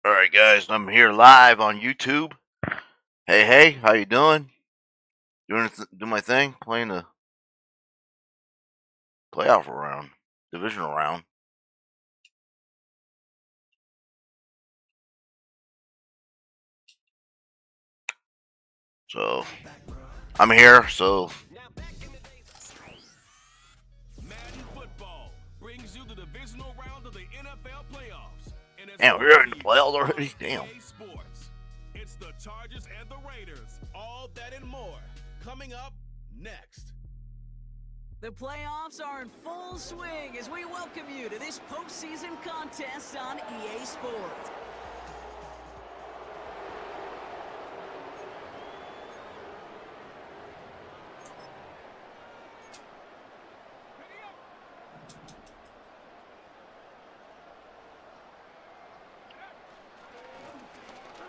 Alright guys, I'm here live on YouTube. Hey, how you doing? Doing my thing, playing the playoff round, divisional round. So, I'm here, so Madden football brings you the divisional round of the NFL playoffs. And it's damn, we're in the playoffs already? Damn. EA Sports. It's the Chargers and the Raiders. All that and more. Coming up next. The playoffs are in full swing as we welcome you to this postseason contest on EA Sports.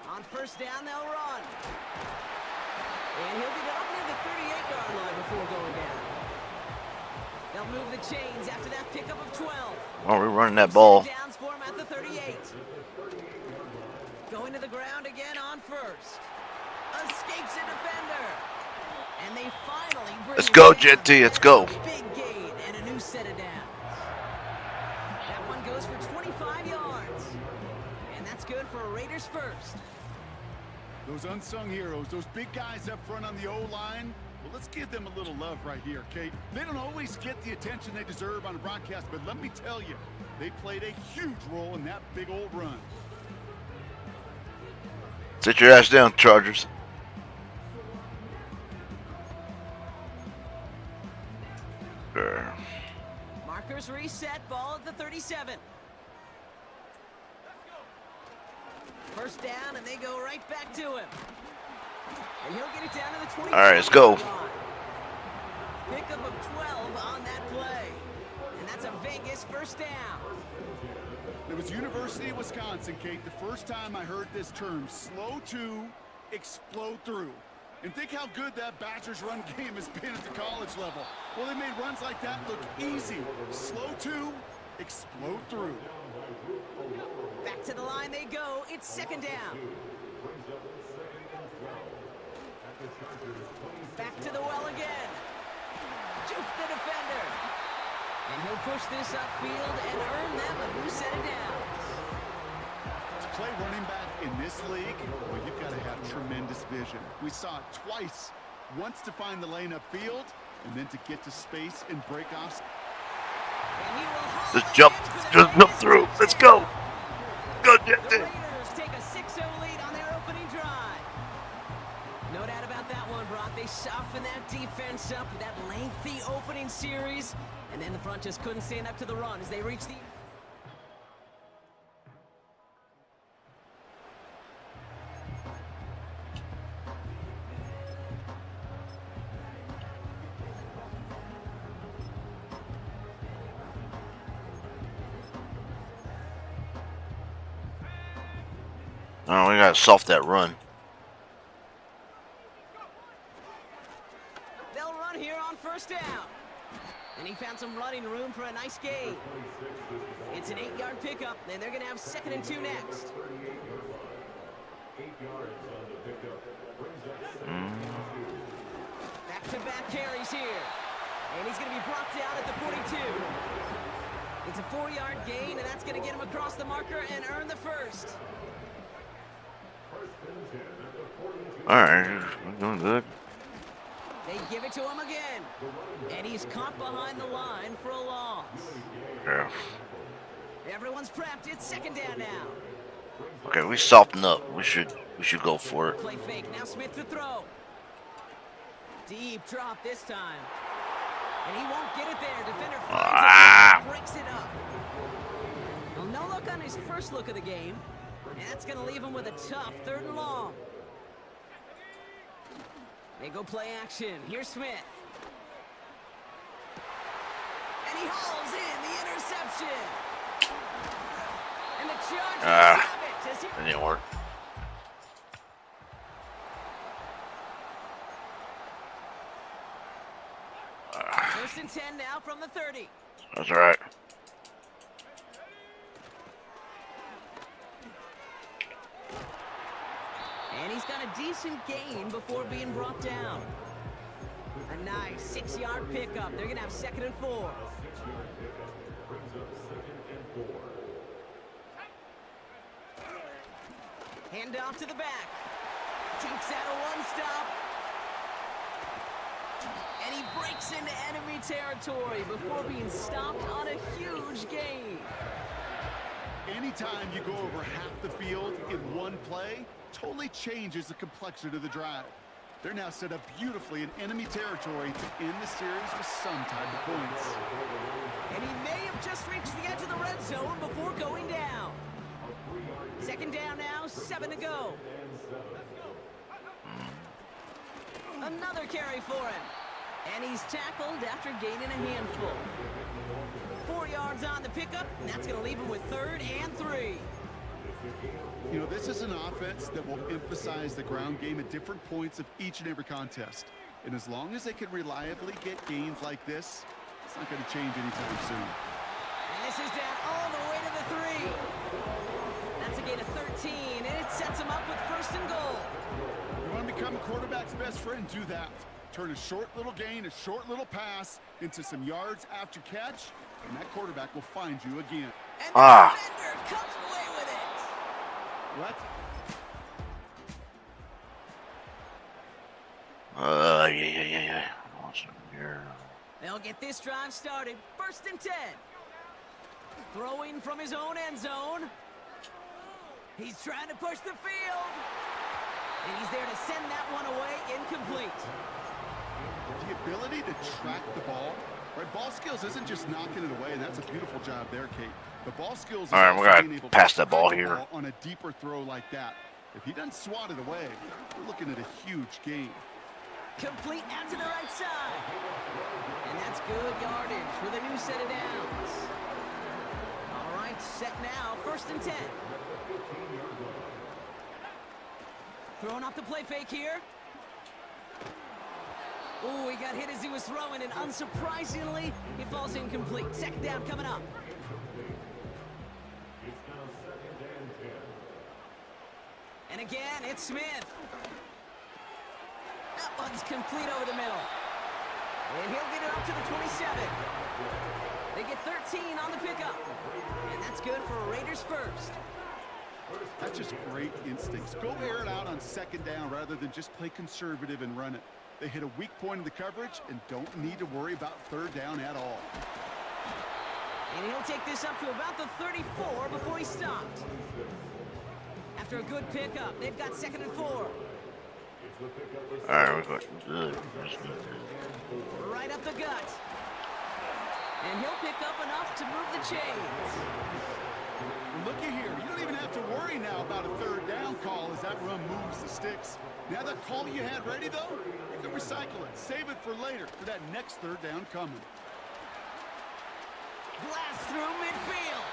On first down, they'll run. And he'll get up near the 38-yard line before going down. They'll move the chains after that pickup of 12. Oh, we're running that ball. Downs for him at the 38. Going to the ground again on first. Escapes a defender. And they finally bring Let's go, it down. JT, let's go. Big gain and a new set of downs. That one goes for 25 yards. And that's good for a Raiders first. Those unsung heroes, those big guys up front on the O-line, well, let's give them a little love right here, Kate. They don't always get the attention they deserve on a broadcast, but let me tell you, they played a huge role in that big old run. Sit your ass down, Chargers. Sure. Markers reset, ball at the 37. First down, and they go right back to him. And he'll get it down to the 20. All right, let's go. Pickup of 12 on that play. And that's a Vegas first down. It was University of Wisconsin, Kate, the first time I heard this term, slow to explode through. And think how good that Badgers run game has been at the college level. Well, they made runs like that look easy. Slow to explode through. Back to the line they go. It's second down. Back to the well again. Juke the defender. And he'll push this upfield and earn them a new set of downs. To play running back in this league, well, you've got to have tremendous vision. We saw it twice. Once to find the lane upfield, and then to get to space and break off. And he will Just jump through. Let's go. Go, The JT. Raiders take a 6-0 lead on their opening drive. No doubt about that one, Brock. They softened that defense up with that lengthy opening series, and then the front just couldn't stand up to the run as they reached the... Oh, we gotta soft that run. They'll run here on first down. And he found some running room for a nice gain. It's an 8-yard pickup, and they're going to have 2nd and 2 next. Back-to-back carries here. And he's going to be brought down at the 42. It's a 4-yard gain, and that's going to get him across the marker and earn the first. Alright, we're doing good. They give it to him again. And he's caught behind the line for a loss. Yeah. Everyone's prepped. It's second down now. Okay, we soften up. We should go for it. Play fake. Now Smith to throw. Deep drop this time. And he won't get it there. Defender finds it. Breaks it up. Well, no look on his first look of the game. And that's going to leave him with a tough 3rd and long. They go play action. Here's Smith. And he hauls in the interception. And the Chargers have it. As he... That didn't work. First and 10 now from the 30. That's all right. got a decent gain before being brought down. A nice 6-yard pickup. They're going to have 2nd and 4. Hand off to the back. Jukes out a one-stop. And he breaks into enemy territory before being stopped on a huge gain. Anytime you go over half the field in one play, totally changes the complexion of the drive. They're now set up beautifully in enemy territory to end the series with some type of points. And he may have just reached the edge of the red zone before going down. 2nd down now, 7 to go. Another carry for him. And he's tackled after gaining a handful. 4 yards on the pickup, and that's going to leave him with 3rd and 3. You know, this is an offense that will emphasize the ground game at different points of each and every contest. And as long as they can reliably get gains like this, it's not going to change anytime soon. And this is down all the way to the 3. That's a gain of 13, and it sets him up with 1st and goal. You want to become a quarterback's best friend? Do that. Turn a short little gain, a short little pass into some yards after catch, and that quarterback will find you again. And the defender comes away with it. What? Yeah. Awesome. Here. They'll get this drive started. 1st and 10. Throwing from his own end zone. He's trying to push the field. And he's there to send that one away incomplete. The ability to track the ball, right? Ball skills isn't just knocking it away, and that's a beautiful job there, Kate. The ball skills. All right, we're gonna pass that ball here on a deeper throw like that. If he doesn't swat it away, we're looking at a huge gain. Complete out to the right side. And that's good yardage with a new set of downs. All right, set now. 1st and 10. Throwing off the play fake here. Oh, he got hit as he was throwing, and unsurprisingly, it falls incomplete. 2nd down coming up. And again, it's Smith. That one's complete over the middle. And he'll get it up to the 27. They get 13 on the pickup. And that's good for Raiders 1st. That's just great instincts. Go air it out on 2nd down rather than just play conservative and run it. They hit a weak point in the coverage and don't need to worry about 3rd down at all. And he'll take this up to about the 34 before he stopped. After a good pickup, they've got 2nd and 4. All right, we're good. Right up the gut. And he'll pick up enough to move the chains. Looky here. You don't even have to worry now about a 3rd down call as that run moves the sticks. Now that call you had ready, though, you can recycle it. Save it for later for that next 3rd down coming. Blast through midfield.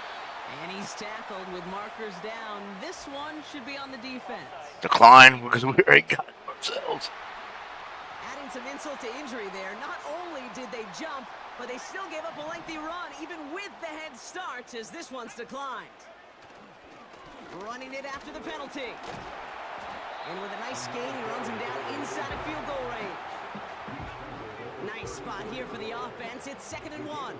And he's tackled with markers down. This one should be on the defense. Decline because we already got it ourselves. Adding some insult to injury there. Not only did they jump, but they still gave up a lengthy run, even with the head start, as this one's declined. Running it after the penalty. And with a nice gain, he runs him down inside a field goal range. Nice spot here for the offense. It's 2nd and 1.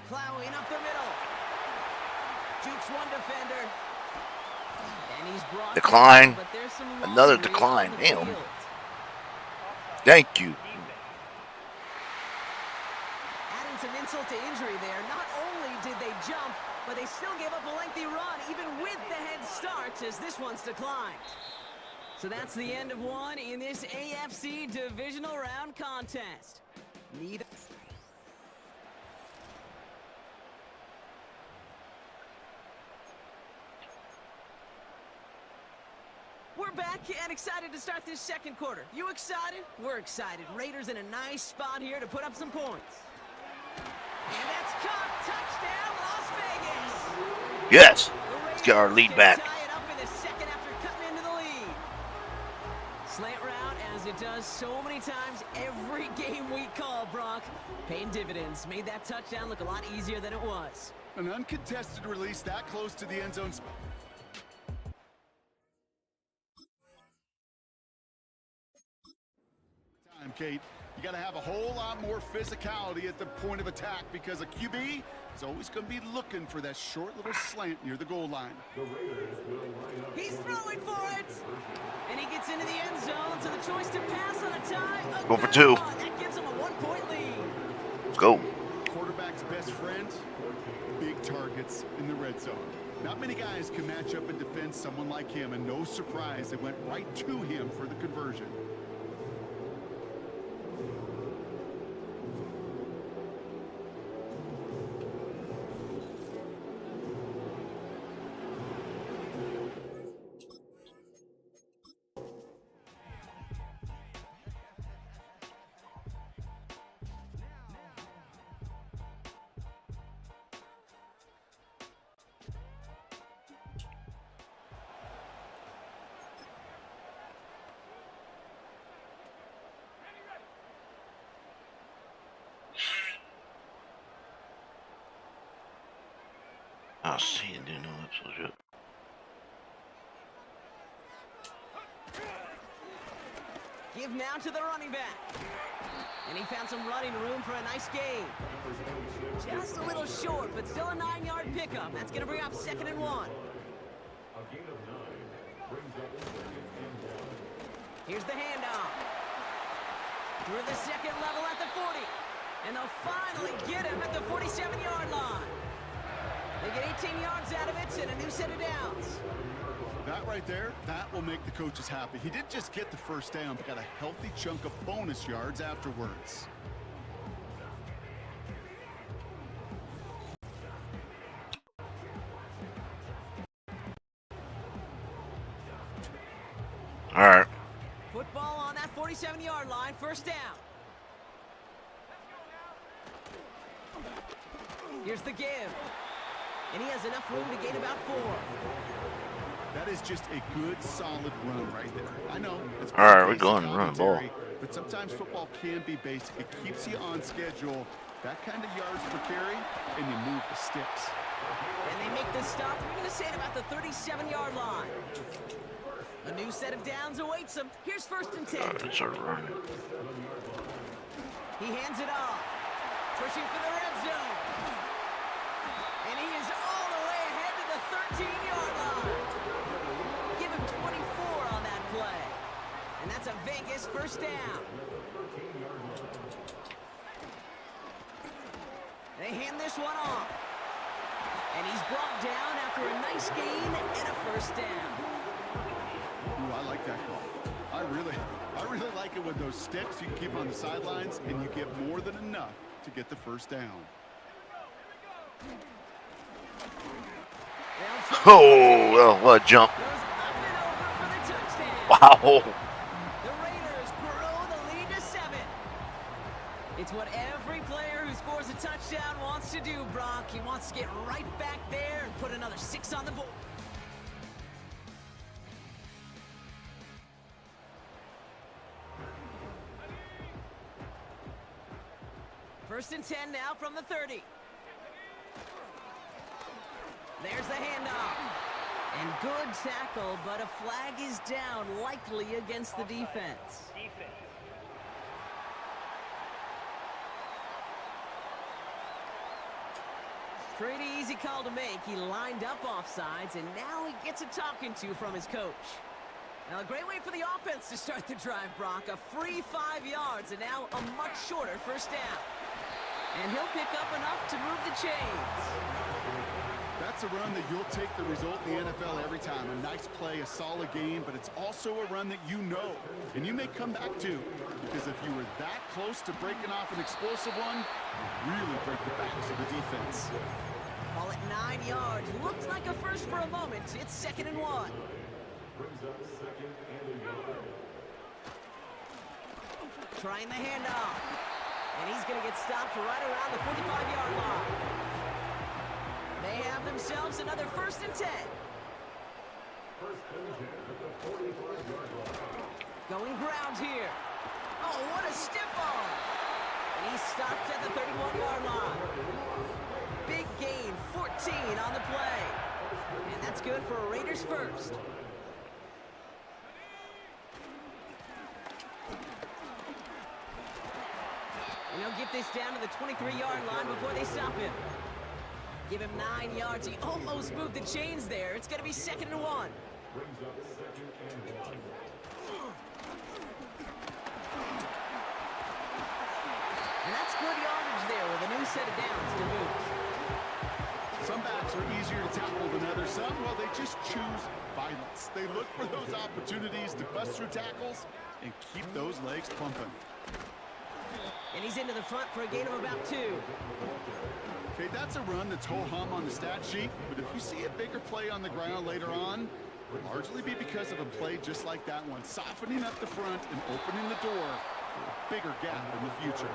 Plowing up the middle. Jukes one defender. And he's brought Decline. down, but there's some Another laundry decline. on the Damn. field. Thank you. Adding some insult to injury there. Not only did they jump, but they still gave up a lengthy run, even with the head start, as this one's declined. So that's the end of one in this AFC divisional round contest. Neither. We're back and excited to start this 2nd quarter. You excited? We're excited. Raiders in a nice spot here to put up some points. And that's caught. Touchdown, Las Vegas. Yes. Let's get our lead back. Tie it up in the 2nd after cutting into the lead. Slant route, as it does so many times every game we call, Brock. Paying dividends. Made that touchdown look a lot easier than it was. An uncontested release that close to the end zone. time, Kate. You got to have a whole lot more physicality at the point of attack because a QB is always going to be looking for that short little slant near the goal line. He's throwing for it. And he gets into the end zone, so the choice to pass on a tie. Go for two. That gives him a 1-point lead. Let's go. Quarterback's best friend, big targets in the red zone. Not many guys can match up and defend someone like him, and no surprise, they went right to him for the conversion. I see you didn't know that's legit. Give now to the running back. And he found some running room for a nice gain. Just a little short, but still a 9-yard pickup. That's going to bring up 2nd and 1. Here's the handoff. Through the second level at the 40. And they'll finally get him at the 47-yard line. They get 18 yards out of it and a new set of downs. That right there, that will make the coaches happy. He didn't just get the first down, but got a healthy chunk of bonus yards afterwards. All right. Football on that 47-yard line, first down. Here's the give. And he has enough room to gain about 4. That is just a good, solid run right there. I know. It's all right, we're going to run the ball. But sometimes football can be basic. It keeps you on schedule. That kind of yards per carry, and you move the sticks. And they make the stop. We're going to say it about the 37-yard line. A new set of downs awaits him. Here's 1st and 10. They started running. He hands it off. Pushing for the red zone. And he is all the way ahead to the 13-yard line. Give him 24 on that play. And that's a Vegas first down. They hand this one off. And he's brought down after a nice gain and a first down. Ooh, I like that call. I really like it with those sticks. You can keep on the sidelines, and you get more than enough to get the first down. Oh, well, what a jump. Wow. The Raiders grow the lead to 7. It's what every player who scores a touchdown wants to do, Brock. He wants to get right back there and put another 6 on the board. First and 10 now from the 30. There's the handoff. And good tackle, but a flag is down, likely against the defense. Pretty easy call to make. He lined up offsides, and now he gets a talking to from his coach. Now, a great way for the offense to start the drive, Brock. A free 5 yards, and now a much shorter first down. And he'll pick up enough to move the chains. That's a run that you'll take the result in the NFL every time. A nice play, a solid game, but it's also a run that you know, and you may come back to. Because if you were that close to breaking off an explosive one, really break the backs of the defense. Call it 9 yards. Looks like a first for a moment. It's 2nd and 1. Trying the handoff. And he's going to get stopped right around the 45-yard line. They have themselves another 1st and 10. Going ground here. Oh, what a stiff arm. And he stopped at the 31-yard line. Big gain, 14 on the play. And that's good for a Raiders first. this down to the 23-yard line before they stop him. Give him 9 yards. He almost moved the chains there. It's going to be 2nd and 1. And that's good yardage there with a new set of downs to boot. Some backs are easier to tackle than others. Some, well, they just choose violence. They look for those opportunities to bust through tackles and keep those legs pumping. And he's into the front for a gain of about 2. Okay, that's a run that's ho-hum on the stat sheet, but if you see a bigger play on the ground later on, it'll largely be because of a play just like that one, softening up the front and opening the door for a bigger gap in the future.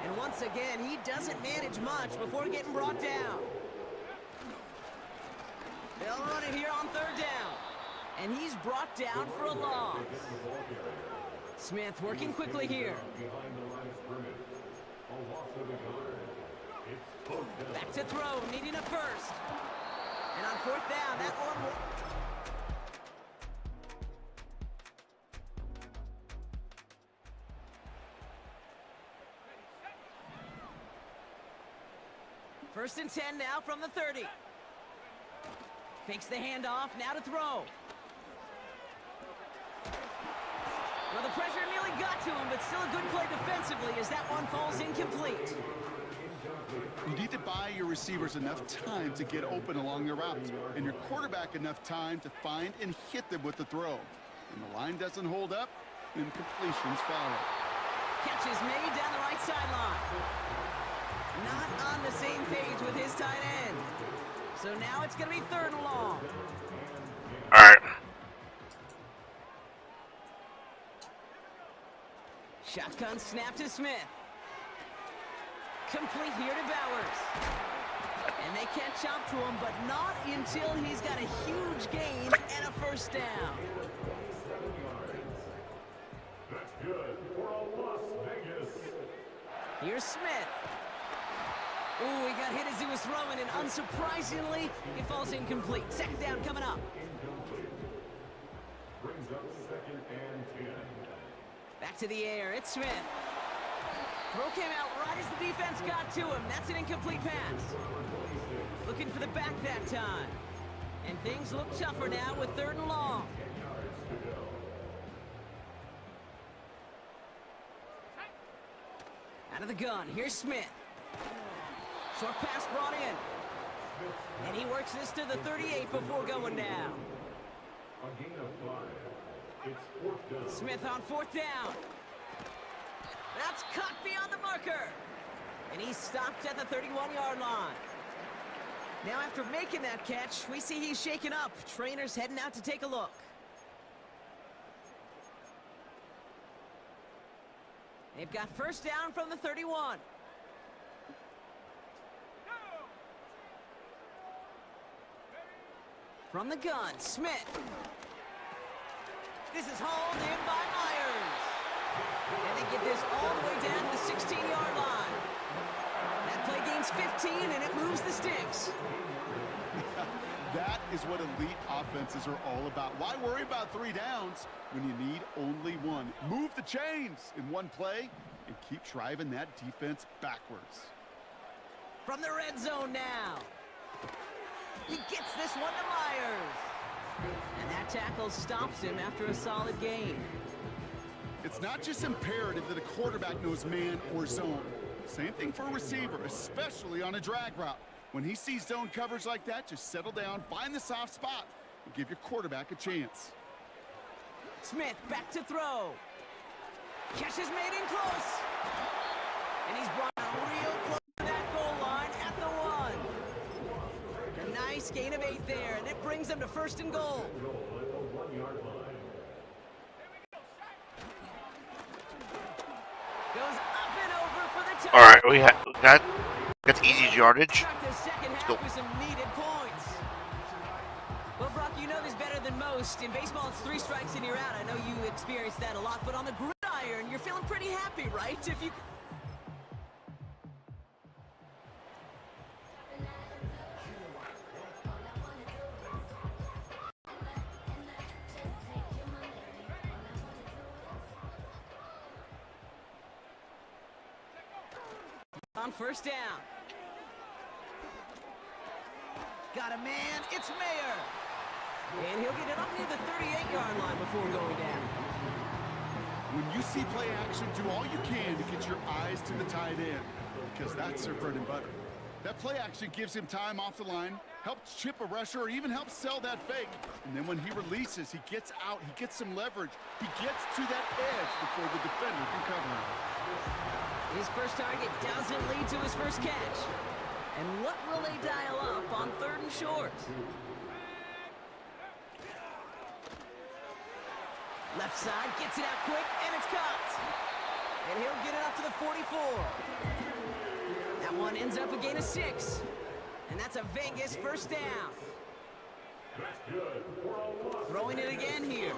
And once again, he doesn't manage much before getting brought down. They'll run it here on 3rd down. And he's brought down for a loss. Smith working quickly here. Back to throw, needing a first. And on 4th down, that one will... First and 10 now from the 30. Fakes the handoff, now to throw. Well, the pressure nearly got to him, but still a good play defensively as that one falls incomplete. You need to buy your receivers enough time to get open along their route, and your quarterback enough time to find and hit them with the throw. And the line doesn't hold up, then completions follow. Catch is made down the right sideline. Not on the same page with his tight end. So now it's going to be 3rd and long. All right. Shotgun snap to Smith. Complete here to Bowers. And they catch up to him, but not until he's got a huge gain and a first down. That's good for a Las Vegas. Here's Smith. Ooh, he got hit as he was throwing, and unsurprisingly, it falls incomplete. 2nd down coming up. Brings up 2nd and 10. Back to the air, it's Smith. Throw came out right as the defense got to him. That's an incomplete pass. Looking for the back that time. And things look tougher now with 3rd and long. Out of the gun, here's Smith. Short pass brought in. And he works this to the 38 before going down. A gain of 5. It's 4th down. Smith on 4th down. That's cut beyond the marker. And he's stopped at the 31-yard line. Now after making that catch, we see he's shaken up. Trainer's heading out to take a look. They've got first down from the 31. From the gun, Smith. This is hauled in by Myers. And they get this all the way down to the 16-yard line. That play gains 15, and it moves the sticks. That is what elite offenses are all about. Why worry about 3 downs when you need only 1? Move the chains in one play and keep driving that defense backwards. From the red zone now. He gets this one to Myers. And that tackle stops him after a solid gain. It's not just imperative that a quarterback knows man or zone. Same thing for a receiver, especially on a drag route. When he sees zone coverage like that, just settle down, find the soft spot, and give your quarterback a chance. Smith back to throw. Catch is made in close. And he's brought real close to that goal line at the 1. A nice gain of 8 there, and it brings them to 1st and goal. Goes up and over for the touchdown. All right, we got that's easy yardage. Start the second half go. with some needed points. Well, Brock, you know this better than most. In baseball, it's 3 strikes and you're out. I know you experienced that a lot, but on the gridiron, you're feeling pretty happy, right? If you... on first down. Got a man, it's Mayer. And he'll get it up near the 38-yard line before going down. When you see play action, do all you can to get your eyes to the tight end, because that's their bread and butter. That play action gives him time off the line, helps chip a rusher, or even helps sell that fake. And then when he releases, he gets out, he gets some leverage. He gets to that edge before the defender can cover him. His first target doesn't lead to his first catch. And what will they dial up on 3rd and short? Left side, gets it out quick, and it's caught. And he'll get it up to the 44. That one ends up a gain of 6. And that's a Vegas first down. Throwing it again here.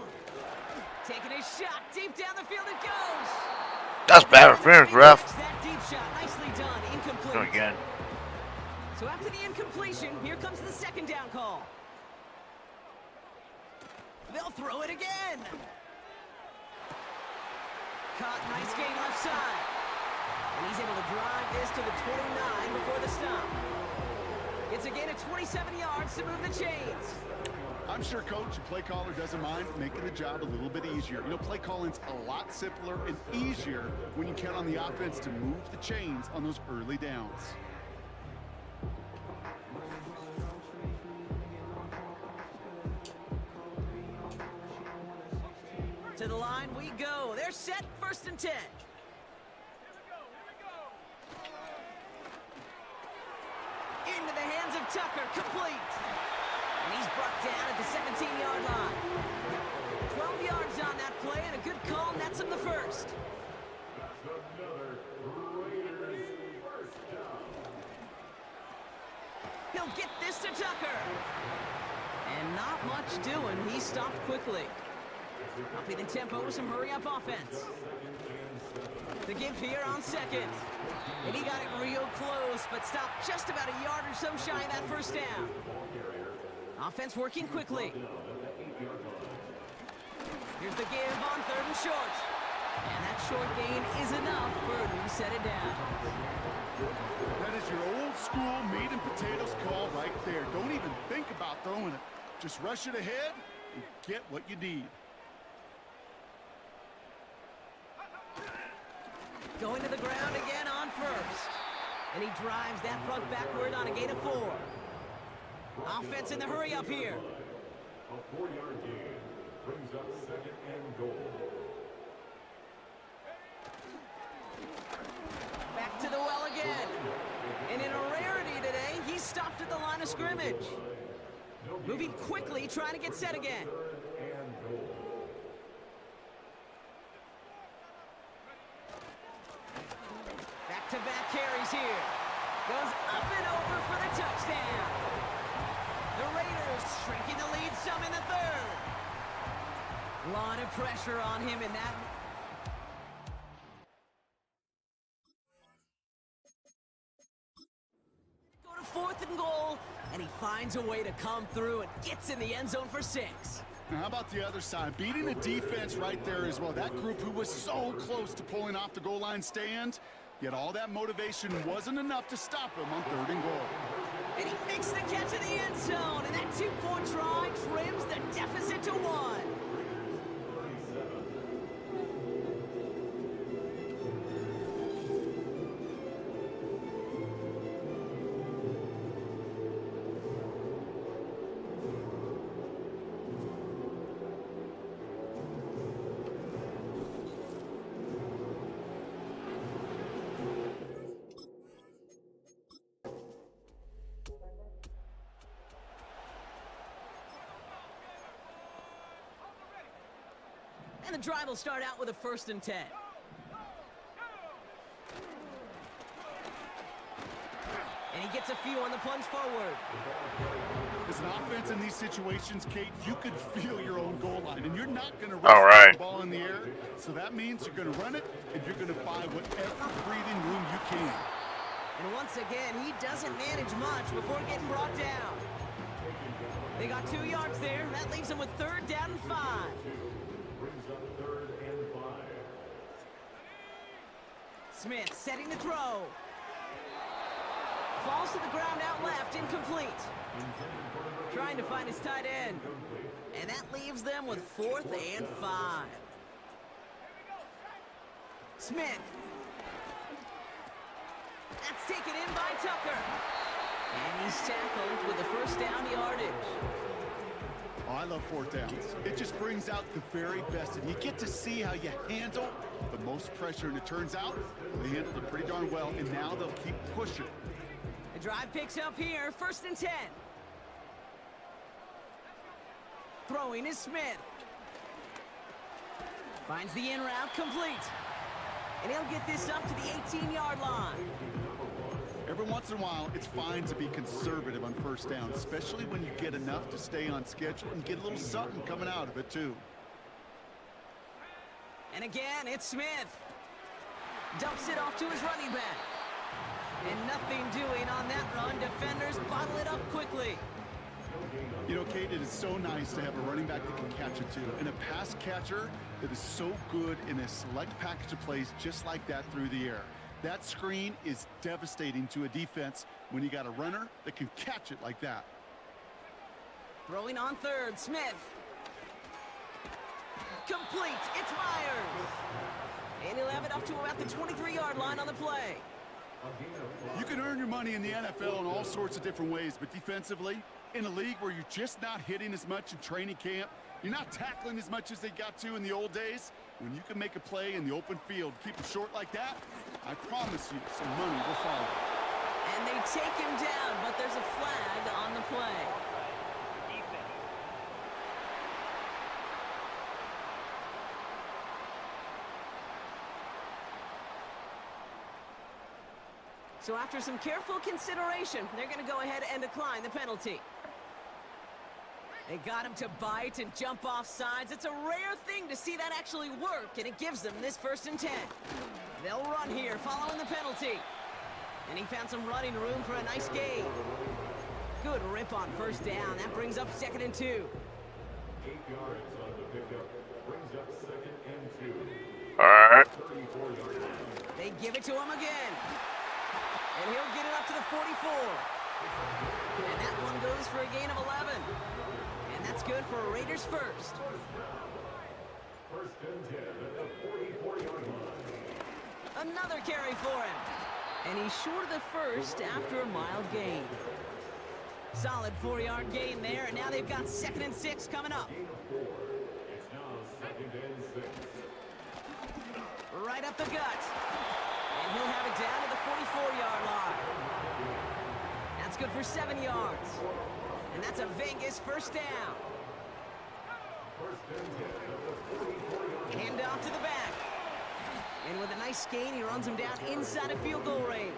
Taking a shot, deep down the field it goes. That's bad interference, ref. That deep shot, nicely done, incomplete. Do it again. So after the incompletion, here comes the 2nd down call. They'll throw it again. Caught, nice gain left side. And he's able to drive this to the 29 before the stop. It's a gain of 27 yards to move the chains. I'm sure coach and play caller doesn't mind making the job a little bit easier. You know, play calling's a lot simpler and easier when you count on the offense to move the chains on those early downs. To the line we go. They're set, 1st and 10. Into the hands of Tucker, complete. And he's brought down at the 17-yard line. 12 yards on that play, and a good call nets him the first. He'll get this to Tucker. And not much doing. He stopped quickly. Upping the tempo with some hurry-up offense. The give here on 2nd. And he got it real close, but stopped just about a yard or so shy of that first down. Offense working quickly. Here's the give on 3rd and short. And that short gain is enough for a new set it down. That is your old school meat and potatoes call right there. Don't even think about throwing it. Just rush it ahead and get what you need. Going to the ground again on 1st. And he drives that front backward on a gain of 4. Offense in the hurry up here. A 4-yard gain brings up 2nd and goal. Back to the well again. And in a rarity today, he stopped at the line of scrimmage. Moving quickly, trying to get set again. Back-to-back carries here. Goes up and over for the touchdown. The Raiders shrinking the lead some in the 3rd. Lot of pressure on him in that. Go to 4th and goal, and he finds a way to come through and gets in the end zone for 6. Now, how about the other side? Beating the defense right there as well. That group who was so close to pulling off the goal line stand, yet all that motivation wasn't enough to stop him on 3rd and goal. And he makes the catch in the end zone, and that 2-point try trims the deficit to 1. And the drive will start out with a 1st and 10. And he gets a few on the plunge forward. As an offense in these situations, Kate, you could feel your own goal line, and you're not going to All right. the ball in the air. So that means you're going to run it, and you're going to buy whatever breathing room you can. And once again, he doesn't manage much before getting brought down. They got 2 yards there. That leaves them with 3rd down and 5. Brings up 3rd and 5. Smith setting the throw. falls to the ground out left, incomplete. Trying to find his tight end. And that leaves them with 4th and 5. Smith. That's taken in by Tucker. And he's tackled with a first down yardage. Oh, I love 4th downs. It just brings out the very best, and you get to see how you handle the most pressure, and it turns out they handled it pretty darn well, and now they'll keep pushing. The drive picks up here, 1st and 10. Throwing is Smith. Finds the in route complete. And he'll get this up to the 18-yard line. Every once in a while, it's fine to be conservative on 1st down, especially when you get enough to stay on schedule and get a little something coming out of it, too. And again, it's Smith. Dumps it off to his running back. And nothing doing on that run. Defenders bottle it up quickly. You know, Kate, it is so nice to have a running back that can catch it, too. And a pass catcher that is so good in a select package of plays just like that through the air. That screen is devastating to a defense when you got a runner that can catch it like that. Throwing on 3rd, Smith. Complete, it's Myers. And he'll have it up to about the 23-yard line on the play. You can earn your money in the NFL in all sorts of different ways, but defensively, in a league where you're just not hitting as much in training camp, you're not tackling as much as they got to in the old days, when you can make a play in the open field, keep it short like that, I promise you some money will follow. And they take him down, but there's a flag on the play. So after some careful consideration, they're going to go ahead and decline the penalty. They got him to bite and jump off sides. It's a rare thing to see that actually work, and it gives them this 1st and 10. They'll run here following the penalty. And he found some running room for a nice gain. Good rip on 1st down. That brings up 2nd and 2. 8 yards on the pickup. Brings up 2nd and 2. All right. They give it to him again. And he'll get it up to the 44. And that one goes for a gain of 11. And that's good for Raiders 1st. 1st and 10 at the 44-yard line. Another carry for him. And he's short of the 1st after a mild gain. Solid 4-yard gain there, and now they've got 2nd and 6 coming up. It's now 2nd and 6. Right up the gut. And he'll have it down to the 44-yard line. That's good for 7 yards. And that's a Vegas 1st down. Hand off to the back. And with a nice gain, he runs him down inside of field goal range.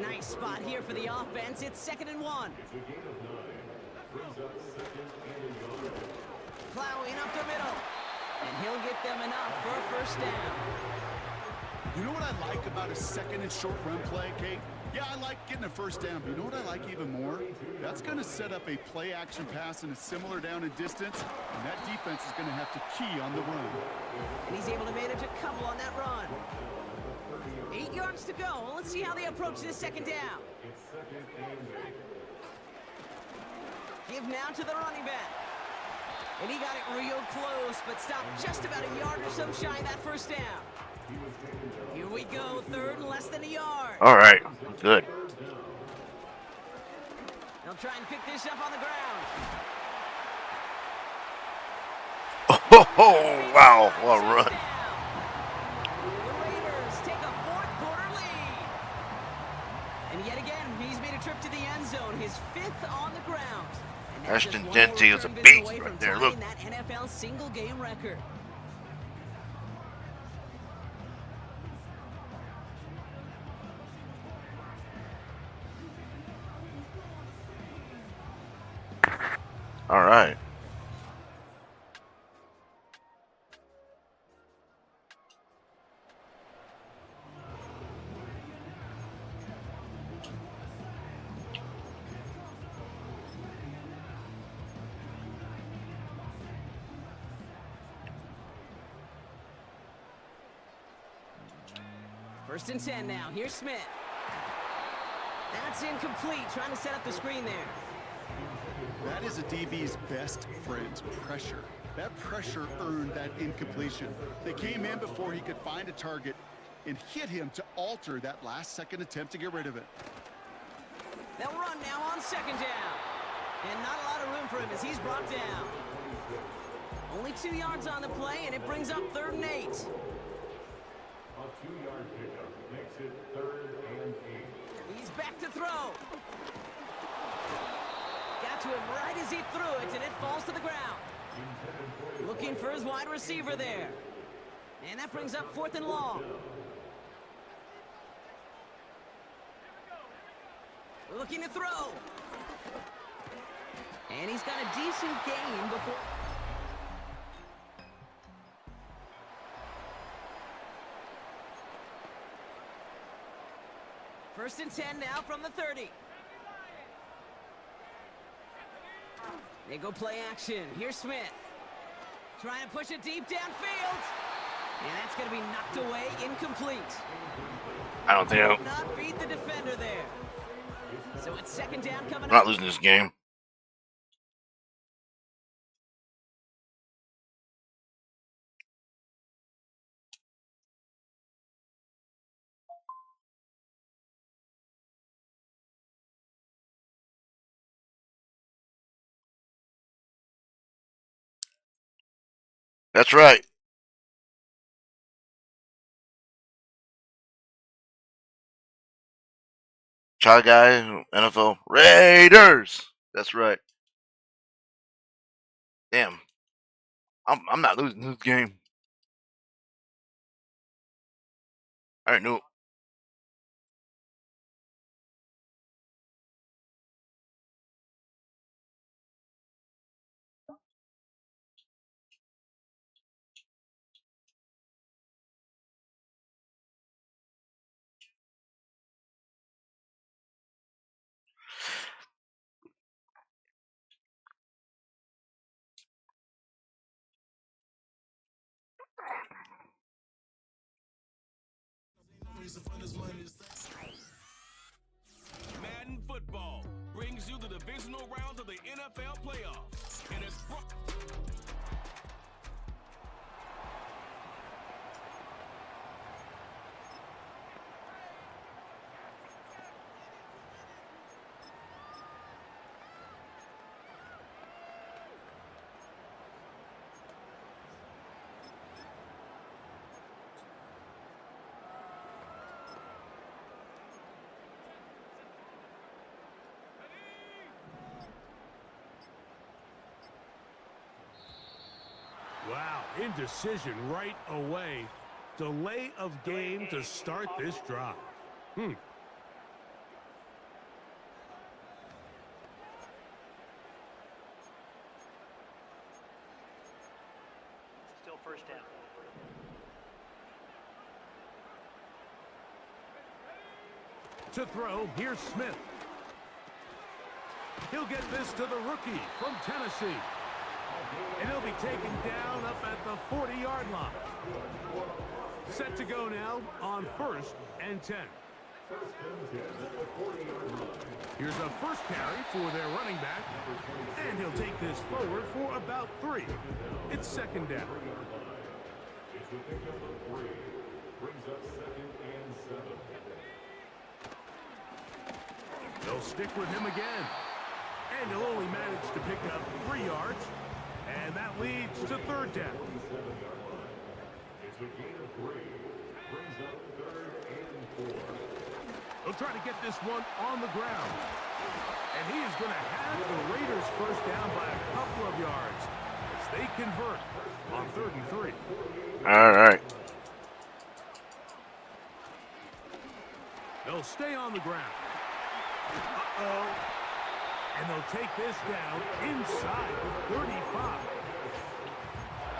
Nice spot here for the offense. It's 2nd and 1. It's a gain of 9. Brings up 2nd and a yard. Plowing up the middle. And he'll get them enough for a 1st down. You know what I like about a 2nd and short run play, Kate? Yeah, I like getting a 1st down, but you know what I like even more? That's going to set up a play-action pass in a similar down and distance, and that defense is going to have to key on the run. And he's able to manage a couple on that run. 8 yards to go. Well, let's see how they approach this 2nd down. It's 2nd and 8. Give now to the running back. And he got it real close, but stopped just about a yard or so shy of that 1st down. Here we go, 3rd and less than a yard. All right. Good. They'll try and pick this up on the ground. Oh, wow. What a run. The Raiders take a 4th quarter lead. And yet again, he's made a trip to the end zone, his 5th on the ground. And that's just Ashton one Dente more is a return visit beast away right from there. tying Look. that NFL single game record. All right. First and 10 now. Here's Smith. That's incomplete. Trying to set up the screen there. That is a DB's best friend, pressure. That pressure earned that incompletion. They came in before he could find a target and hit him to alter that last-second attempt to get rid of it. They'll run now on second down. And not a lot of room for him as he's brought down. Only 2 yards on the play, and it brings up 3rd and 8. A 2-yard pickup makes it 3rd and 8. He's back to throw. Got to him right as he threw it, and it falls to the ground. Looking for his wide receiver there. And that brings up 4th and long. Looking to throw. And he's got a decent gain before... First and 10 now from the 30. They go play action. Here's Smith. Trying to push it deep downfield. And that's going to be knocked away, incomplete. I don't think Could not beat the defender there. So it's second down coming I'm not up. losing this game. That's right. Try guy, NFL Raiders. That's right. Damn. I'm not losing this game. I already knew it. Madden football brings you the divisional round of the NFL playoffs. And it's Wow, indecision right away. Delay of game to start this drive. Still first down. To throw, here's Smith. He'll get this to the rookie from Tennessee. And he'll be taken down up at the 40-yard line. Set to go now on 1st and 10. Here's a first carry for their running back. And he'll take this forward for about 3. It's second down. It's the pickup of 3. Brings up 2nd and 7. They'll stick with him again. And he'll only manage to pick up 3 yards. And that leads to 3rd down. It's a gain of 3. Brings up 3rd and 4. They'll try to get this one on the ground. And he is going to have the Raiders first down by a couple of yards as they convert on 3rd and 3. All right. They'll stay on the ground. Uh-oh. And they'll take this down inside the 35.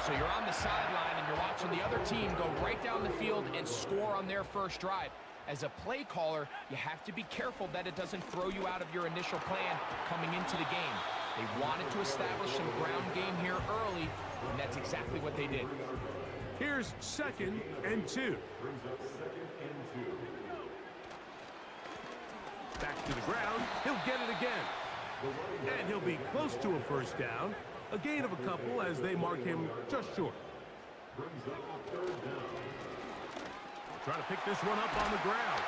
So you're on the sideline and you're watching the other team go right down the field and score on their first drive. As a play caller, you have to be careful that it doesn't throw you out of your initial plan coming into the game. They wanted to establish some ground game here early, and that's exactly what they did. Here's 2nd and 2. Brings up 2nd and 2. Back to the ground. He'll get it again. And he'll be close to a first down. A gain of a couple as they mark him just short. Try to pick this one up on the ground.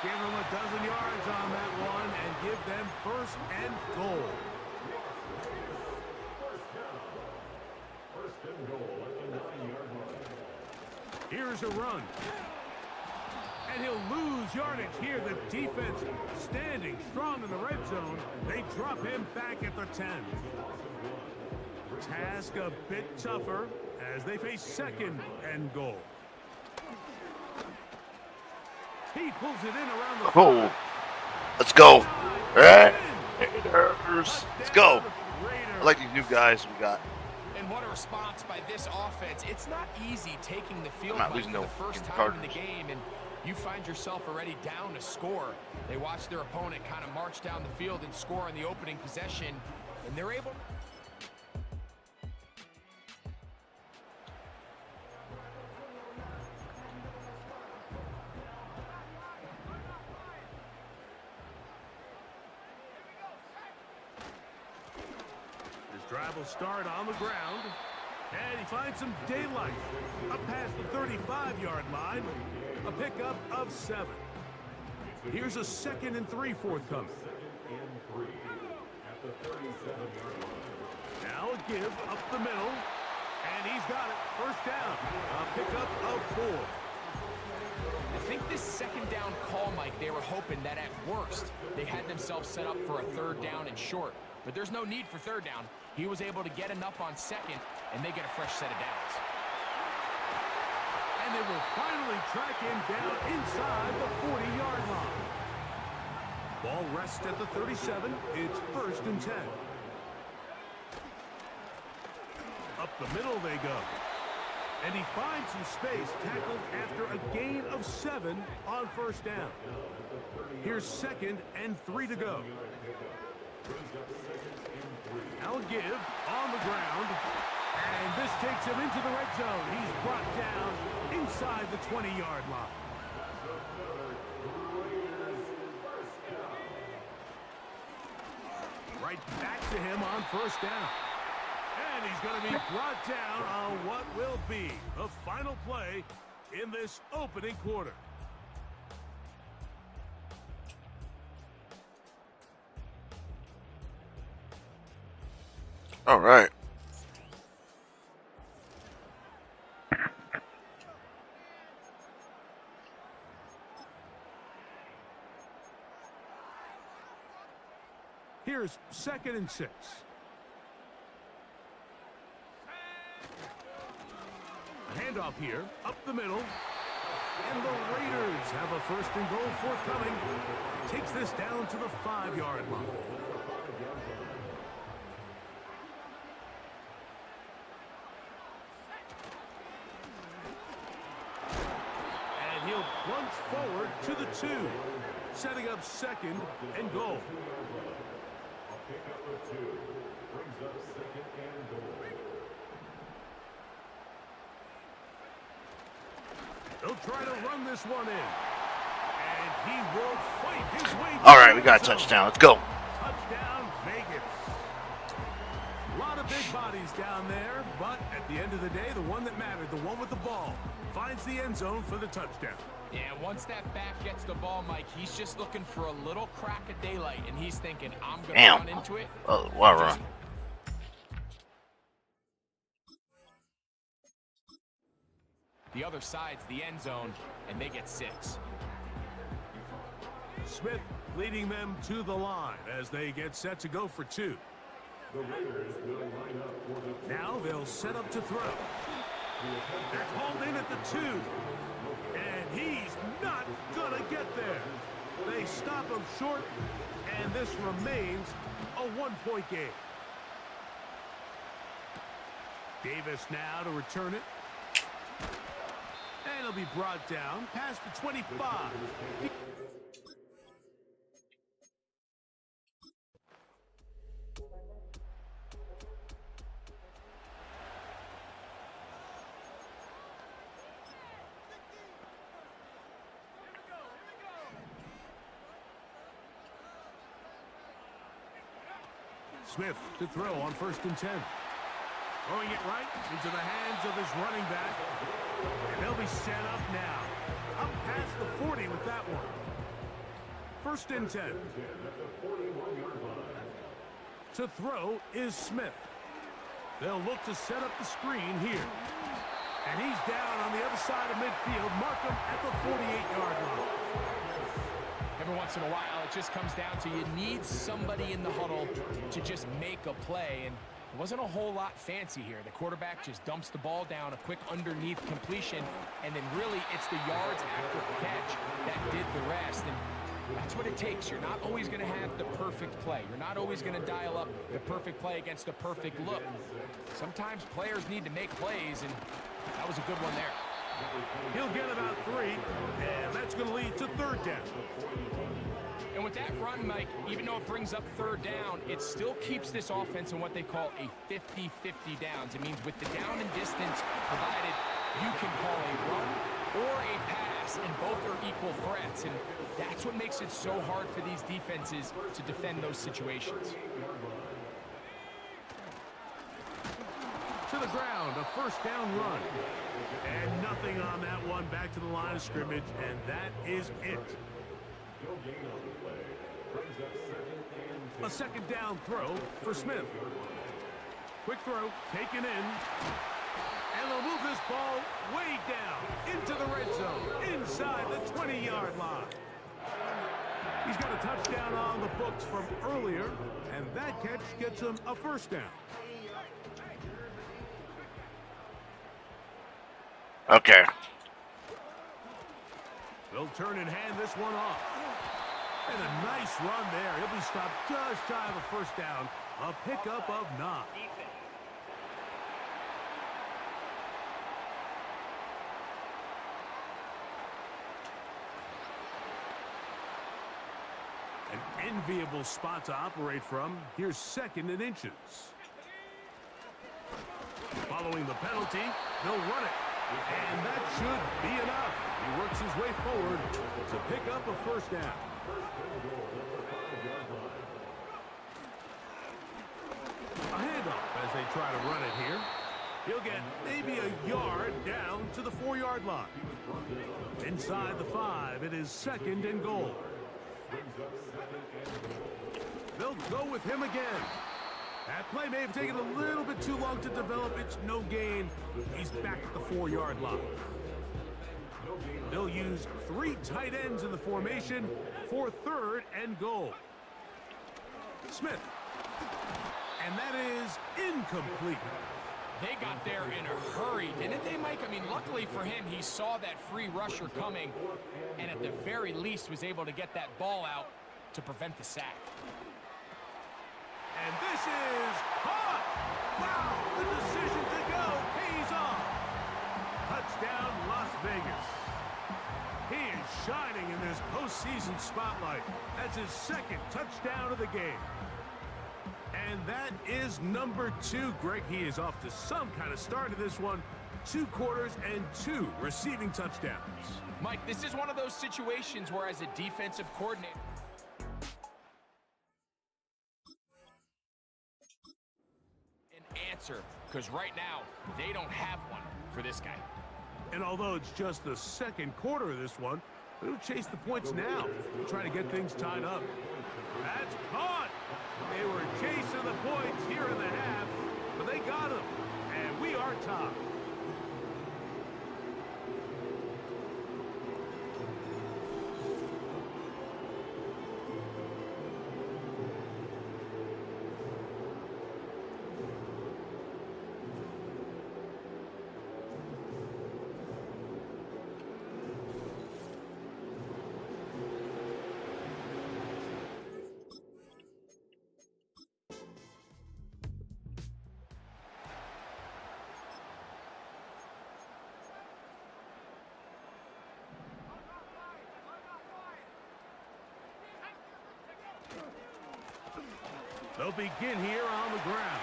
Give them a dozen yards on that one and give them first and goal. First and goal at the 9-yard line. Here's a run. And he'll lose yardage here. The defense standing strong in the red zone. They drop him back at the 10. Task a bit tougher as they face second and goal. He pulls it in around the Cool. Let's go. Raiders. Let's go. I like these new guys we got. And what a response by this offense. It's not easy taking the field I'm not for losing the no first time Cardinals. in the game, and you find yourself already down a score. They watch their opponent kind of march down the field and score in the opening possession, and they're able. Drive will start on the ground. And he finds some daylight. Up past the 35-yard line. A pickup of 7. Here's a 2nd and 3 forthcoming. Now a give up the middle. And he's got it. First down. A pickup of 4. I think this second down call, Mike, they were hoping that at worst they had themselves set up for a 3rd down and short. But there's no need for 3rd down. He was able to get enough on 2nd, and they get a fresh set of downs. And they will finally track him down inside the 40-yard line. Ball rests at the 37. It's 1st and 10. Up the middle they go. And he finds some space, tackled after a gain of 7 on 1st down. Here's 2nd and 3 to go. Now a give on the ground. And this takes him into the red zone. He's brought down inside the 20-yard line. Right back to him on 1st down. And he's going to be brought down on what will be the final play in this opening quarter. All right. Here's 2nd and 6. A handoff here, up the middle. And the Raiders have a 1st and goal forthcoming. Takes this down to the 5-yard line. And he'll plunge forward to the 2, setting up 2nd and goal. Pickup of 2 brings up 2nd and goal. They'll try to run this one in. And he will fight his way. All right, we got a touchdown. Let's go. Touchdown, Vegas. A lot of big bodies down there, but at the end of the day, the one that mattered, the one with the ball, finds the end zone for the touchdown. Yeah, once that back gets the ball, Mike, he's just looking for a little crack of daylight, and he's thinking, I'm going to run into it. Oh, wow, run. The other side's the end zone, and they get 6. Smith leading them to the line as they get set to go for 2. The Raiders will line up for the Now they'll set up to throw. They're called in at the 2. And he's not going to get there. They stop him short, and this remains a 1-point game. Davis now to return it. And he'll be brought down past the 25. Smith to throw on 1st and 10. Throwing it right into the hands of his running back. And they'll be set up now. Up past the 40 with that one. 1st and 10. To throw is Smith. They'll look to set up the screen here. And he's down on the other side of midfield. Mark him at the 48-yard line. Every once in a while, it just comes down to you need somebody in the huddle to just make a play. And it wasn't a whole lot fancy here. The quarterback just dumps the ball down, a quick underneath completion, and then really it's the yards after catch that did the rest. And that's what it takes. You're not always going to have the perfect play. You're not always going to dial up the perfect play against the perfect look. Sometimes players need to make plays, and that was a good one there. He'll get about 3, and that's going to lead to 3rd down. And with that run, Mike, even though it brings up 3rd down, it still keeps this offense in what they call a 50-50 downs. It means with the down and distance provided, you can call a run or a pass, and both are equal threats. And that's what makes it so hard for these defenses to defend those situations. To the ground, a 1st down run. And nothing on that one, back to the line of scrimmage, and that is it. A 2nd down throw for Smith. Quick throw, taken in. And they'll move this ball way down into the red zone, inside the 20-yard line. He's got a touchdown on the books from earlier, and that catch gets him a 1st down. Okay. They'll turn and hand this one off. And a nice run there. He'll be stopped just shy of a 1st down. A pickup of 9. An enviable spot to operate from. Here's 2nd and inches. Following the penalty, they'll run it. And that should be enough. He works his way forward to pick up a 1st down. A handoff as they try to run it here. He'll get maybe a yard down to the 4-yard line. Inside the 5, it is 2nd and goal. They'll go with him again. That play may have taken a little bit too long to develop. It's no gain. He's back at the 4-yard line. They'll use 3 tight ends in the formation for 3rd and goal. Smith. And that is incomplete. They got there in a hurry, didn't they, Mike? I mean, luckily for him, he saw that free rusher coming and at the very least was able to get that ball out to prevent the sack. And this is caught. Wow, the decision to go pays off. Touchdown, Las Vegas. He is shining in this postseason spotlight. That's his 2nd touchdown of the game. And that is number 2. Greg, he is off to some kind of start to this one. 2 quarters and 2 receiving touchdowns. Mike, this is one of those situations where as a defensive coordinator, because right now they don't have one for this guy. And although it's just the 2nd quarter of this one, they'll chase the points now, trying to get things tied up. That's caught. They were chasing the points here in the half, but they got them, and we are tied. They'll begin here on the ground.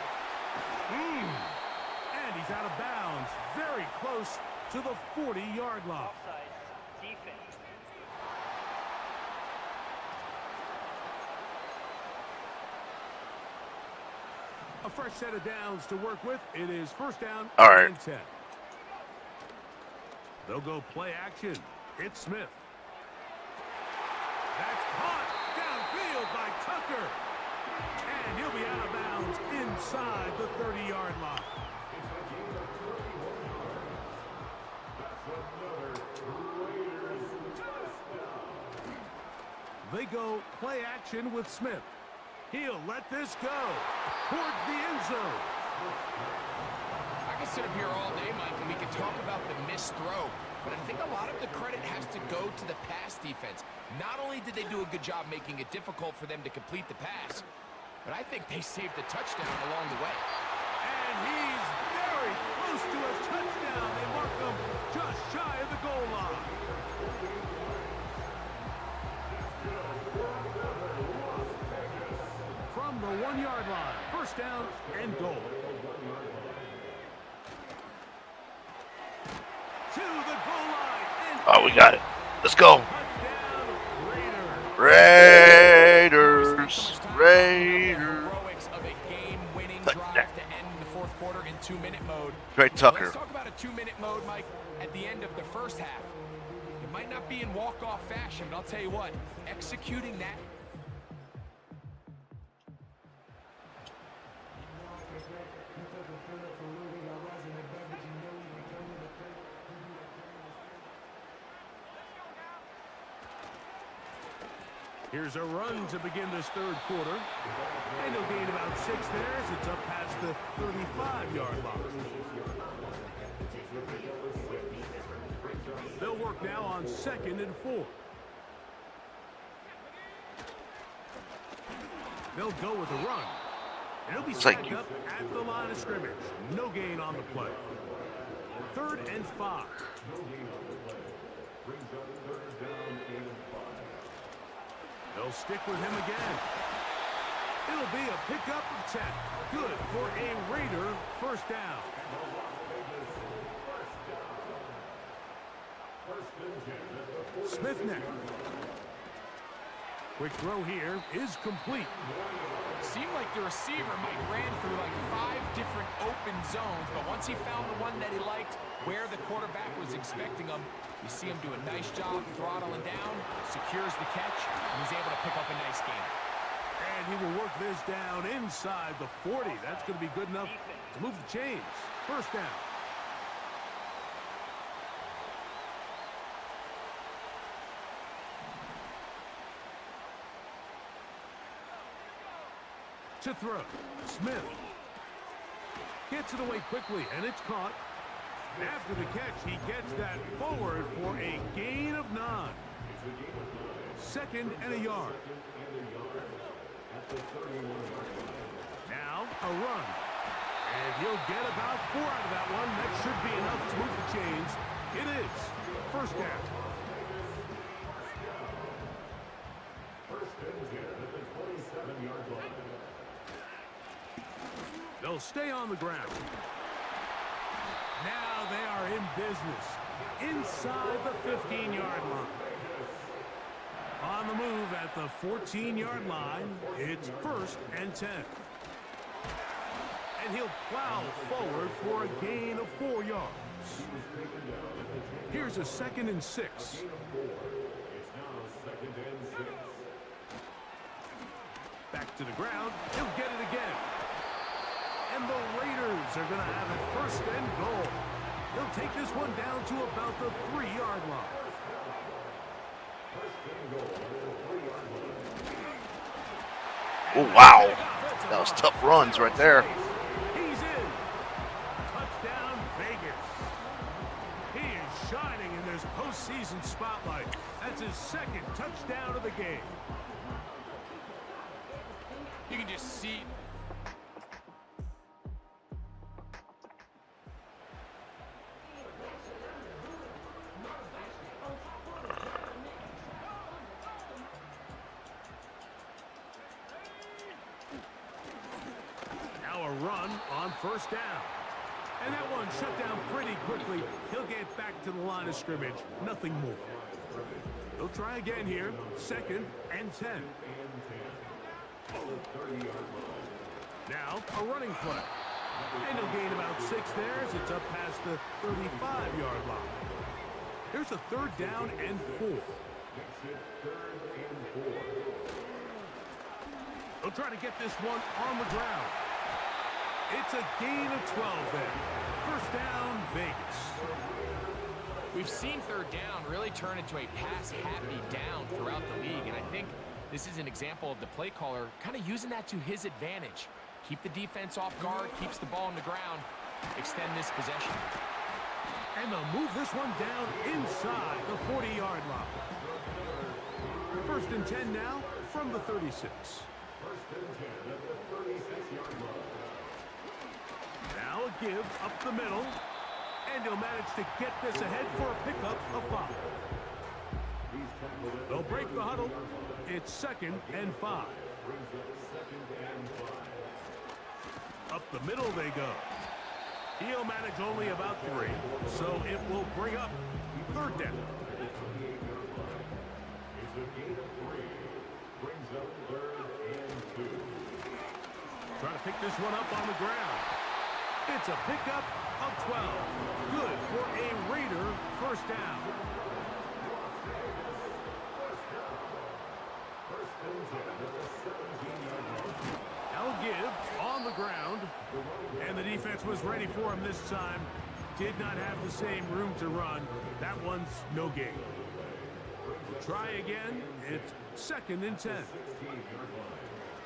And he's out of bounds, very close to the 40-yard line. Offside, defense. A fresh set of downs to work with. It is first down All right. and 10. They'll go play action. It's Smith. That's caught downfield by Tucker. And he'll be out of bounds inside the 30-yard line. They go play action with Smith. He'll let this go towards the end zone. I can sit up here all day, Mike, and we can talk about the missed throw, but I think a lot of the credit has to go to the pass defense. Not only did they do a good job making it difficult for them to complete the pass, but I think they saved a touchdown along the way. And he's very close to a touchdown. They mark him just shy of the goal line. From the 1-yard line, first down and goal. To the goal line. And Oh, we got it. Let's go. touchdown, Raiders. Raiders. Heroics of a game-winning Touchdown. drive to end the fourth quarter in 2-minute mode. Trey Tucker. Let's talk about a 2-minute mode, Mike, at the end of the first half. It might not be in walk-off fashion, but I'll tell you what, executing that. Here's a run to begin this third quarter. And he'll gain about 6 there as it's up past the 35-yard line. They'll work now on 2nd and 4. They'll go with a run. And he'll be It's like stacked you- up at the line of scrimmage. No gain on the play. 3rd and 5. They'll stick with him again. It'll be a pickup of 10. Good for a Raider first down. Smith next. Quick throw here is complete. Seemed like the receiver might ran through like 5 different open zones, but once he found the one that he liked, where the quarterback was expecting him, you see him do a nice job throttling down, secures the catch, and he's able to pick up a nice gain. And he will work this down inside the 40. That's going to be good enough to move the chains. First down. To throw. Smith. Gets it away quickly, and it's caught. After the catch, he gets that forward for a gain of 9. 2nd and a yard. Now, a run. And he'll get about 4 out of that one. That should be enough to move the chains. It is. First down. They'll stay on the ground. Now they are in business. Inside the 15-yard line. On the move at the 14-yard line, it's 1st and 10. And he'll plow forward for a gain of 4 yards. Here's a 2nd and 6. Back to the ground. He'll get it again. And the Raiders are going to have it 1st and goal. They'll take this one down to about the 3-yard line. Oh, wow. That was tough runs right there. He's in. Touchdown, Vegas. He is shining in this postseason spotlight. That's his 2nd touchdown of the game. You can just see. Now a run on 1st down. And that one shut down pretty quickly. He'll get back to the line of scrimmage. Nothing more. He'll try again here. 2nd and 10. Now, a running play. And he'll gain about 6 there as it's up past the 35-yard line. Here's a 3rd down and 4. They'll try to get this one on the ground. It's a gain of 12 there. 1st down, Vegas. We've seen 3rd down really turn into a pass-happy down throughout the league, and I think this is an example of the play caller kind of using that to his advantage. Keep the defense off guard, keeps the ball on the ground, extend this possession. And they'll move this one down inside the 40-yard line. 1st and 10 now from the 36. Now a give up the middle, and he'll manage to get this ahead for a pickup of 5. They'll break the huddle. It's 2nd and 5. Up the middle they go. He'll manage only about 3, so it will bring up 3rd down. Trying to pick this one up on the ground. It's a pickup of 12. Good for a Raider 1st down. Now give on the ground. And the defense was ready for him this time. Did not have the same room to run. That one's no gain. We'll try again. It's 2nd and 10.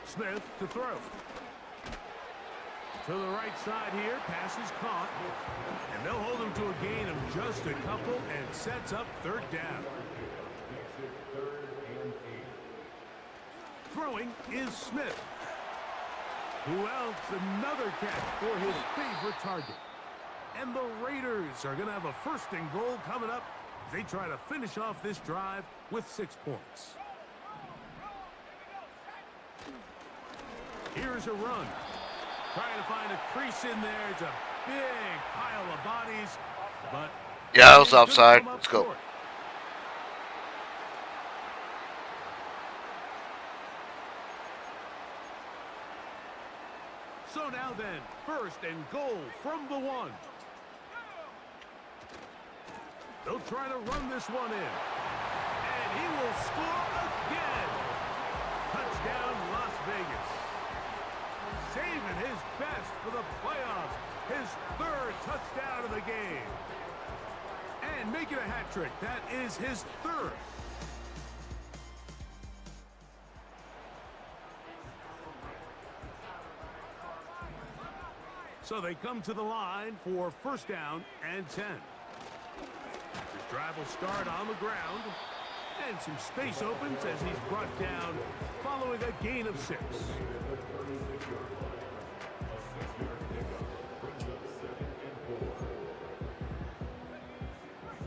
Smith to throw. To the right side here, pass is caught. And they'll hold him to a gain of just a couple and sets up 3rd down. Throwing is Smith. Who else? Another catch for his favorite target. And the Raiders are going to have a 1st and goal coming up as they try to finish off this drive with 6 points. Here's a run. Trying to find a crease in there. It's a big pile of bodies. But yeah, that was offside. Let's go. Short. So now then, 1st and goal from the 1. They'll try to run this one in. And he will score again. Touchdown, Las Vegas. Saving his best for the playoffs. His 3rd touchdown of the game. And making a hat trick. That is his 3rd. So they come to the line for 1st down and 10. This drive will start on the ground. And some space opens as he's brought down following a gain of 6.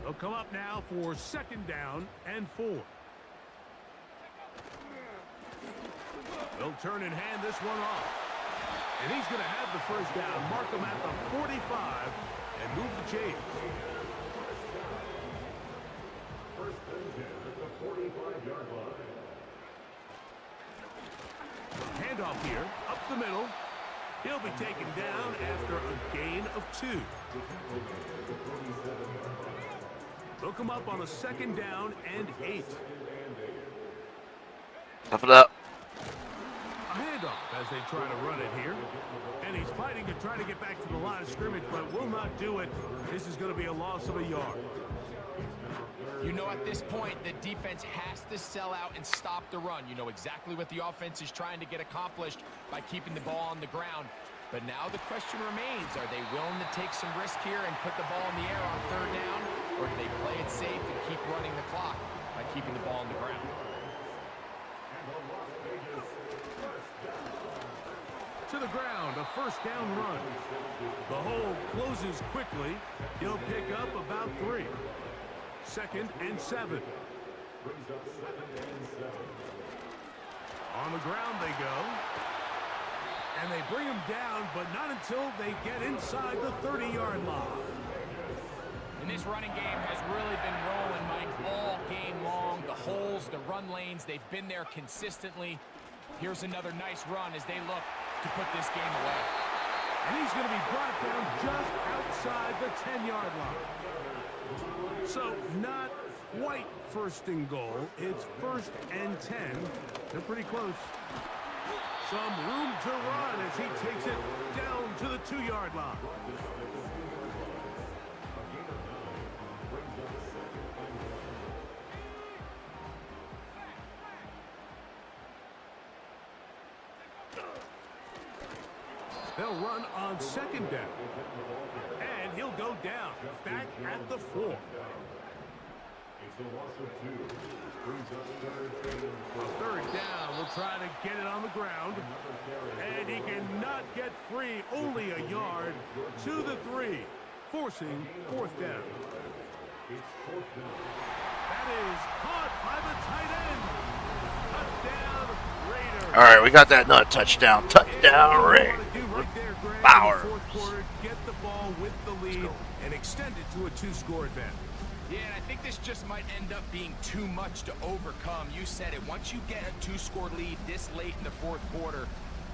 They'll come up now for 2nd down and 4. They'll turn and hand this one off. And he's going to have the 1st down, mark him at the 45, and move the chains. 1st and 10 at the 45-yard line. Handoff here, up the middle. He'll be taken down after a gain of 2. They'll come up on a 2nd down and 8. Tough it up. A handoff as they try to run it here. And he's fighting to try to get back to the line of scrimmage, but will not do it. This is going to be a loss of a yard. You know, at this point, the defense has to sell out and stop the run. You know exactly what the offense is trying to get accomplished by keeping the ball on the ground. But now the question remains, are they willing to take some risk here and put the ball in the air on 3rd down? Or do they play it safe and keep running the clock by keeping the ball on the ground? To the ground, a 1st down run. The hole closes quickly. He'll pick up about 3. 2nd and 7. On the ground they go. And they bring him down, but not until they get inside the 30-yard line. And this running game has really been rolling, Mike, all game long. The holes, the run lanes, they've been there consistently. Here's another nice run as they look to put this game away. And he's going to be brought down just outside the 10-yard line. So not quite first and goal. It's 1st and 10. They're pretty close. Some room to run as he takes it down to the 2-yard line. They'll run on 2nd down. And he'll go down, back at the 4. It's a loss of 2. Brings up 3rd and A 3rd down. We'll try to get it on the ground. And he cannot get free. Only a yard to the 3. Forcing 4th down. That is caught by the tight end. Touchdown, Raiders. All right, we got that nut touchdown. Touchdown, Ray. Bauer. Get the ball with the lead and extend it to a 2-score advantage. Yeah, and I think this just might end up being too much to overcome. You said it. Once you get a 2-score lead this late in the 4th quarter,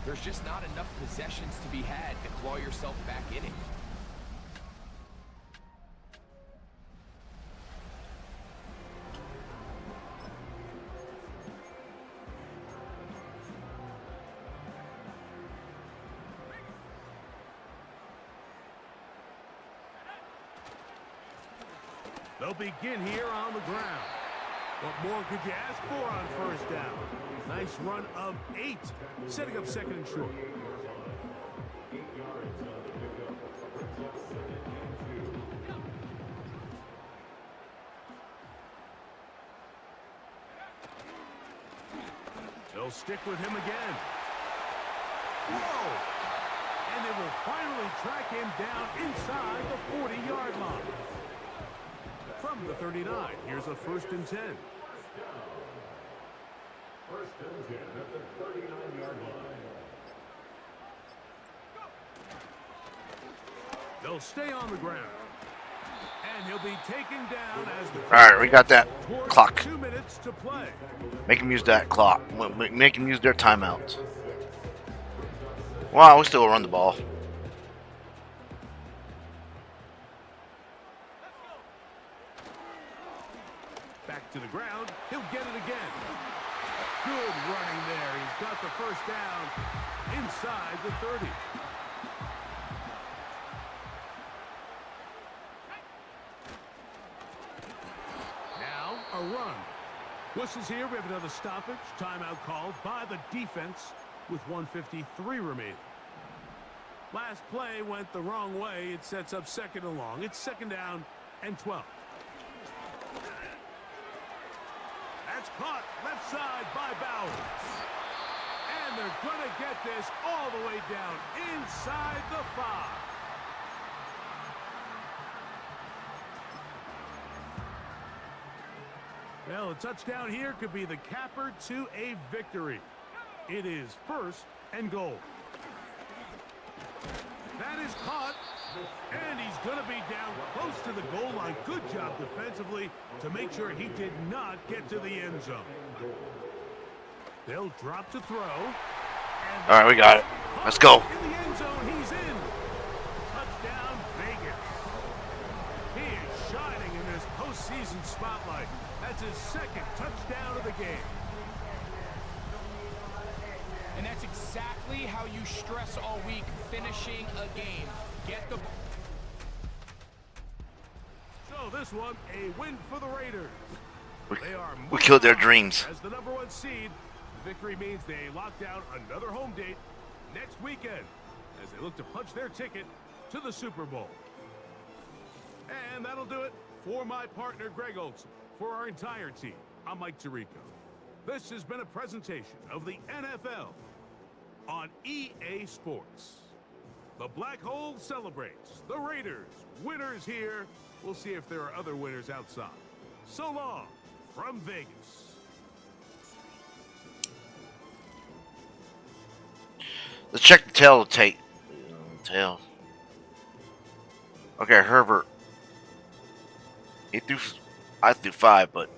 there's just not enough possessions to be had to claw yourself back in it. They'll begin here on the ground. What more could you ask for on 1st down? Nice run of 8, setting up 2nd and short. They'll stick with him again. Whoa! And they will finally track him down inside the 40-yard line. From the 39, here's a 1st and 10. 1st and 10 at the 39-yard line. They'll stay on the ground. And he'll be taken down as the... All right, we got that clock. 2 minutes to play. Make them use that clock. Make them use their timeouts. Wow, we still run the ball. Back to the ground. He'll get it again. Good running there. He's got the 1st down inside the 30. Now a run. Whistles here. We have another stoppage. Timeout called by the defense with 1:53 remaining. Last play went the wrong way. It sets up 2nd and long. It's 2nd down and 12. That's caught left side by Bowers. And they're going to get this all the way down inside the 5. Well, a touchdown here could be the capper to a victory. It is 1st and goal. That is caught, and he's going to be down close to the goal line. Good job defensively to make sure he did not get to the end zone. They'll drop to throw. All right, we got it. Let's go. In the end zone, he's in. Touchdown, Vegas. He is shining in this postseason spotlight. That's his 2nd touchdown of the game. And that's exactly how you stress all week, finishing a game. Get the... So this one, a win for the Raiders. We killed their dreams. As the #1 seed, the victory means they lock down another home date next weekend as they look to punch their ticket to the Super Bowl. And that'll do it for my partner, Greg Olson. For our entire team, I'm Mike Tirico. This has been a presentation of the NFL on EA Sports. The Black Hole celebrates. The Raiders, winners here. We'll see if there are other winners outside. So long from Vegas. Let's check the tail tape. Tail. Okay, Herbert. I threw 5, but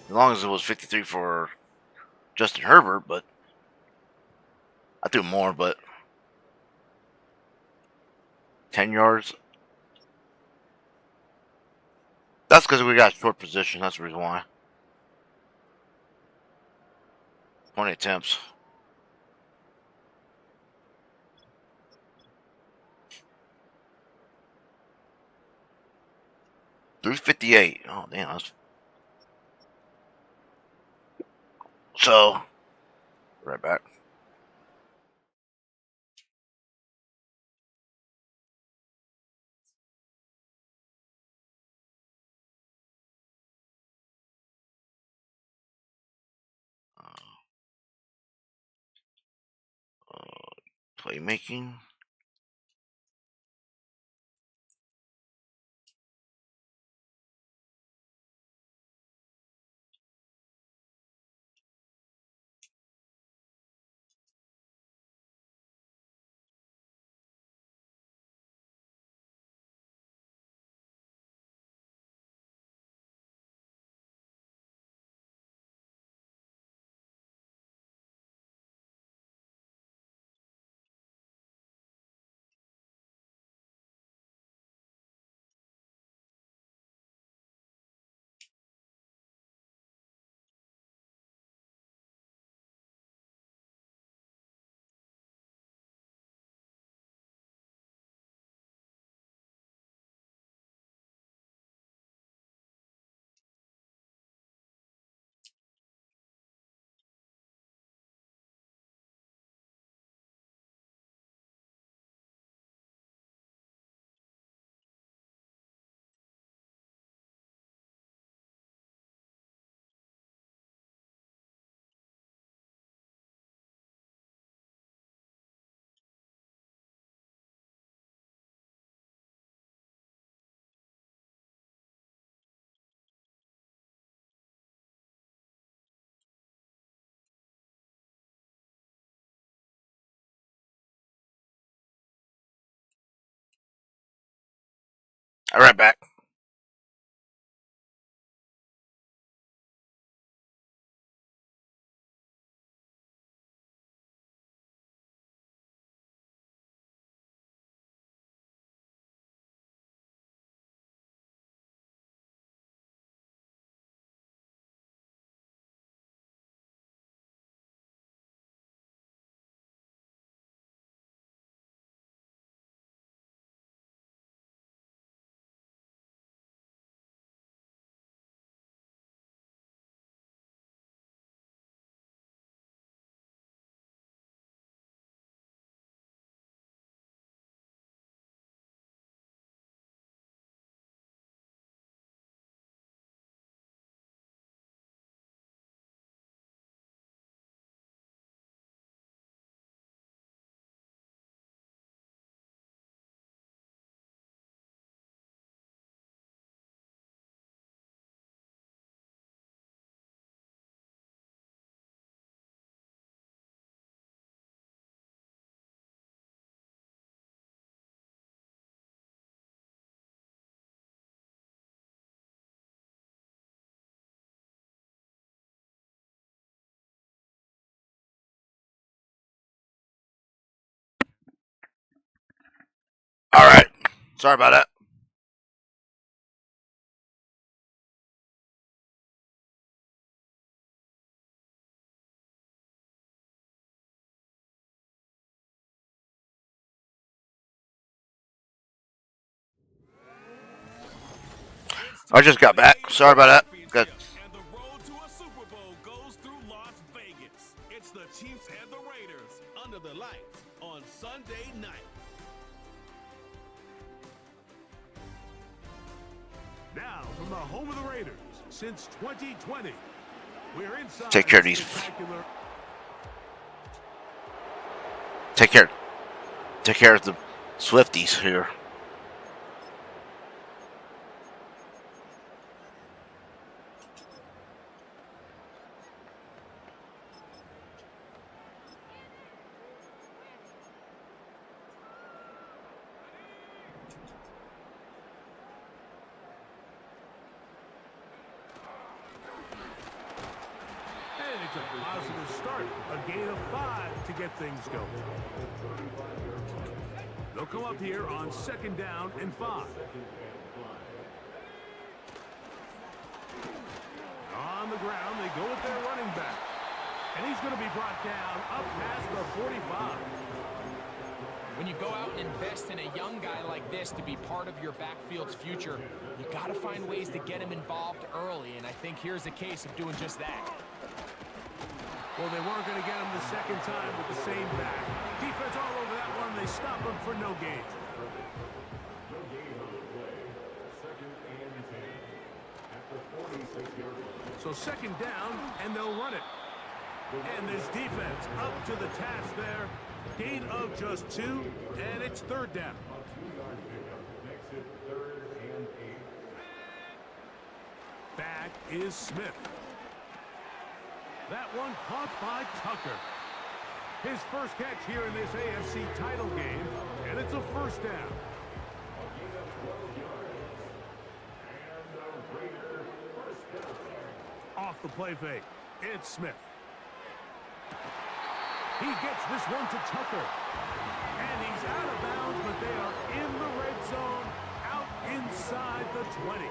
as long as it was 53 for Justin Herbert, but I threw more, but 10 yards. That's because we got short position. That's the reason why. 20 attempts. $358. Oh damn. That's... So right back. Playmaking. All right, back. All right. Sorry about that. I just got back. Sorry about that. Good. And the road to a Super Bowl goes through Las Vegas. It's the Chiefs and the Raiders under the lights on Sunday night. Now, from the home of the Raiders since 2020, we're inside. Take care of these. spectacular- Take care. Take care of the Swifties here. And it That's a positive start. A gain of 5 to get things going. They'll come up here on 2nd down and 5. On the ground, they go with their running back. And he's going to be brought down up past the 45. When you go out and invest in a young guy like this to be part of your backfield's future, you got to find ways to get him involved early, and I think here's a case of doing just that. Well, they weren't going to get him the second time with the same back. Defense all over that one. They stop him for no gain. No gain on the play. 2nd and 10. At the 46-yard line. So 2nd down, and they'll run it. And this defense up to the task there. Gain of just 2, and it's 3rd down. A 2-yard pickup makes it 3rd and 8. Back is Smith. That one caught by Tucker. His first catch here in this AFC title game, and it's a 1st down. A gain of 12 yards. And the Raiders 1st down. Off the play fake, it's Smith. He gets this one to Tucker. And he's out of bounds, but they are in the red zone, out inside the 20.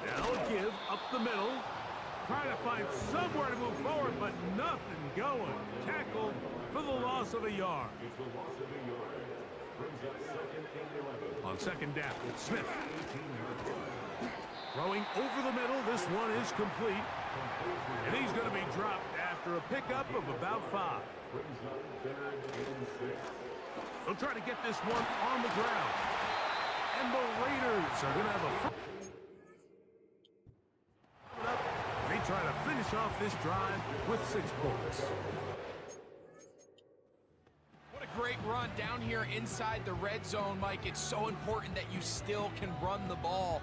Now a give up the middle. Trying to find somewhere to move forward, but nothing going. Tackled for the loss of a yard. It's the loss of a yard. Brings up 2nd and 11. On 2nd down, Smith. 18-yard line. Throwing over the middle, this one is complete. And he's going to be dropped after a pickup of about 5. Brings up 3rd and 6. They'll try to get this one on the ground. And the Raiders are going to have a... They try to finish off this drive with 6 points. What a great run down here inside the red zone, Mike. It's so important that you still can run the ball.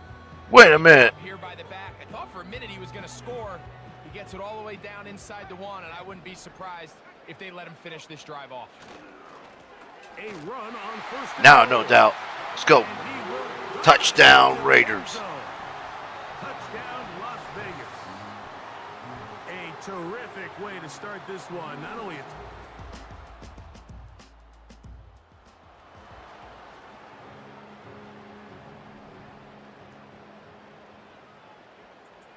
Wait a minute. Here by the back. I thought for a minute he was going to score. He gets it all the way down inside the 1, and I wouldn't be surprised if they let him finish this drive off. A run on 1st. Now, no doubt. Let's go. Touchdown, Raiders. Touchdown, Las Vegas. A terrific way to start this one. Not only a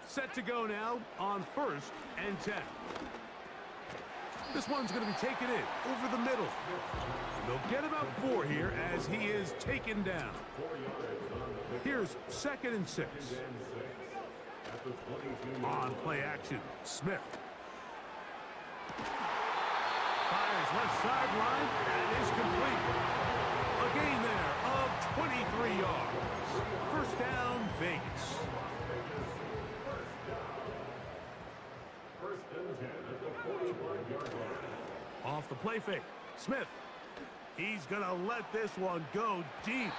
set to go now on 1st and 10. This one's going to be taken in over the middle. And they'll get about 4 here as he is taken down. Here's 2nd and 6. On play action, Smith. Fires left sideline, and is complete. A gain there of 23 yards. 1st down, Vegas. Off the play fake, Smith. He's going to let this one go deep.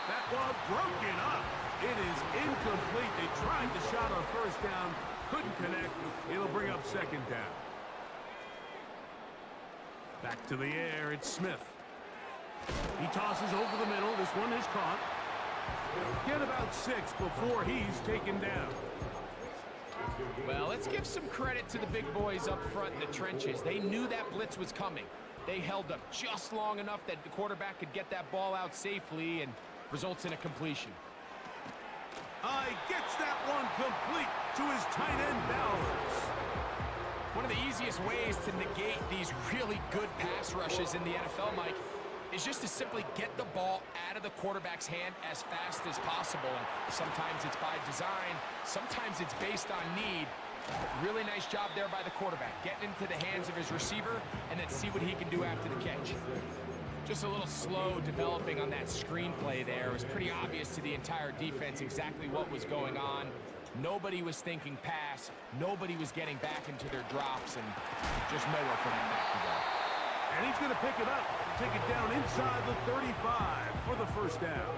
That one broken up. It is incomplete. They tried the shot on 1st down. Couldn't connect. It'll bring up 2nd down. Back to the air. It's Smith. He tosses over the middle. This one is caught. Get about 6 before he's taken down. Well, let's give some credit to the big boys up front in the trenches. They knew that blitz was coming. They held up just long enough that the quarterback could get that ball out safely and results in a completion. Gets that one complete to his tight end Bowers. One of the easiest ways to negate these really good pass rushes in the NFL, Mike, is just to simply get the ball out of the quarterback's hand as fast as possible. And sometimes it's by design, sometimes it's based on need. Really nice job there by the quarterback, getting into the hands of his receiver and then see what he can do after the catch. Just a little slow developing on that screenplay there. It was pretty obvious to the entire defense exactly what was going on. Nobody was thinking pass. Nobody was getting back into their drops, and just nowhere for that back to go. And he's going to pick it up, take it down inside the 35 for the 1st down.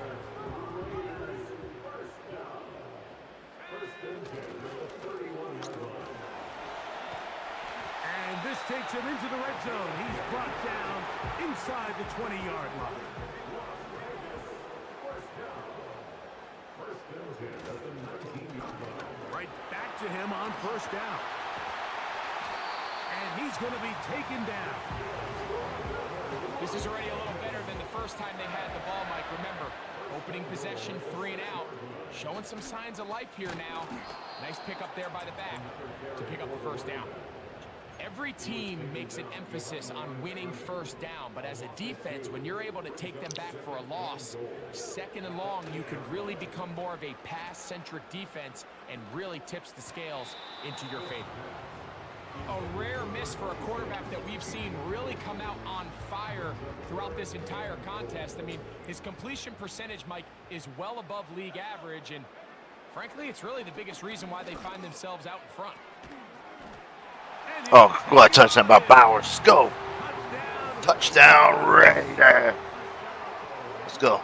And this takes him into the red zone. He's brought down inside the 20-yard line. First and 10 at the 19-yard them on first down. And he's going to be taken down. This is already a little better than the first time they had the ball, Mike. Remember, opening possession, 3 and out. Showing some signs of life here now. Nice pick up there by the back to pick up the first down. Every team makes an emphasis on winning first down, but as a defense, when you're able to take them back for a loss, 2nd and long, you could really become more of a pass-centric defense and really tips the scales into your favor. A rare miss for a quarterback that we've seen really come out on fire throughout this entire contest. I mean, his completion percentage, Mike, is well above league average, and frankly, it's really the biggest reason why they find themselves out in front. Oh, what a touchdown by Bowers. Let's go. Touchdown Raider. Let's go.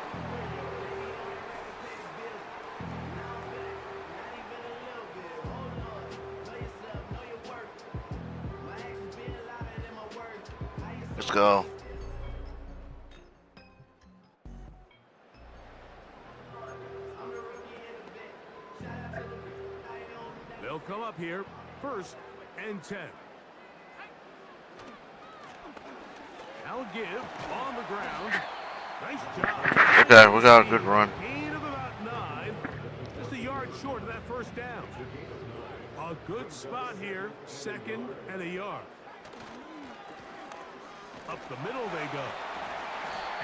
Let's go. They'll come up here, 1st and 10. I'll give on the ground. Nice job. Okay, we got a good run. Gain of about 9. Just a yard short of that first down. A good spot here. 2nd and a yard. Up the middle they go.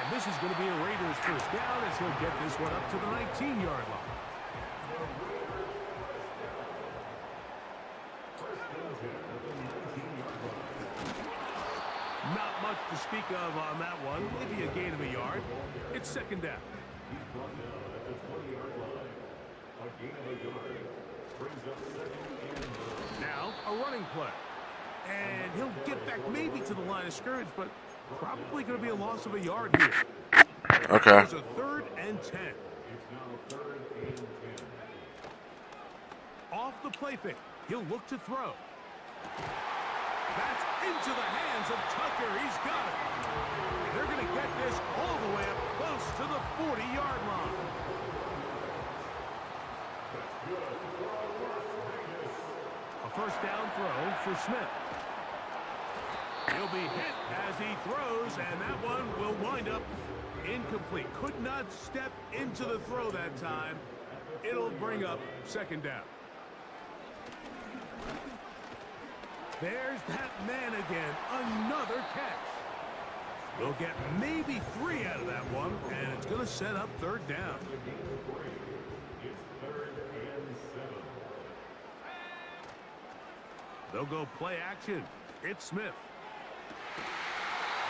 And this is going to be a Raiders first down as he'll get this one up to the 19-yard line. Not much to speak of on that one. Maybe a gain of a yard. It's 2nd down. He's brought down at the 20-yard line. A gain of a yard brings up 2nd and 9. Now a running play. And he'll get back maybe to the line of scrimmage, but probably going to be a loss of a yard here. Okay. It's a 3rd and 10. It's now 3rd and 10. Off the play fake. He'll look to throw. That's into the hands of Tucker. He's got it. And they're going to get this all the way up close to the 40-yard line. A first down throw for Smith. He'll be hit as he throws, and that one will wind up incomplete. Could not step into the throw that time. It'll bring up 2nd down. There's that man again. Another catch. They'll get maybe 3 out of that one, and it's going to set up 3rd down. It's 3rd and 7. They'll go play action. It's Smith.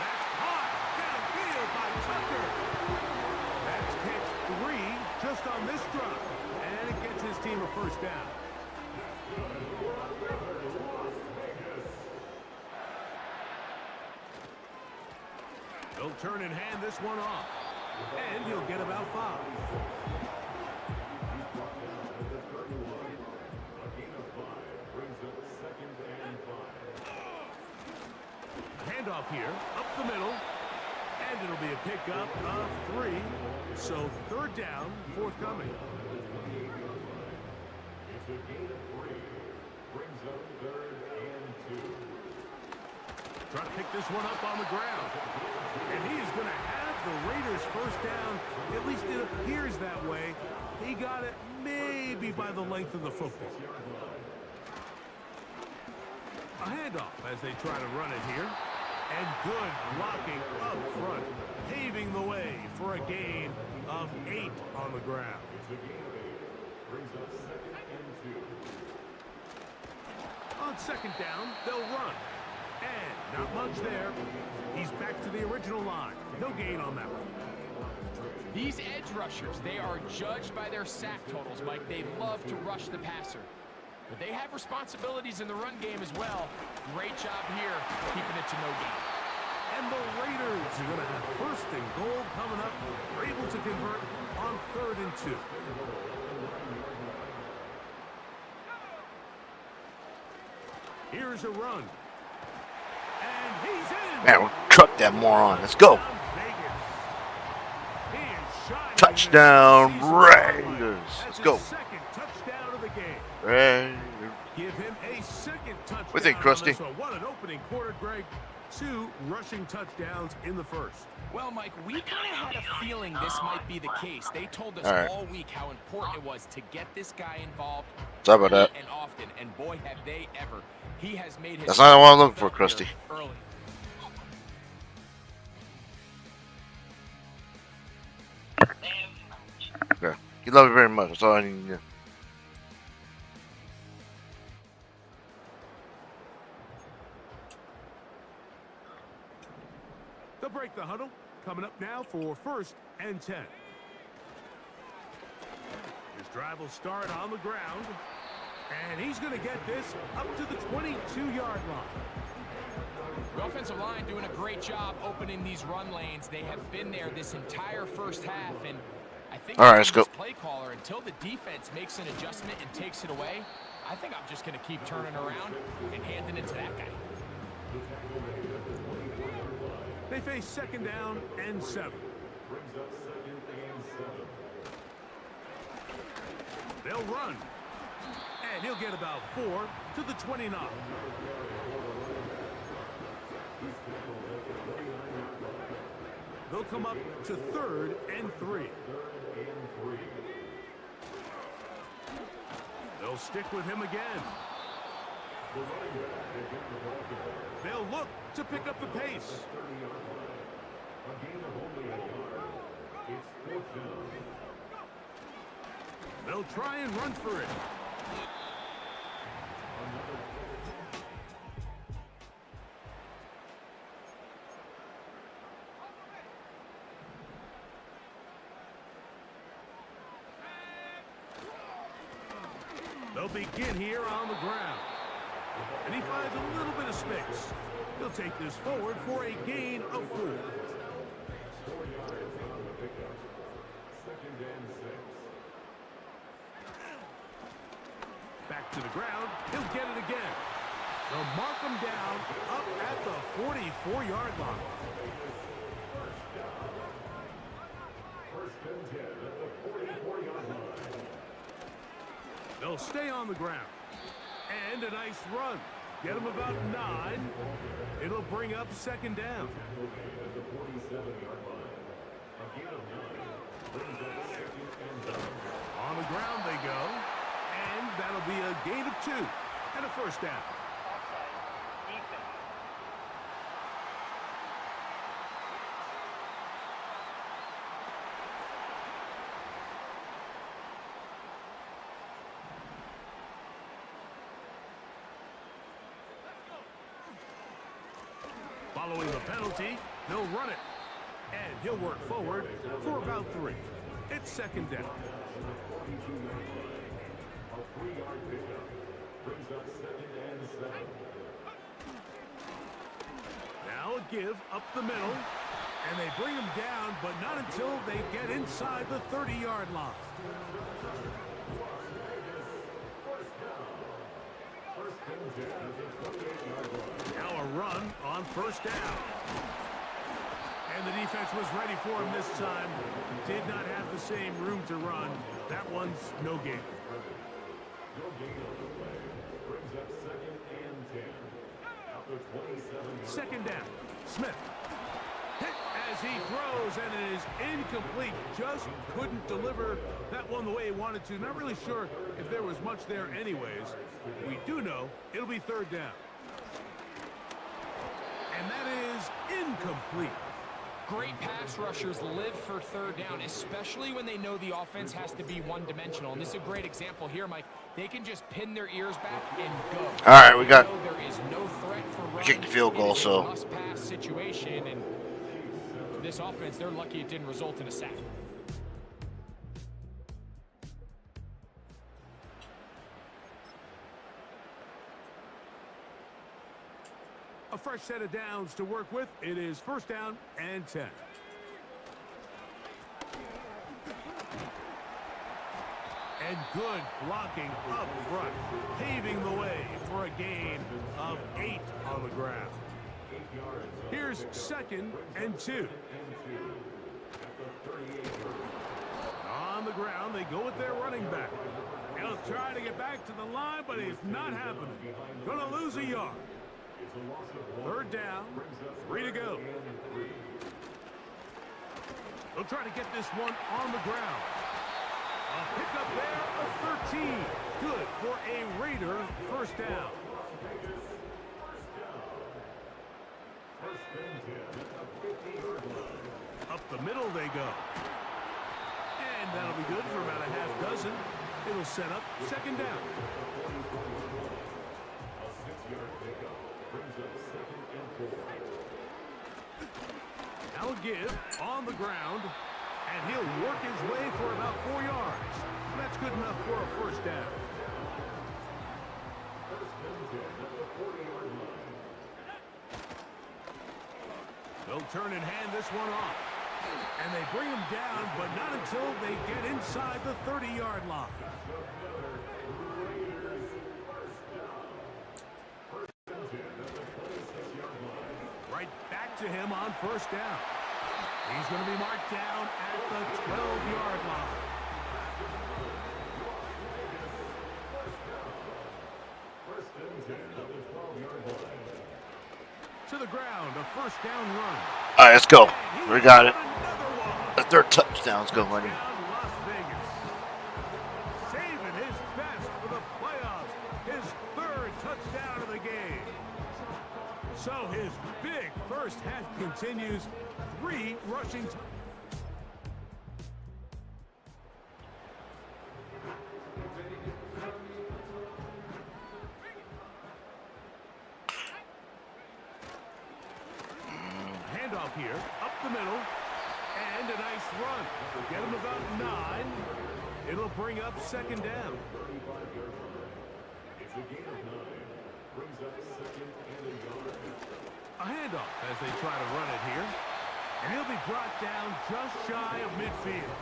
That's caught downfield by Tucker. That's catch 3 just on this drop, and it gets his team a first down. They'll turn and hand this one off, and he'll get about 5. Handoff here, up the middle, and it'll be a pickup of 3. So 3rd down, forthcoming. It's a gain of 3. Brings up 3rd and 2. Trying to pick this one up on the ground. And he is going to have the Raiders first down. At least it appears that way. He got it maybe by the length of the football. A handoff as they try to run it here. And good blocking up front, paving the way for a gain of 8 on the ground. It's a gain of 8. Brings up 2nd and 2. On 2nd down, they'll run. And not much there. He's back to the original line. No gain on that one. These edge rushers, they are judged by their sack totals, Mike. They love to rush the passer. But they have responsibilities in the run game as well. Great job here, keeping it to no gain. And the Raiders are going to have 1st and goal coming up. They're able to convert on 3rd and 2. Here's a run. And he's in. Man, we'll truck that moron. Let's go. Touchdown Raiders. Let's go. 2nd touchdown of the game. Raiders. give him a second touchdown. What do you think, on Krusty? this one. What an opening quarter, Greg. 2 rushing touchdowns in the first. Well, Mike, we kind of had a feeling this might be the case. They told us All right. all week how important it was to get this guy involved Sorry about that. and often, and boy, have they ever. He has made his That's not what I'm looking for, felt Krusty. here early. Okay. You love it very much. That's all I need to do. They'll break the huddle. Coming up now for 1st and 10. His drive will start on the ground. And he's going to get this up to the 22-yard line. The offensive line doing a great job opening these run lanes. They have been there this entire first half, and I think All right, let's go. this play caller, until the defense makes an adjustment and takes it away, I think I'm just going to keep turning around and handing it to that guy. They face 2nd down and 7. They'll run. And he'll get about 4 to the 29. They'll come up to 3rd and 3. They'll stick with him again. They'll look to pick up the pace. They'll try and run for it. They'll begin here on the ground. And he finds a little bit of space. He'll take this forward for a gain of 4. Back to the ground. He'll get it again. They'll mark him down up at the 44-yard line. They'll stay on the ground. And a nice run. Get him about 9. It'll bring up 2nd down. On the ground they go. And that'll be a gain of 2 and a 1st down. Defense. Following the penalty, they'll run it. And he'll work forward for about 3. It's 2nd down. Now a give up the middle. And they bring him down, but not until they get inside the 30-yard line. Now a run on 1st down. And the defense was ready for him this time. Did not have the same room to run. That one's no gain. 2nd down. Smith. Hit as he throws, and it is incomplete. Just couldn't deliver that one the way he wanted to. Not really sure if there was much there anyways. We do know it'll be 3rd down. And that is incomplete. Great pass rushers live for 3rd down, especially when they know the offense has to be one-dimensional. And this is a great example here, Mike. They can just pin their ears back and go. All right, we got. There is no threat for running. Kick the field goal, It is a so. must-pass situation, and for this offense, they're lucky it didn't result in a sack. A fresh set of downs to work with. It is 1st down and 10. And good blocking up front, paving the way for a gain of 8 on the ground. Here's 2nd and 2. On the ground, they go with their running back. He'll try to get back to the line, but it's not happening. Gonna lose a yard. Third down, 3 to go. They'll try to get this one on the ground. A pickup there of 13. Good for a Raider first down. Up the middle they go. And that'll be good for about a half dozen. It'll set up second down. Now give on the ground, and he'll work his way for about 4 yards. That's good enough for a first down. They'll turn and hand this one off. And they bring him down, but not until they get inside the 30-yard line. Right back to him on first down. He's going to be marked down at the 12-yard line. To the ground, a first down run. All right, let's go. We got it. The third touchdown. Let's go, buddy. Las Vegas. Saving his best for the playoffs. His third touchdown of the game. So his big first half continues. 3 rushing. Handoff here, up the middle, and a nice run. Get him about 9. It'll bring up second down. It's a gain of 9. Brings up second and a yard. A handoff as they try to run it here. And he'll be brought down just shy of midfield.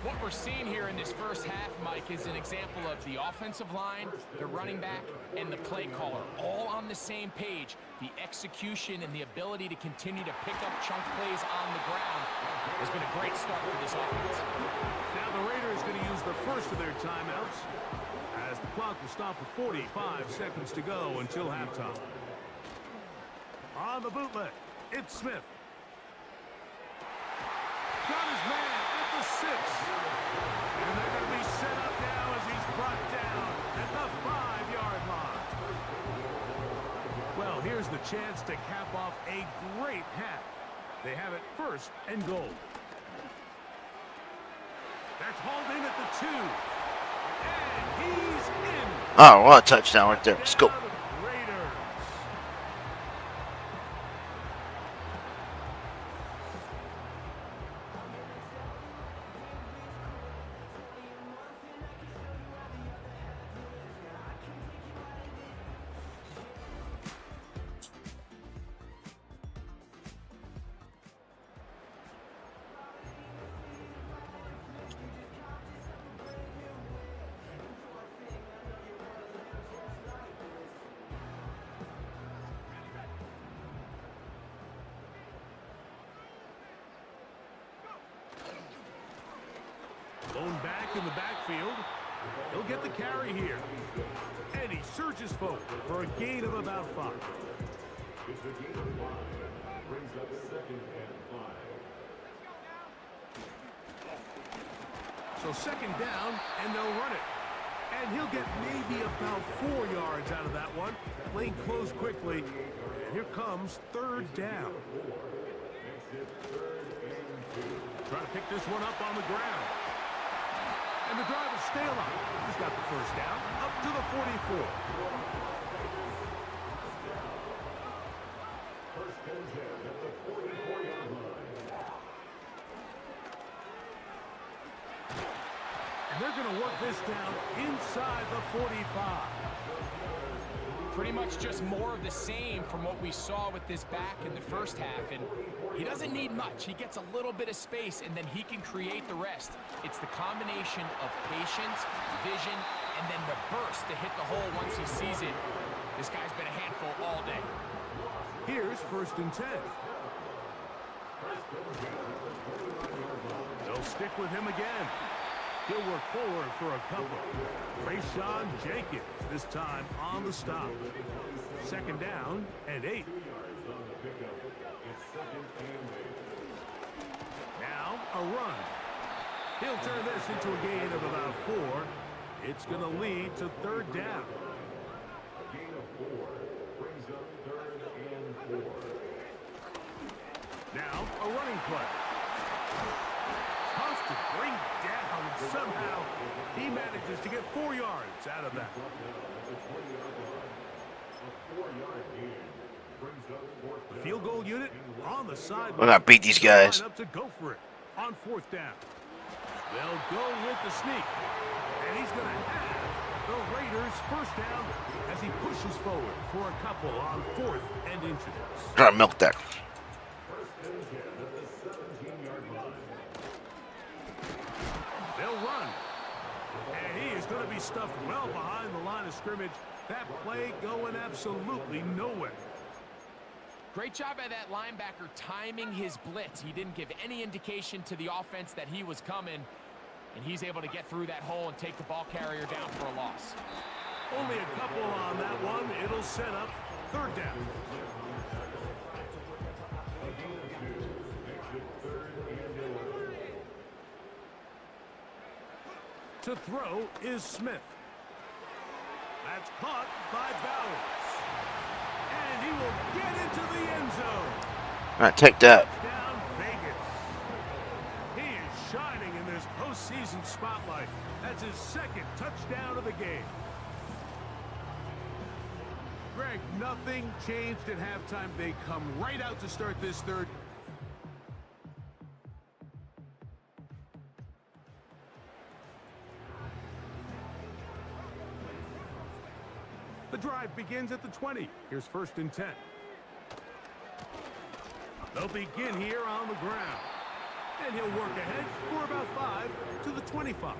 What we're seeing here in this first half, Mike, is an example of the offensive line, the running back, and the play caller all on the same page. The execution and the ability to continue to pick up chunk plays on the ground has been a great start for this offense. Now the Raiders going to use the first of their timeouts as the clock will stop with 45 seconds to go until halftime. On the bootleg, it's Smith. Got his man at the 6. And they're going to be set up now as he's brought down at the 5-yard line. Well, here's the chance to cap off a great half. They have it first and goal. That's hauled in at the 2. And he's in. Oh, what a touchdown right there. Let's go. Raiders. Blown back in the backfield. He'll get the carry here. And he surges forward for a gain of about 5. It's a gain of 5. Brings up second and 5. So second down, and they'll run it. And he'll get maybe about 4 yards out of that one. Playing close quickly. And here comes third down. Trying to pick this one up on the ground. And the drive will stay alive. He's got the first down up to the 44. First and 10 at the 44-yard line. And they're going to work this down inside the 45. Pretty much just more of the same from what we saw with this back in the first half. And he doesn't need much. He gets a little bit of space, and then he can create the rest. It's the combination of patience, vision, and then the burst to hit the hole once he sees it. This guy's been a handful all day. Here's first and 10. They'll stick with him again. He'll work forward for a couple. Rayshawn Jenkins, this time on the stop. Second down and 8. Now a run. He'll turn this into a gain of about 4. It's going to lead to third down. A gain of 4 brings up third and 4. Now a running play. Tough to bring down. Somehow he manages to get 4 yards out of that. The field goal unit on the side. We're gonna beat these guys. Up to go for it on fourth down. They'll go with the sneak, and he's going to have the Raiders first down as he pushes forward for a couple on 4th and inches. Try to milk that. They'll run, and he is going to be stuffed well behind the line of scrimmage. That play going absolutely nowhere. Great job by that linebacker timing his blitz. He didn't give any indication to the offense that he was coming, and he's able to get through that hole and take the ball carrier down for a loss. Only a couple on that one. It'll set up third down. To throw is Smith. That's caught by Bowers. And he will get into the end zone. All right, take that. Touchdown, Vegas. He is shining in this postseason spotlight. That's his second touchdown of the game. Greg, nothing changed at halftime. They come right out to start this third. The drive begins at the 20. Here's 1st and 10. They'll begin here on the ground. And he'll work ahead for about 5 to the 25.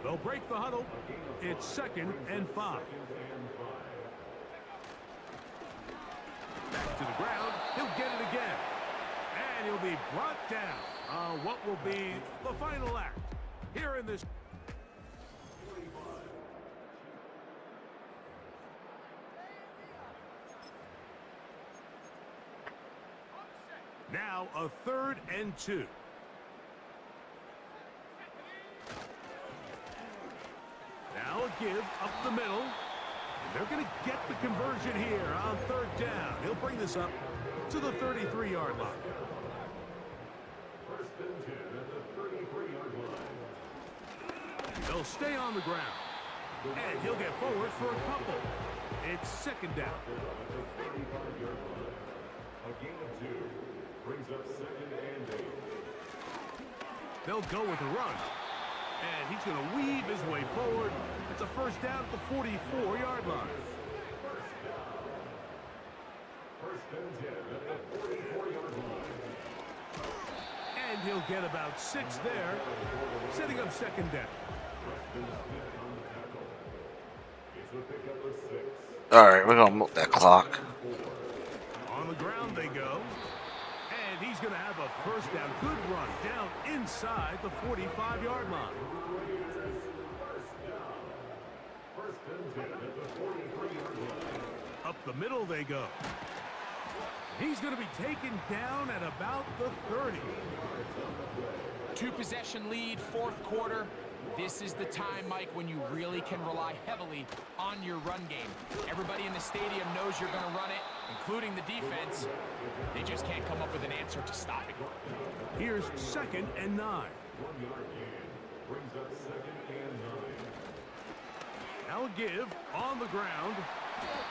They'll break the huddle. It's 2nd and 5. Back to the ground. He'll get it again. And he'll be brought down on what will be the final act here in this. Now a 3rd and 2. Now a give up the middle. And they're going to get the conversion here on 3rd down. He'll bring this up to the 33-yard line. 1st and 10 at the 33-yard line. They'll stay on the ground. And he'll get forward for a couple. It's 2nd down. A gain of 2 brings up 2nd and 8. They'll go with a run. And he's going to weave his way forward. It's a 1st down at the 44-yard line. 1st and 10 at the 44-yard line. And he'll get about 6 there, setting up 2nd down. It's a pickup of 6. All right, we're gonna milk that clock. On the ground they go. And he's going to have a 1st down. Good run down inside the 45-yard line. 1st and 10 at the 43-yard line. Up the middle they go. He's going to be taken down at about the 30. 2-possession lead, 4th quarter. This is the time, Mike, when you really can rely heavily on your run game. Everybody in the stadium knows you're going to run it, including the defense. They just can't come up with an answer to stop it. Here's 2nd and 9. 1-yard gain brings up 2nd and 9. Now a give on the ground.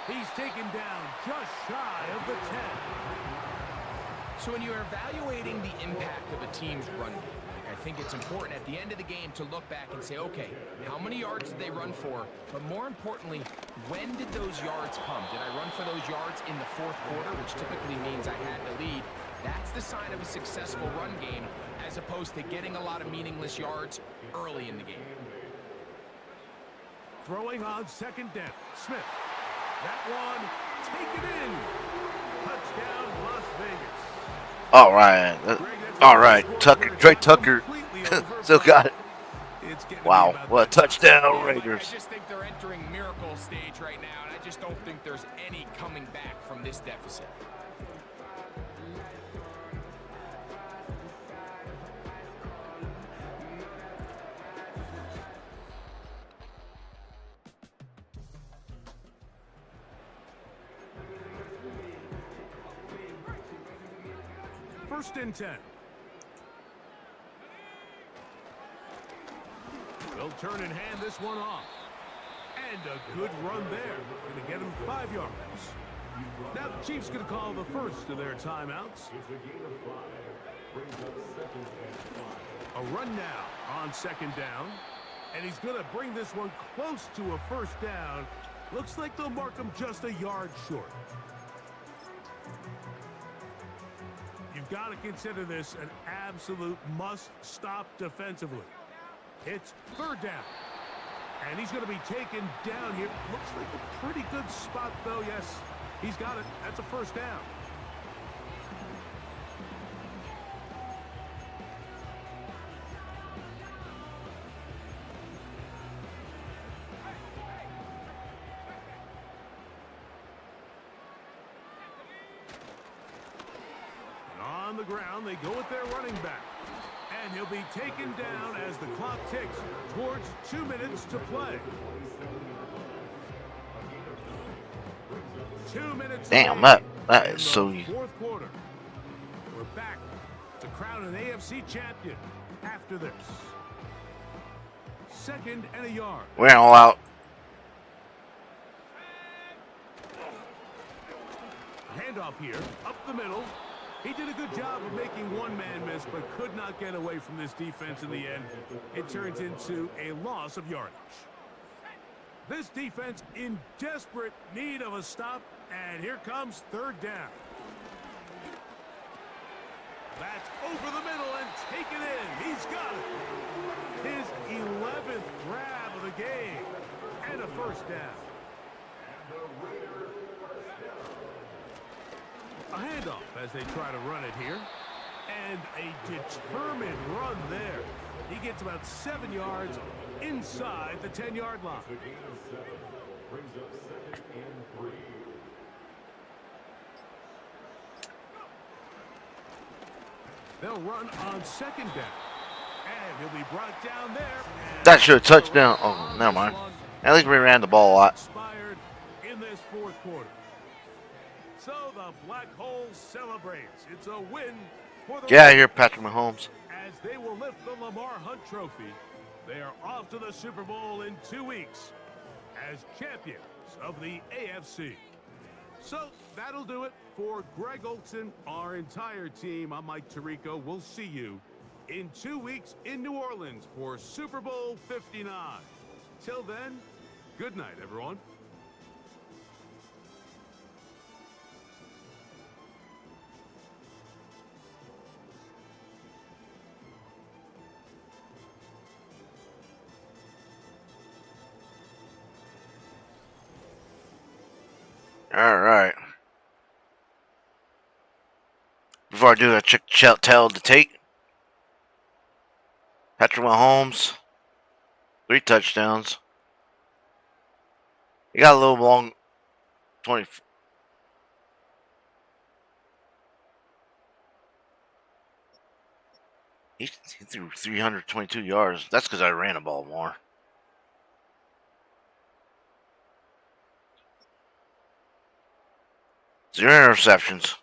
He's taken down just shy of the 10. So when you're evaluating the impact of a team's run game, I think it's important at the end of the game to look back and say, okay, how many yards did they run for? But more importantly, when did those yards come? Did I run for those yards in the 4th quarter, which typically means I had the lead? That's the sign of a successful run game, as opposed to getting a lot of meaningless yards early in the game. Throwing on 2nd down. Smith. That one taken in. Touchdown, Las Vegas. All right, Tucker, Drake Tucker over, Still but got it. it's getting to be Wow, about what a that time. touchdown, Yeah, Mike, Raiders. I just think they're entering miracle stage right now, and I just don't think there's any coming back from this deficit. First and 10. They'll turn and hand this one off. And a good run there. Going to get him 5 yards. Now the Chiefs going to call the first of their timeouts. A run now on second down. And he's going to bring this one close to a first down. Looks like they'll mark him just a yard short. You've got to consider this an absolute must-stop defensively. It's third down. And he's going to be taken down here. Looks like a pretty good spot, though. Yes, he's got it. That's a first down. And on the ground, they go with their running back. And he'll be taken down as the clock ticks towards 2 minutes to play. 2 minutes. Damn, left that in is so. the fourth quarter. We're back to crown an AFC champion after this. Second and a yard. We're all out. Handoff here, up the middle. He did a good job of making one man miss, but could not get away from this defense in the end. It turns into a loss of yardage. This defense in desperate need of a stop, and here comes third down. That's over the middle and taken in. He's got it. His 11th grab of the game, and a first down. A handoff as they try to run it here. And a determined run there. He gets about 7 yards inside the 10-yard line. Brings up second and 3. They'll run on second down. And he'll be brought down there. That should have touchdown. Oh, never mind. At least we ran the ball a lot. Expired in this fourth quarter. So the Black Hole celebrates. It's a win for the Get out of here, Patrick Mahomes. as they will lift the Lamar Hunt Trophy. They are off to the Super Bowl in 2 weeks as champions of the AFC. So that'll do it for Greg Olson, our entire team. I'm Mike Tirico. We'll see you in 2 weeks in New Orleans for Super Bowl 59. Till then, good night, everyone. All right. Before I do that, tell to take. Patrick Mahomes, 3 touchdowns. He got a little long, 20. He threw 322 yards. That's because I ran the ball more. 0 interceptions.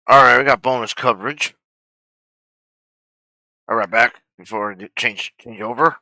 All right, we got bonus coverage. All right, back before I change over.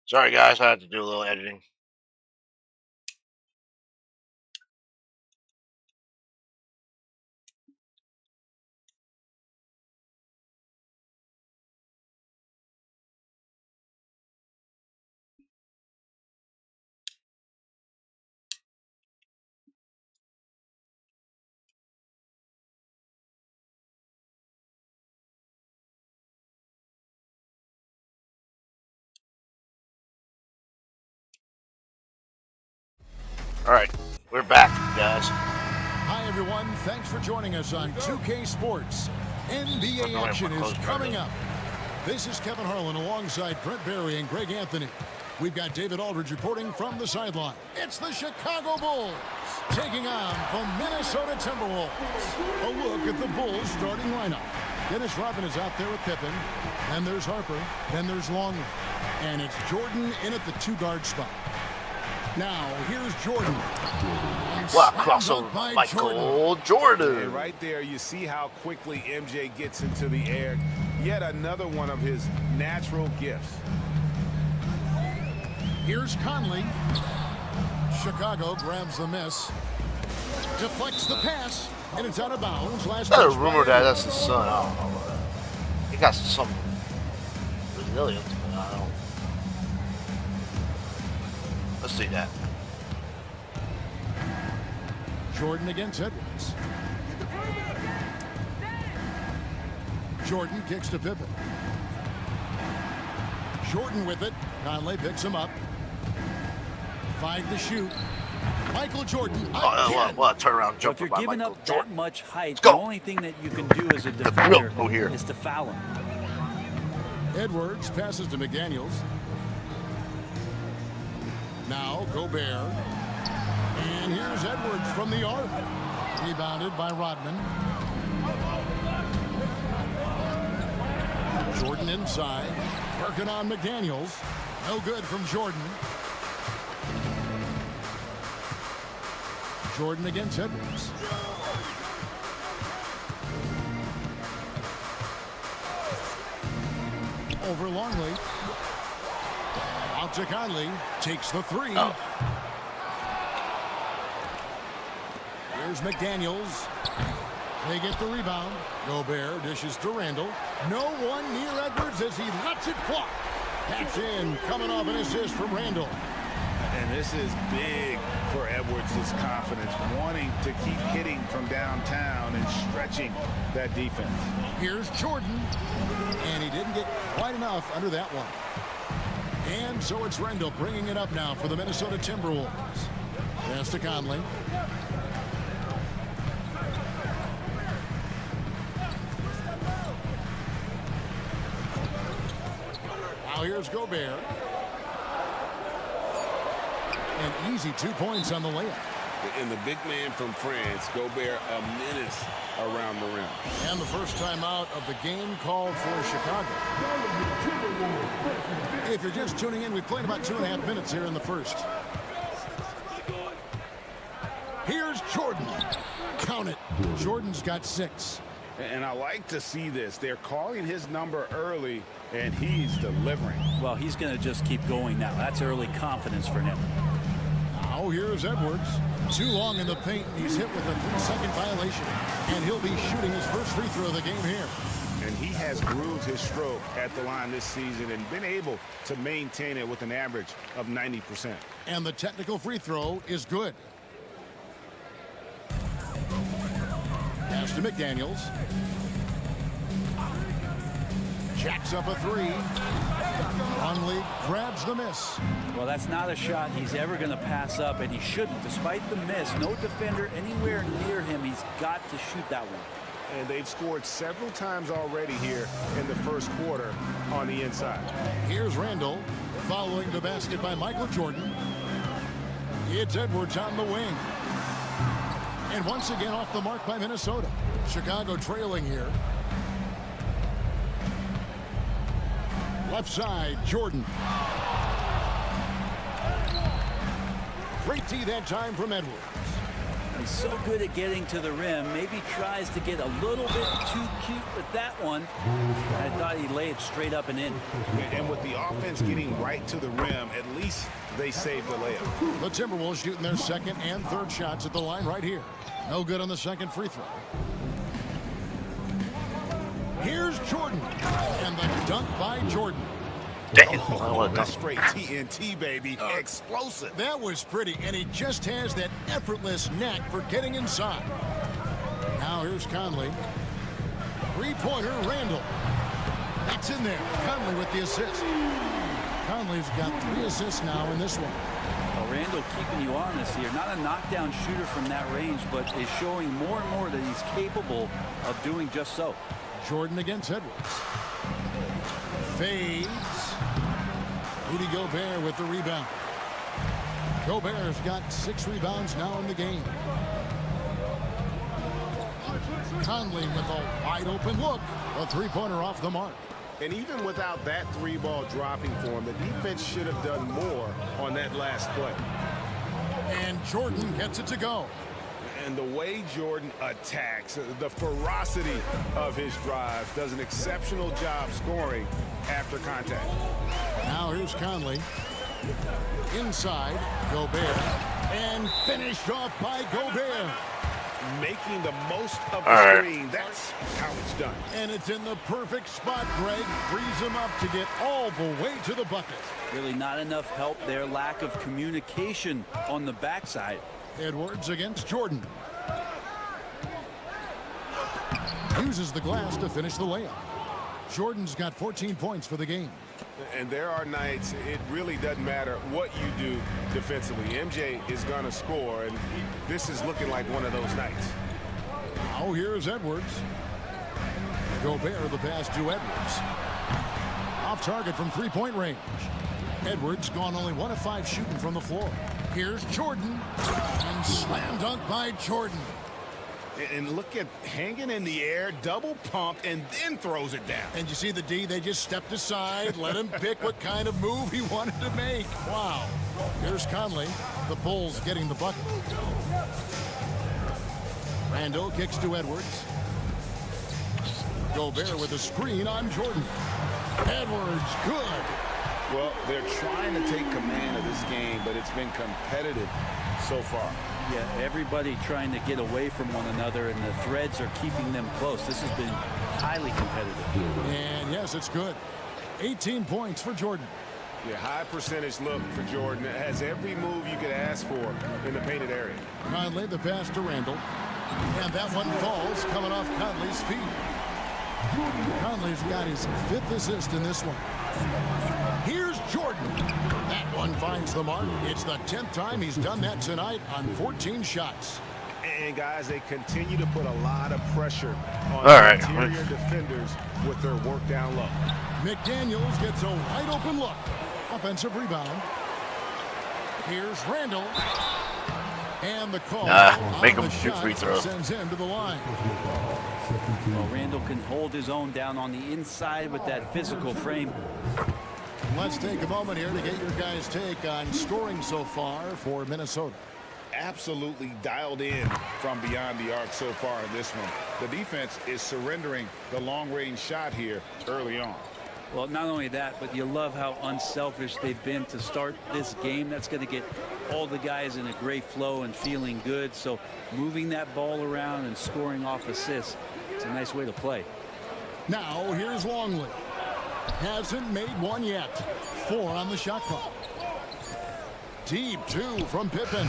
Sorry, guys. I had to do a little editing. All right, we're back, guys. Hi, everyone. Thanks for joining us on 2K Sports. NBA action is coming up. This is Kevin Harlan alongside Brent Barry and Greg Anthony. We've got David Aldridge reporting from the sideline. It's the Chicago Bulls taking on the Minnesota Timberwolves. A look at the Bulls starting lineup. Dennis Rodman is out there with Pippen. Then there's Harper. Then there's Longley. And it's Jordan in at the two-guard spot. Now, here's Jordan. Wow, crossover by Micheal Jordan. And right there, you see how quickly MJ gets into the air. Yet another one of his natural gifts. Here's Conley. Chicago grabs the miss. Deflects the pass, and it's out of bounds. There's a rumor that that's his son. I don't know about that. He got some resilience, but I don't. Let's see that. Jordan against Edwards. Jordan kicks to Pippen. Jordan with it. Conley picks him up. 5 to shoot. Micheal Jordan. What a turnaround jumper. Well, if you're by giving Micheal up Jordan. that much height, Let's the go. only thing that you can do as a defender is to foul him. Edwards passes to McDaniels. Now Gobert. And here's Edwards from the arc. Rebounded by Rodman. Jordan inside. Working on McDaniels. No good from Jordan. Jordan against Edwards. Over Longley. Out to Conley. Takes the three. Oh. Here's McDaniels. They get the rebound. Gobert dishes to Randall. No one near Edwards as he lets it fly. That's in. Coming off an assist from Randall. And this is big for Edwards' confidence, wanting to keep hitting from downtown and stretching that defense. Here's Jordan. And he didn't get quite enough under that one. And so it's Randall bringing it up now for the Minnesota Timberwolves. Pass to Conley. Now here's Gobert. An easy 2 points on the layup. And the big man from France, Gobert, a menace around the rim. And the first time out of the game called for Chicago. If you're just tuning in, we've played about 2.5 minutes here in the first. Here's Jordan. Count it. Jordan's got 6. And I like to see this. They're calling his number early, and he's delivering. Well, he's going to just keep going now. That's early confidence for him. Now here's Edwards. Too long in the paint. He's hit with a 3-second violation. And he'll be shooting his first free throw of the game here. And he has grooved his stroke at the line this season and been able to maintain it with an average of 90%. And the technical free throw is good. Pass to McDaniels. Jacks up a 3. Longley grabs the miss. Well, that's not a shot he's ever going to pass up, and he shouldn't. Despite the miss, no defender anywhere near him. He's got to shoot that one. And they've scored several times already here in the first quarter on the inside. Here's Randall following the basket by Micheal Jordan. It's Edwards on the wing. And once again off the mark by Minnesota. Chicago trailing here. Left side, Jordan. Great tee that time from Edwards. He He's so good at getting to the rim. Maybe tries to get a little bit too cute with that one. I thought he'd lay it straight up and in. And with the offense getting right to the rim, at least they saved the layup. The Timberwolves shooting their second and third shots at the line right here. No good on the second free throw. Here's Jordan. And the dunk by Jordan. Damn. That's straight TNT, baby. Explosive. That was pretty, and he just has that effortless knack for getting inside. Now here's Conley. Three-pointer, Randall. It's in there. Conley with the assist. Conley's got 3 assists now in this one. Well, Randall keeping you honest here. Not a knockdown shooter from that range, but is showing more and more that he's capable of doing just so. Jordan against Edwards. Fades. Rudy Gobert with the rebound. Gobert's got 6 rebounds now in the game. Conley with a wide open look. A three-pointer off the mark. And even without that 3-ball dropping for him, the defense should have done more on that last play. And Jordan gets it to go. And the way Jordan attacks, the ferocity of his drives, does an exceptional job scoring after contact. Now here's Conley. Inside, Gobert. And finished off by Gobert. Making the most of the screen. That's how it's done. And it's in the perfect spot, Greg. Frees him up to get all the way to the bucket. Really not enough help there. Lack of communication on the backside. Edwards against Jordan. Uses the glass to finish the layup. Jordan's got 14 points for the game. And there are nights it really doesn't matter what you do defensively. MJ is going to score, and this is looking like one of those nights. Now here's Edwards. Gobert the pass to Edwards. Off target from three-point range. Edwards gone only 1 of 5 shooting from the floor. Here's Jordan. And slam dunk by Jordan. And look at hanging in the air, double pump, and then throws it down. And you see the D, they just stepped aside, let him pick what kind of move he wanted to make. Wow. Here's Conley. The Bulls getting the bucket. Randall kicks to Edwards. Gobert with a screen on Jordan. Edwards, good. Well, they're trying to take command of this game, but it's been competitive so far. Yeah, everybody trying to get away from one another, and the threads are keeping them close. This has been highly competitive. And yes, it's good. 18 points for Jordan. Yeah, high percentage look for Jordan. It has every move you could ask for in the painted area. Conley the pass to Randall. And that one falls coming off Conley's feet. Conley's got his 5th assist in this one. Here's Jordan. That one finds the mark. It's the 10th time he's done that tonight on 14 shots. And guys, they continue to put a lot of pressure on interior defenders with their work down low. McDaniels gets a wide open look. Offensive rebound. Here's Randall. And the call make him shoot free throw. Sends him to the line. Well, Randall can hold his own down on the inside with that physical frame. Let's take a moment here to get your guys' take on scoring so far for Minnesota. Absolutely dialed in from beyond the arc so far in this one. The defense is surrendering the long-range shot here early on. Well, not only that, but you love how unselfish they've been to start this game. That's going to get all the guys in a great flow and feeling good. So moving that ball around and scoring off assists, it's a nice way to play. Now here's Longley. Hasn't made one yet. 4 on the shot clock. Deep 2 from Pippen.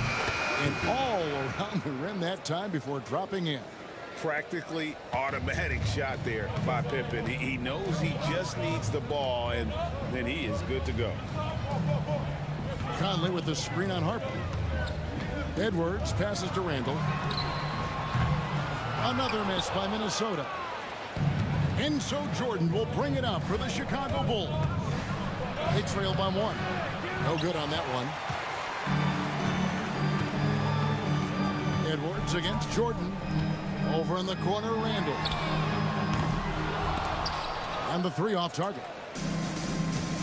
And all around the rim that time before dropping in. Practically automatic shot there by Pippen. He knows he just needs the ball, and then he is good to go. Conley with the screen on Harper. Edwards passes to Randall. Another miss by Minnesota. And so Jordan will bring it up for the Chicago Bulls. They trail by 1. No good on that one. Edwards against Jordan. Over in the corner, Randall. And the 3 off target.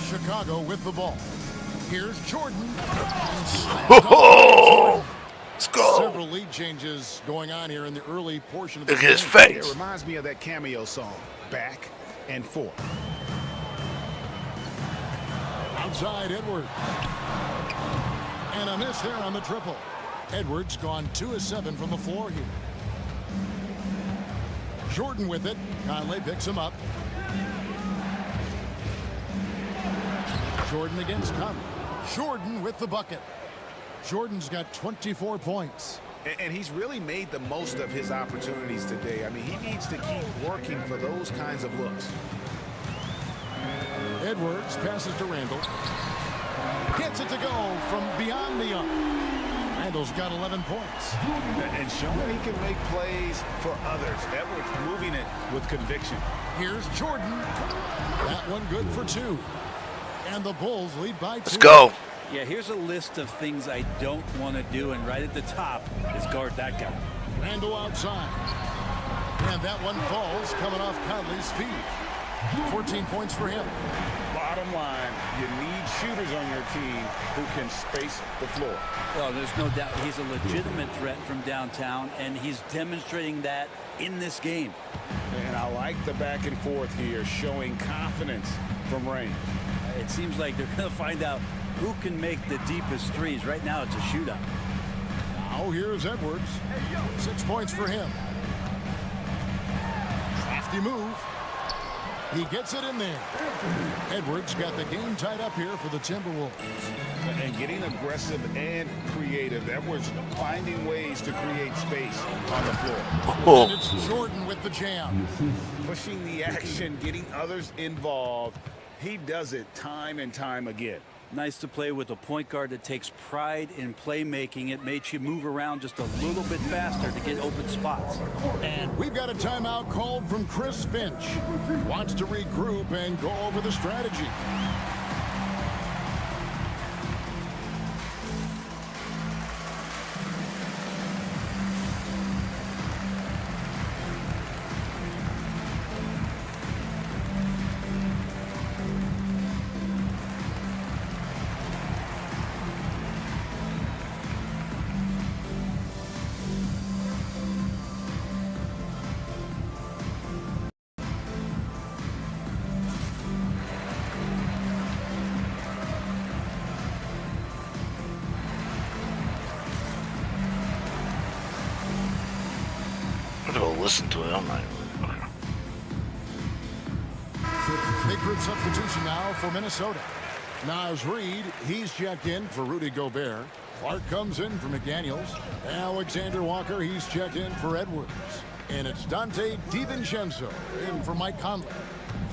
Chicago with the ball. Here's Jordan. Oh, let's go. Several lead changes going on here in the early portion of the Look at his game. face. It reminds me of that cameo song, Back and Forth. Outside Edwards. And a miss there on the triple. Edwards gone 2 of 7 from the floor here. Jordan with it. Conley picks him up. Jordan against Conley. Jordan with the bucket. Jordan's got 24 points. And he's really made the most of his opportunities today. I mean, he needs to keep working for those kinds of looks. Edwards passes to Randall. Gets it to go from beyond the arc. Randall's got 11 points. And showing he can make plays for others. Edwards moving it with conviction. Here's Jordan. That one good for 2. And the Bulls lead by 2. Let's go. Yeah, here's a list of things I don't want to do, and right at the top is guard that guy. Randall outside. And that one falls coming off Conley's feet. 14 points for him. Bottom line, you need shooters on your team who can space the floor. Well, there's no doubt he's a legitimate threat from downtown, and he's demonstrating that in this game. And I like the back and forth here, showing confidence from range. It seems like they're going to find out who can make the deepest threes. Right now, it's a shootout. Now here's Edwards. 6 points for him. Crafty move. He gets it in there. Edwards got the game tied up here for the Timberwolves. And getting aggressive and creative. Edwards finding ways to create space on the floor. And it's Jordan with the jam. Pushing the action, getting others involved. He does it time and time again. Nice to play with a point guard that takes pride in playmaking. It makes you move around just a little bit faster to get open spots. And we've got a timeout called from Chris Finch. Wants to regroup and go over the strategy. I'm gonna go listen to it. I'm not. Big group substitution now for Minnesota. Naz Reid, he's checked in for Rudy Gobert. Clark comes in for McDaniels. Alexander Walker, he's checked in for Edwards. And it's Dante DiVincenzo in for Mike Conley.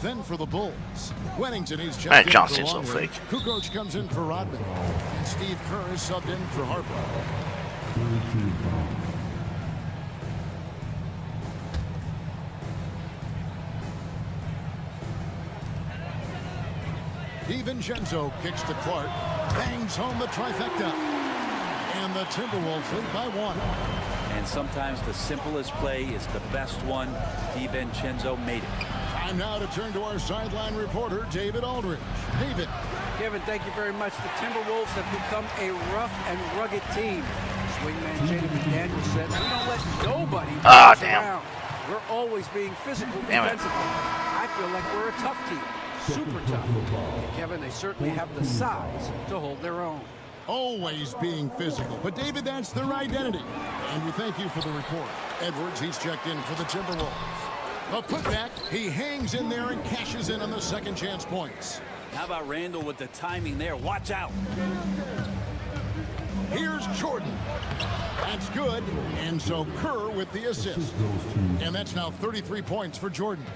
Then for the Bulls, Wennington, he's checked Man, in Johnson's for so Longley. fake. Kukoc comes in for Rodman. And Steve Kerr is subbed in for Harper. DiVincenzo kicks to Clark, bangs home the trifecta, and the Timberwolves lead by 1. And sometimes the simplest play is the best one. DiVincenzo made it. Time now to turn to our sideline reporter, David Aldridge. David. Kevin, thank you very much. The Timberwolves have become a rough and rugged team. Swingman Jaden McDaniels said, we don't let nobody pass around. We're always being physical defensively. I feel like we're a tough team. Super tough. And Kevin, they certainly have the size to hold their own. Always being physical. But, David, that's their identity. And we thank you for the report. Edwards, he's checked in for the Timberwolves. A putback. He hangs in there and cashes in on the second chance points. How about Randall with the timing there? Watch out. Here's Jordan. That's good. And so Kerr with the assist. And that's now 33 points for Jordan.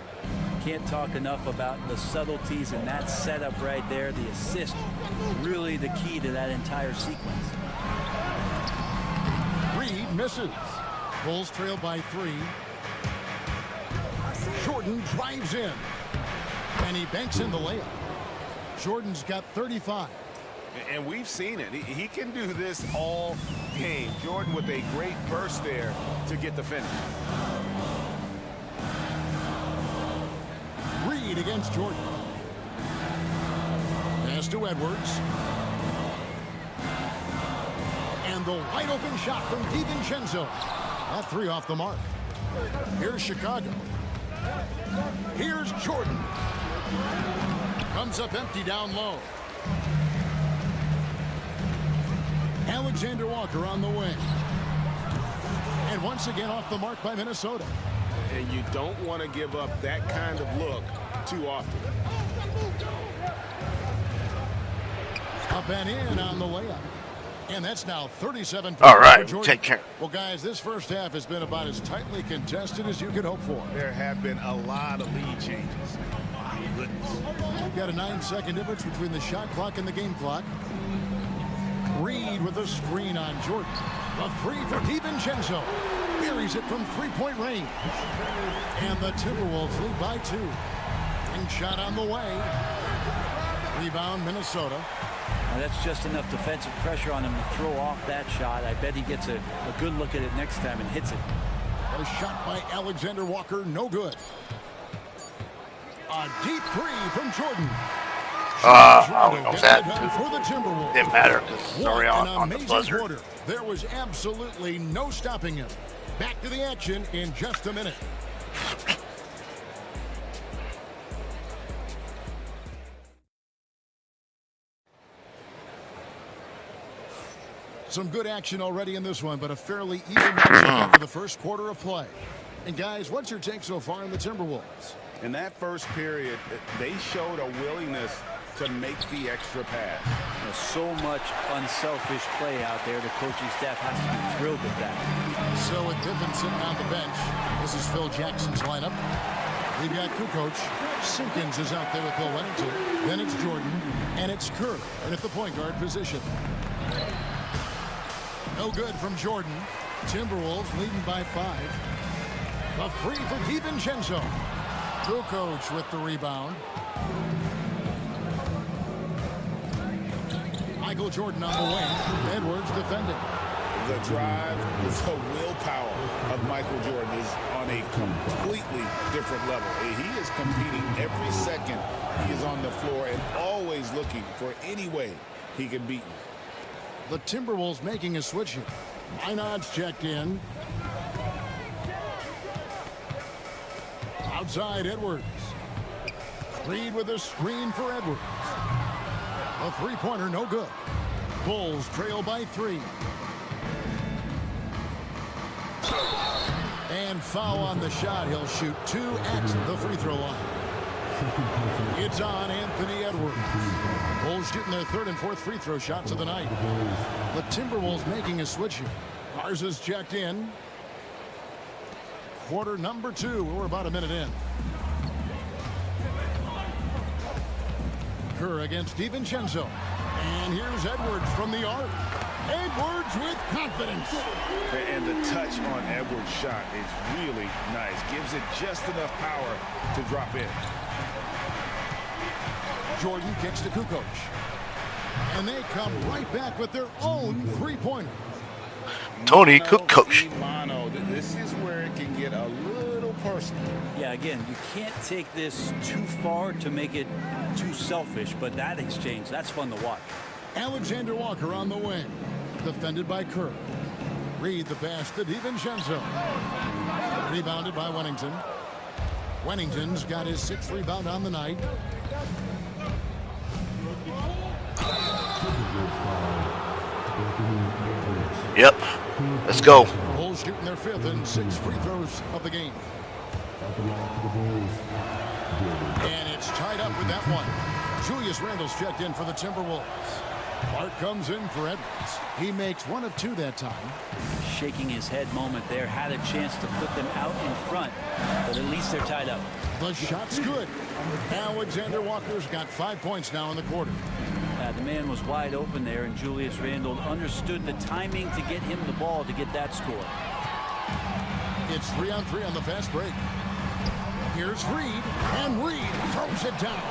Can't talk enough about the subtleties in that setup right there. The assist, really the key to that entire sequence. Reid misses. Bulls trail by 3. Jordan drives in. And he banks in the layup. Jordan's got 35. And we've seen it. He can do this all game. Jordan with a great burst there to get the finish. Reid against Jordan. Pass to Edwards. And the wide open shot from DiVincenzo. That three off the mark. Here's Chicago. Here's Jordan. Comes up empty down low. Alexander Walker on the wing. And once again off the mark by Minnesota. And you don't want to give up that kind of look too often. Up and in on the layup. And that's now 37 points. All right, take care. Well, guys, this first half has been about as tightly contested as you could hope for. There have been a lot of lead changes. My goodness. We've got a 9-second difference between the shot clock and the game clock. Reed with a screen on Jordan. A three for DiVincenzo. Buries it from three-point range. And the Timberwolves lead by 2. And shot on the way. Rebound, Minnesota. Now that's just enough defensive pressure on him to throw off that shot. I bet he gets a good look at it next time and hits it. A shot by Alexander Walker, no good. A deep three from Jordan. Was that? For the Timberwolves. Didn't matter because it's already on the buzzer. Quarter. There was absolutely no stopping him. Back to the action in just a minute. Some good action already in this one, but a fairly even matchup after the first quarter of play. And guys, what's your take so far on the Timberwolves? In that first period, they showed a willingness to make the extra pass. There's so much unselfish play out there. The coaching staff has to be thrilled with that. So with Pippen sitting on the bench, this is Phil Jackson's lineup. We've got Kukoc. Simpkins is out there with Bill Wennington. Then it's Jordan, and it's Kerr, and at the point guard position. No good from Jordan. Timberwolves leading by 5. A free for DiVincenzo. Kukoc with the rebound. Micheal Jordan on the wing. Edwards defending. The drive, the willpower of Micheal Jordan is on a completely different level. He is competing every second he is on the floor and always looking for any way he can beat you. The Timberwolves making a switch here. Minod's checked in. Outside Edwards. Reed with a screen for Edwards. A three-pointer, no good. Bulls trail by 3. And foul on the shot. He'll shoot 2 at the free throw line. It's on Anthony Edwards. Bulls shooting their 3rd and 4th free throw shots of the night. The Timberwolves making a switch here. Garza's checked in. Quarter number 2. We're about a minute in. Kerr against DiVincenzo. And here's Edwards from the arc. Edwards with confidence. And the touch on Edwards' shot is really nice. Gives it just enough power to drop in. Jordan kicks to Kukoc. And they come right back with their own three-pointer. Tony Kukoc. This is where it can get a little personal. Yeah, again, you can't take this too far to make it too selfish, but that exchange, that's fun to watch. Alexander Walker on the wing. Defended by Kerr. Reed the pass to DiVincenzo. Rebounded by Wennington. Wennington's got his 6th rebound on the night. Yep. Let's go. Bulls shooting their 5th and 6th free throws of the game. And it's tied up with that one. Julius Randle's checked in for the Timberwolves. Clark comes in for Edwards. He makes 1 of 2 that time. Shaking his head moment there. Had a chance to put them out in front, but at least they're tied up. The shot's good. Alexander Walker's got 5 points now in the quarter. The man was wide open there, and Julius Randle understood the timing to get him the ball to get that score. It's 3-on-3 on the fast break. Here's Reed, and Reed throws it down.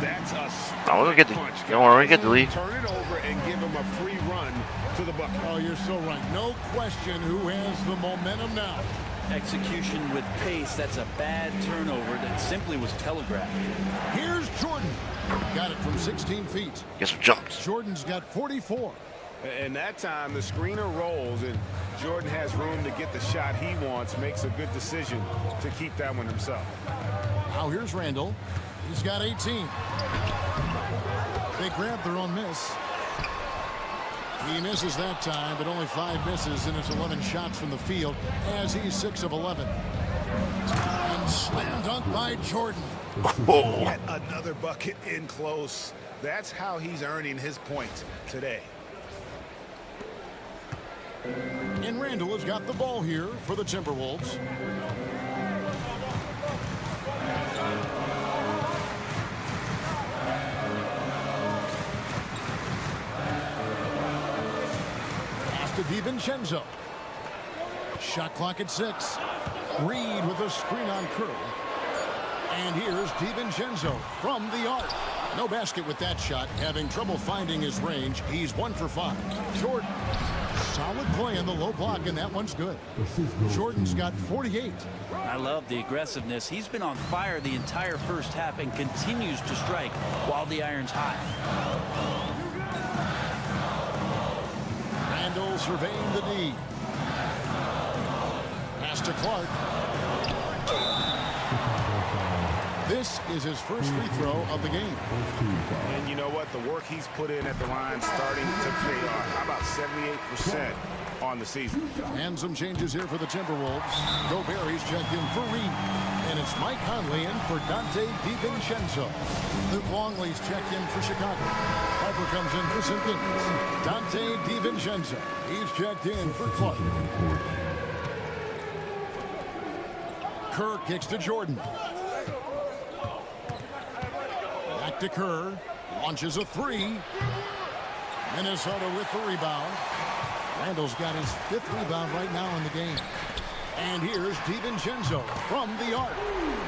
That's a we're gonna get the punch. don't worry, we get the lead. Turn it over and give him a free run to the bucket. Oh, you're so right. No question who has the momentum now. Execution with pace. That's a bad turnover that simply was telegraphed. Here's Jordan. Got it from 16 feet. Guess what jumps. Jordan's got 44. And that time, the screener rolls, and Jordan has room to get the shot he wants, makes a good decision to keep that one himself. Now here's Randall. He's got 18. They grab their own miss. He misses that time, but only 5 misses in his 11 shots from the field as he's 6 of 11. And slam dunk by Jordan. Yet another bucket in close. That's how he's earning his points today. And Randall has got the ball here for the Timberwolves. Pass to DiVincenzo. Shot clock at 6. Reed with a screen on Kerr. And here's DiVincenzo from the arc. No basket with that shot. Having trouble finding his range. He's 1 for 5. Jordan. Solid play in the low block, and that one's good. Jordan's got 48. I love the aggressiveness. He's been on fire the entire first half and continues to strike while the iron's hot. Randall surveying the D. Pass to Clark. This is his first free throw of the game. And you know what? The work he's put in at the line starting to pay off. How about 78% on the season? And some changes here for the Timberwolves. Gobert's checked in for Reed. And it's Mike Conley in for Dante DiVincenzo. Luke Longley's checked in for Chicago. Harper comes in for Simpkins. Dante DiVincenzo. He's checked in for Clark. Kerr kicks to Jordan. Back to Kerr. Launches a 3. Minnesota with the rebound. Randall's got his 5th rebound right now in the game. And here's DiVincenzo from the arc.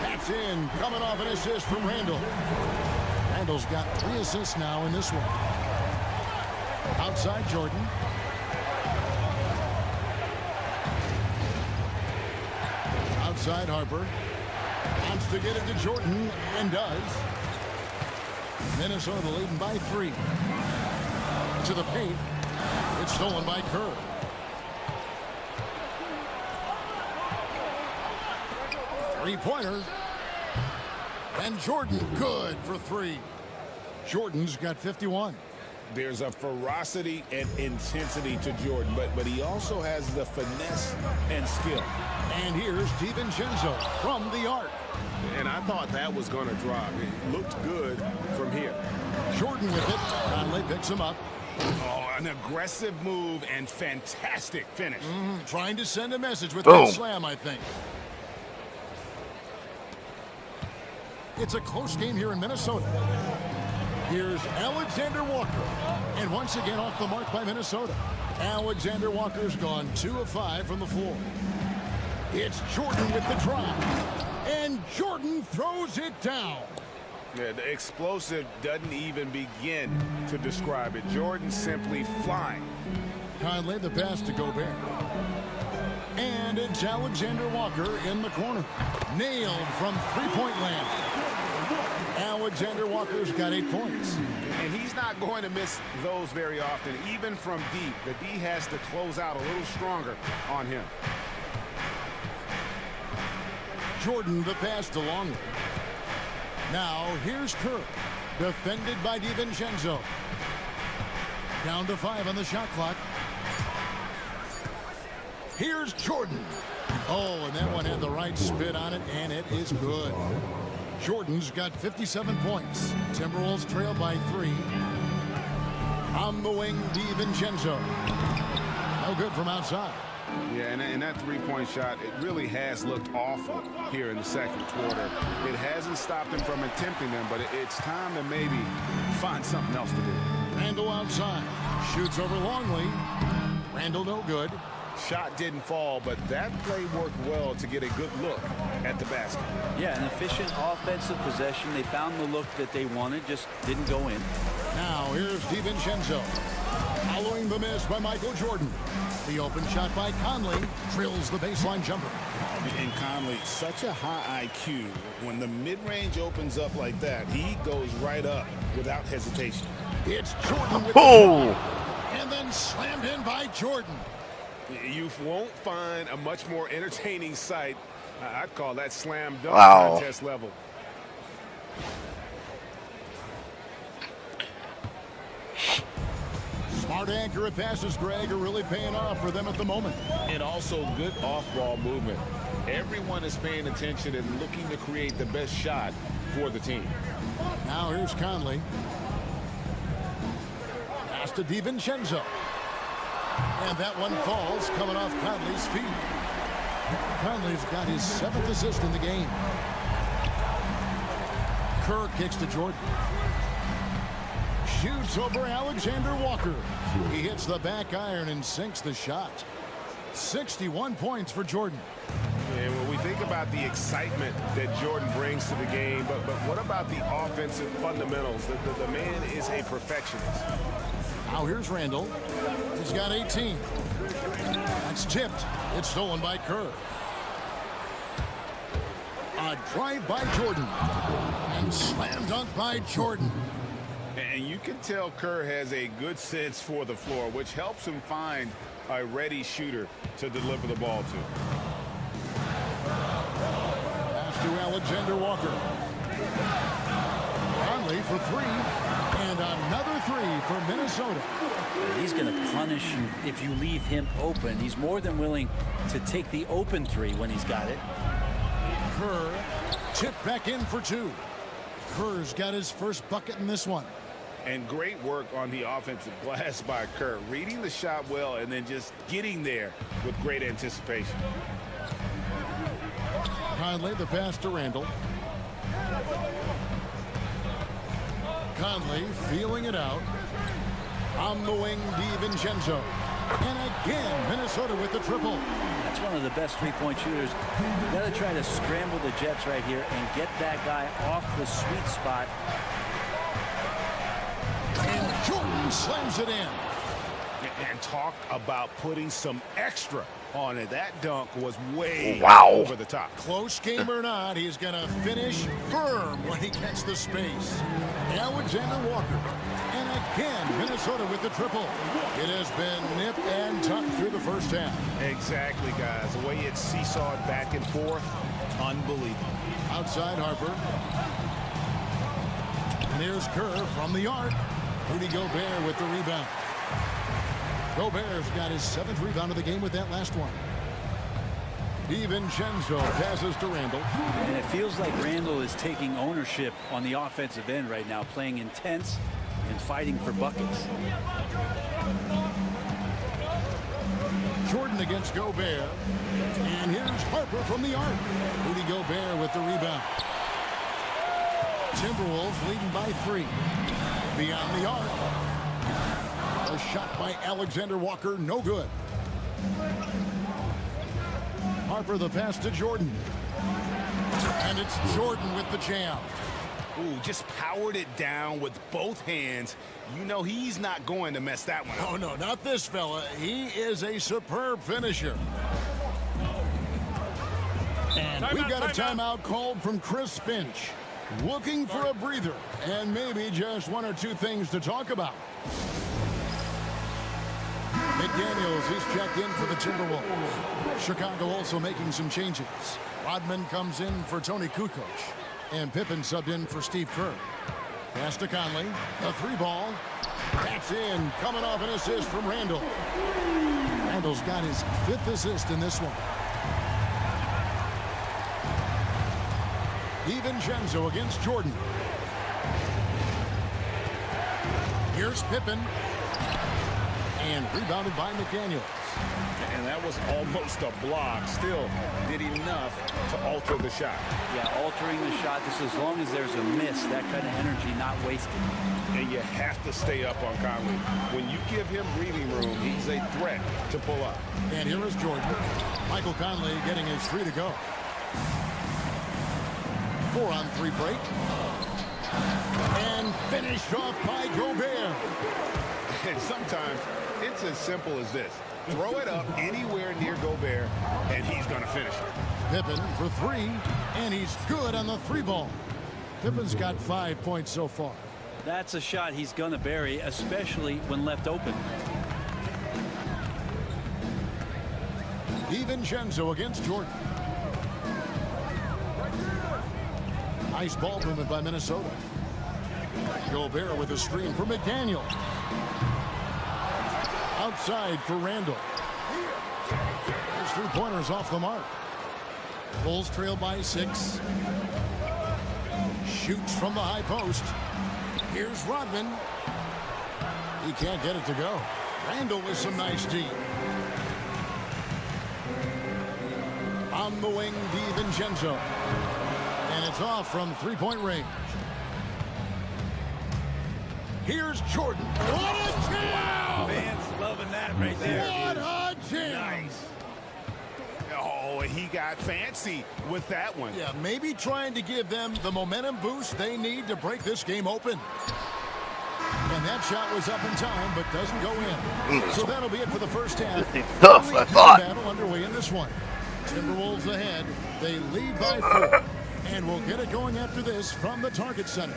That's in. Coming off an assist from Randall. Randall's got 3 assists now in this one. Outside Jordan. Outside Harper. Wants to get it to Jordan and does. Minnesota leading by 3. To the paint. It's stolen by Kerr. Three-pointer. And Jordan good for 3. Jordan's got 51. There's a ferocity and intensity to Jordan, but he also has the finesse and skill. And here's DiVincenzo from the arc. And I thought that was going to drop. It looked good from here. Jordan with it. Conley picks him up. Oh, an aggressive move and fantastic finish. Trying to send a message with that slam, I think. It's a close game here in Minnesota. Here's Alexander Walker. And once again off the mark by Minnesota. Alexander Walker's gone 2 of 5 from the floor. It's Jordan with the drive. And Jordan throws it down. Yeah, the explosive doesn't even begin to describe it. Jordan simply flying. Conley the pass to Gobert. And it's Alexander Walker in the corner. Nailed from three-point land. Alexander Walker's got 8 points. And he's not going to miss those very often, even from deep. The D has to close out a little stronger on him. Jordan the pass to Longley. Now here's Kerr. Defended by DiVincenzo. Down to 5 on the shot clock. Here's Jordan. Oh, and that one had the right spin on it, and it is good. Jordan's got 57 points. Timberwolves trail by 3. On the wing, DiVincenzo. No good from outside. Yeah, and that three-point shot, it really has looked awful here in the second quarter. It hasn't stopped him from attempting them, but it's time to maybe find something else to do. Randall outside. Shoots over Longley. Randall no good. Shot didn't fall, but that play worked well to get a good look at the basket. Yeah, an efficient offensive possession. They found the look that they wanted, just didn't go in. Now here's DiVincenzo. Following the miss by Micheal Jordan. The open shot by Conley drills the baseline jumper. And Conley, such a high IQ. When the mid-range opens up like that, he goes right up without hesitation. It's Jordan with the and then by Jordan. You won't find a much more entertaining sight. I'd call that slam dunk contest level. Smart, accurate passes, Greg, are really paying off for them at the moment. And also good off-ball movement. Everyone is paying attention and looking to create the best shot for the team. Now here's Conley. Pass to DiVincenzo. And that one falls, coming off Conley's feet. Conley's got his 7th assist in the game. Kerr kicks to Jordan. Shoots over Alexander Walker. He hits the back iron and sinks the shot. 61 points for Jordan. And when we think about the excitement that Jordan brings to the game, but what about the offensive fundamentals? The man is a perfectionist. Now here's Randall. He's got 18. That's tipped. It's stolen by Kerr. A drive by Jordan. And slam dunk by Jordan. And you can tell Kerr has a good sense for the floor, which helps him find a ready shooter to deliver the ball to. Pass to Alexander Walker. Conley for 3. And another 3 for Minnesota. He's going to punish you if you leave him open. He's more than willing to take the open 3 when he's got it. Kerr tipped back in for 2. Kerr's got his first bucket in this one. And great work on the offensive glass by Kerr. Reading the shot well and then just getting there with great anticipation. Conley, the pass to Randall. Conley feeling it out. On the wing, DiVincenzo. And again, Minnesota with the triple. That's one of the best three-point shooters. You got to try to scramble the Jets right here and get that guy off the sweet spot. And Jordan slams it in. And talk about putting some extra on it. That dunk was way over the top. Close game or not, he's going to finish firm when he gets the space. Alexander Walker. And again, Minnesota with the triple. It has been nip and tuck through the first half. Exactly, guys. The way it's seesawed back and forth, unbelievable. Outside Harper. And here's Kerr from the arc. Rudy Gobert with the rebound. Gobert's got his 7th rebound of the game with that last one. DiVincenzo passes to Randall. And it feels like Randall is taking ownership on the offensive end right now, playing intense and fighting for buckets. Jordan against Gobert. And here's Harper from the arc. Rudy Gobert with the rebound. Timberwolves leading by 3. Beyond the arc. A shot by Alexander Walker, no good. Harper the pass to Jordan. And it's Jordan with the jam. Ooh, just powered it down with both hands. You know he's not going to mess that one up. Oh, no, not this fella. He is a superb finisher. And we've got a timeout called from Chris Finch. Looking for a breather and maybe just 1 or 2 things to talk about. McDaniels, he's checked in for the Timberwolves. Chicago also making some changes. Rodman comes in for Tony Kukoc. And Pippen subbed in for Steve Kerr. Pass to Conley. A 3-ball. That's in. Coming off an assist from Randall. Randall's got his 5th assist in this one. DiVincenzo against Jordan. Here's Pippen. And rebounded by McDaniels. And that was almost a block. Still did enough to alter the shot. Yeah, altering the shot just as long as there's a miss, that kind of energy not wasted. And you have to stay up on Conley. When you give him breathing room, he's a threat to pull up. And here is Jordan. Michael Conley getting his 3 to go. 4-on-3 break. And finished off by Gobert. And sometimes it's as simple as this. Throw it up anywhere near Gobert, and he's going to finish it. Pippen for 3, and he's good on the 3-ball. Pippen's got 5 points so far. That's a shot he's going to bury, especially when left open. DiVincenzo against Jordan. Nice ball movement by Minnesota. Gobert with a screen for McDaniel. Outside for Randall. His three-pointers off the mark. Bulls trail by 6. Shoots from the high post. Here's Rodman. He can't get it to go. Randall with some nice D. On the wing, DiVincenzo. And it's off from three-point range. Here's Jordan. What a jam! Wow, fans loving that right there. What a jam! Nice. Oh, he got fancy with that one. Yeah, maybe trying to give them the momentum boost they need to break this game open. And that shot was up in time, but doesn't go in. So that'll be it for the first half. Tough, I thought. Battle underway in this one. Timberwolves ahead. They lead by 4. And we'll get it going after this from the Target Center.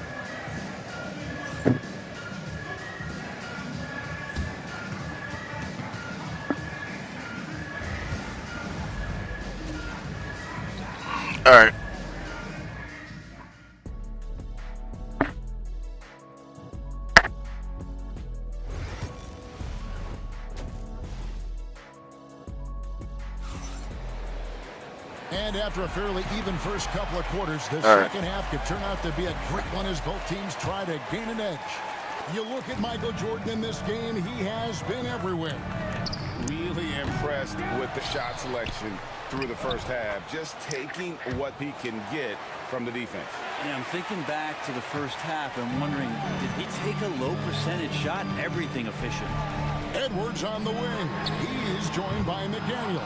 All right. And after a fairly even first couple of quarters, the second half could turn out to be a great one as both teams try to gain an edge. You look at Micheal Jordan in this game, he has been everywhere. Really impressed with the shot selection through the first half, just taking what he can get from the defense. Yeah, I'm thinking back to the first half and wondering, did he take a low percentage shot? Everything efficient. Edwards on the wing. He is joined by McDaniel.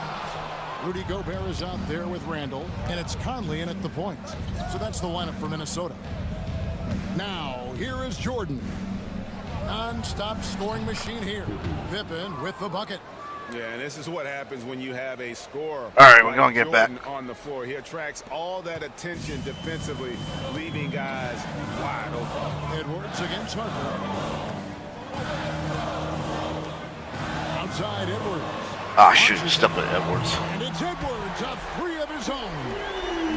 Rudy Gobert is out there with Randall, and it's Conley in at the point. So that's the lineup for Minnesota. Now, here is Jordan. Non-stop scoring machine here. Pippen with the bucket. Yeah, and this is what happens when you have a scorer. All right, we're going to get back on the floor. He attracts all that attention defensively, leaving guys wide open. Edwards against Harper. Outside Edwards. Ah, shoot, stepped on Edwards. And it's Edwards, a 3 of his own.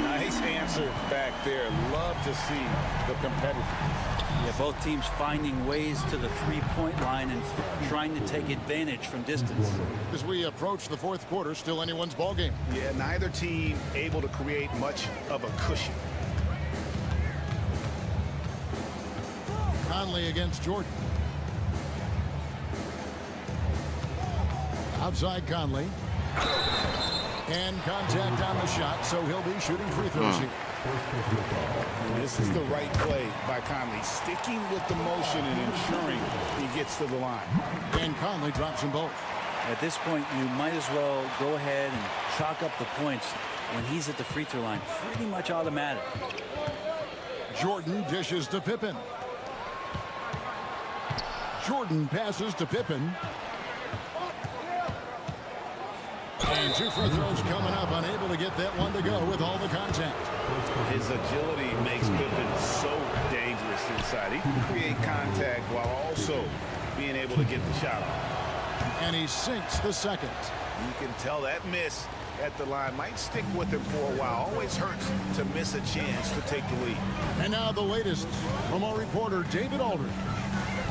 Nice answer back there. Love to see the competitiveness. Yeah, both teams finding ways to the three-point line and trying to take advantage from distance. As we approach the fourth quarter, still anyone's ball game. Yeah, neither team able to create much of a cushion. Conley against Jordan. Outside Conley. And contact on the shot, so he'll be shooting free throws here. This is the right play by Conley, sticking with the motion and ensuring he gets to the line. And Conley drops them both. At this point, you might as well go ahead and chalk up the points when he's at the free throw line. Pretty much automatic. Jordan dishes to Pippen. Jordan passes to Pippen. And 2 free throws coming up, unable to get that one to go with all the contact. His agility makes Pippen so dangerous inside. He can create contact while also being able to get the shot off. And he sinks the second. You can tell that miss at the line might stick with him for a while. Always hurts to miss a chance to take the lead. And now the latest from our reporter, David Aldridge.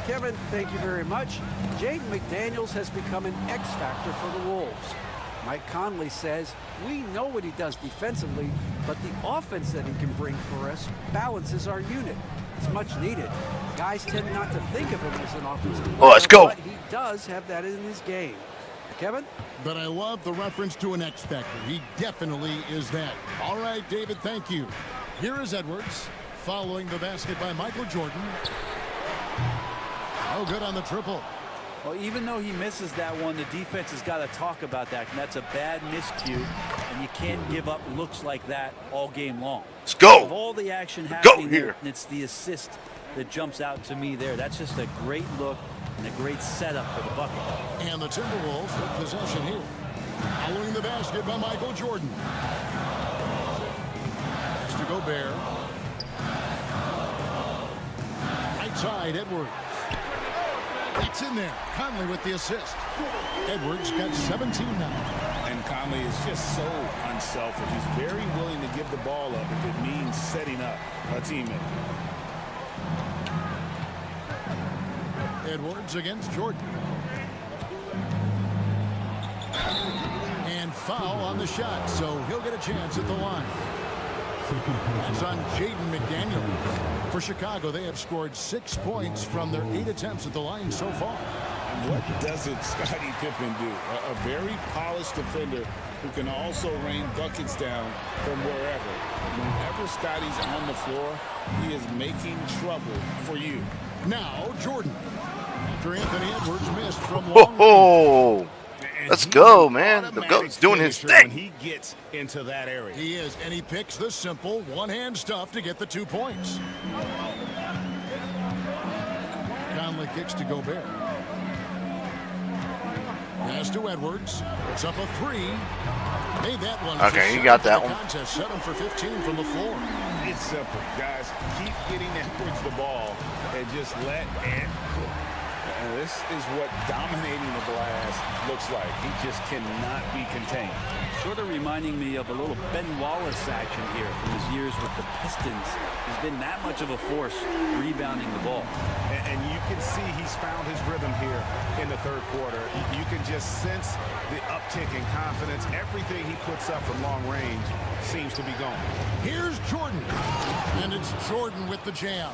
Kevin, thank you very much. Jaden McDaniels has become an X factor for the Wolves. Mike Conley says, we know what he does defensively, but the offense that he can bring for us balances our unit. It's much needed. Guys tend not to think of him as an offensive player, let's go. But he does have that in his game. Kevin? But I love the reference to an X factor. He definitely is that. All right, David, thank you. Here is Edwards, following the basket by Micheal Jordan. No good on the triple. Well, even though he misses that one, the defense has got to talk about that. And that's a bad miscue, and you can't give up looks like that all game long. Let's go. Of all the action happening here, and it's the assist that jumps out to me there. That's just a great look and a great setup for the bucket. And the Timberwolves with possession here. Following the basket by Micheal Jordan. Pass to Gobert. Right side, Edwards. That's in there. Conley with the assist. Edwards got 17 now. And Conley is just so unselfish. He's very willing to give the ball up if it means setting up a teammate. Edwards against Jordan. And foul on the shot, so he'll get a chance at the line. It's on Jaden McDaniel. For Chicago, they have scored 6 points from their 8 attempts at the line so far. And what doesn't Scottie Pippen do? A very polished defender who can also rain buckets down from wherever. Whenever Scottie's on the floor, he is making trouble for you. Now Jordan. After Anthony Edwards missed from long range. Let's go, man. The GOAT's doing his thing. When he gets into that area. He is, and he picks the simple one-hand stuff to get the 2 points. Conley kicks to Gobert. Pass to Edwards. It's up a 3. Made that one. Okay, you got that one. Contest 7 for 15 from the floor. It's simple, guys. Keep getting Edwards the ball and just let it. And this is what dominating the glass looks like. He just cannot be contained. Sort of reminding me of a little Ben Wallace action here from his years with the Pistons. He's been that much of a force rebounding the ball. And you can see he's found his rhythm here in the third quarter. You can just sense the uptick in confidence. Everything he puts up from long range seems to be going. Here's Jordan. And it's Jordan with the jam.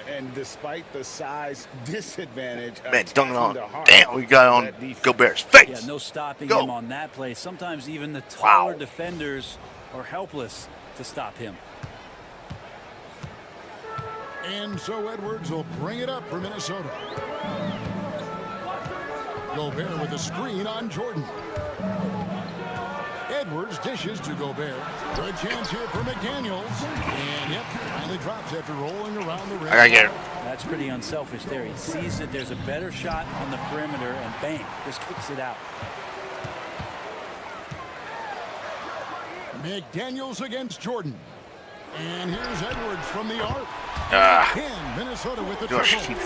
And despite the size disadvantage, man, dunking on. Damn, we got on Gobert's face. Yeah, no stopping him on that play. Sometimes even the taller defenders are helpless to stop him. And so Edwards will bring it up for Minnesota. Gobert with a screen on Jordan. Edwards dishes to Gobert. Good chance here for McDaniels. And yep, finally drops after rolling around the rim. I gotta get it. That's pretty unselfish there. He sees that there's a better shot on the perimeter and bang, just kicks it out. McDaniels against Jordan. And here's Edwards from the arc. Minnesota with the triple.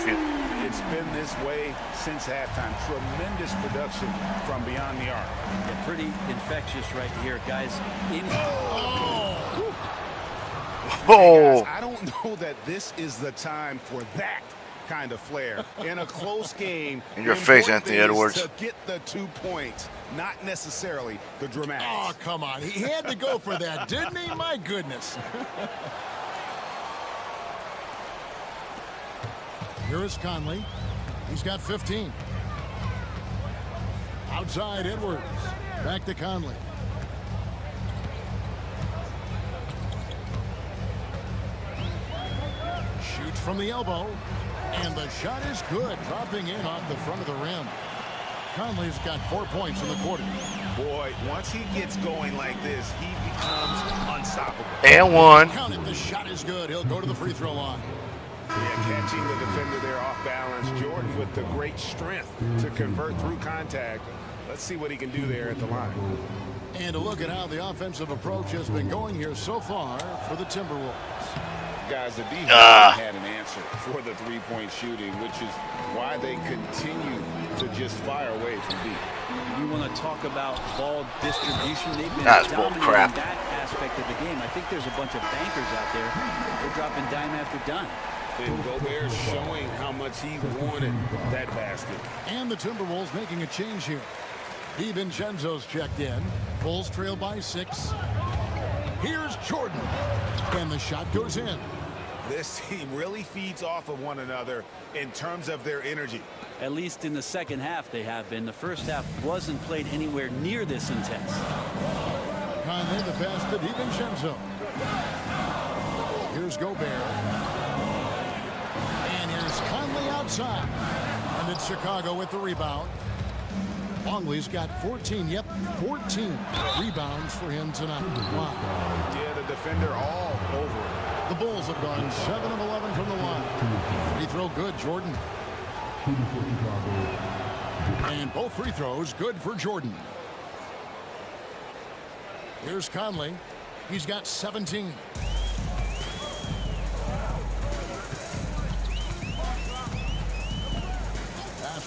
It's been this way since halftime. Tremendous production from beyond the arc. Yeah, pretty infectious right here, guys. Hey guys, I don't know that this is the time for that kind of flair in a close game. In your face, Anthony Edwards. To get the 2 points, not necessarily the dramatics. Oh, come on. He had to go for that, didn't he? My goodness. Here is Conley. He's got 15. Outside Edwards. Back to Conley. Shoots from the elbow. And the shot is good. Dropping in off the front of the rim. Conley's got 4 points in the quarter. Boy, once he gets going like this, he becomes unstoppable. And one. Count it. The shot is good. He'll go to the free throw line. Yeah, catching the defender there off balance. Jordan with the great strength to convert through contact. Let's see what he can do there at the line. And a look at how the offensive approach has been going here so far for the Timberwolves. Guys, the defense had an answer for the three-point shooting, which is why they continue to just fire away from deep. You want to talk about ball distribution? They've been dominating that aspect of the game. I think there's a bunch of bankers out there. They're dropping dime after dime. And Gobert showing how much he wanted that basket. And the Timberwolves making a change here. DiVincenzo's checked in. Bulls trail by 6. Here's Jordan. And the shot goes in. This team really feeds off of one another in terms of their energy. At least in the second half they have been. The first half wasn't played anywhere near this intense. Conley the pass to DiVincenzo. Here's Gobert. And here's Conley outside. And it's Chicago with the rebound. Longley's got 14, 14 rebounds for him tonight. Wow. Yeah, the defender all over it. The Bulls have gone 7 of 11 from the line. Free throw good, Jordan. And both free throws good for Jordan. Here's Conley. He's got 17.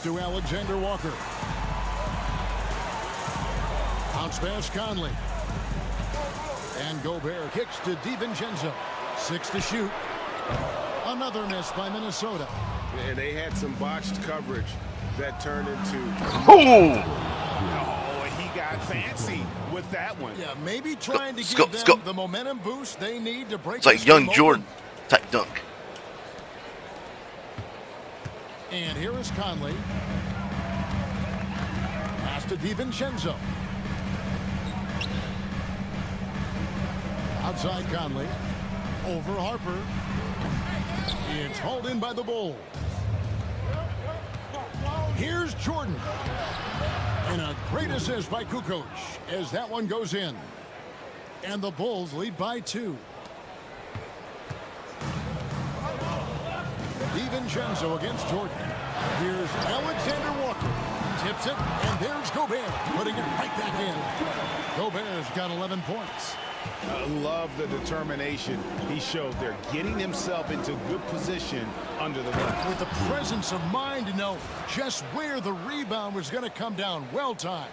to Alexander Walker. Bounce pass Conley. And Gobert kicks to DiVincenzo. 6 to shoot. Another miss by Minnesota. And they had some botched coverage that turned into... Oh, he got fancy with that one. Yeah, maybe trying to give them the momentum boost they need to break. It's like young Jordan type dunk. And here is Conley. Pass to DiVincenzo. Outside Conley. Over Harper. It's hauled in by the Bulls. Here's Jordan. And a great assist by Kukoc as that one goes in. And the Bulls lead by 2. DiVincenzo against Jordan. Here's Alexander Walker. Tips it, and there's Gobert, putting it right back in. Gobert's got 11 points. I love the determination he showed there, getting himself into good position under the rim. With the presence of mind to know just where the rebound was going to come down. Well timed.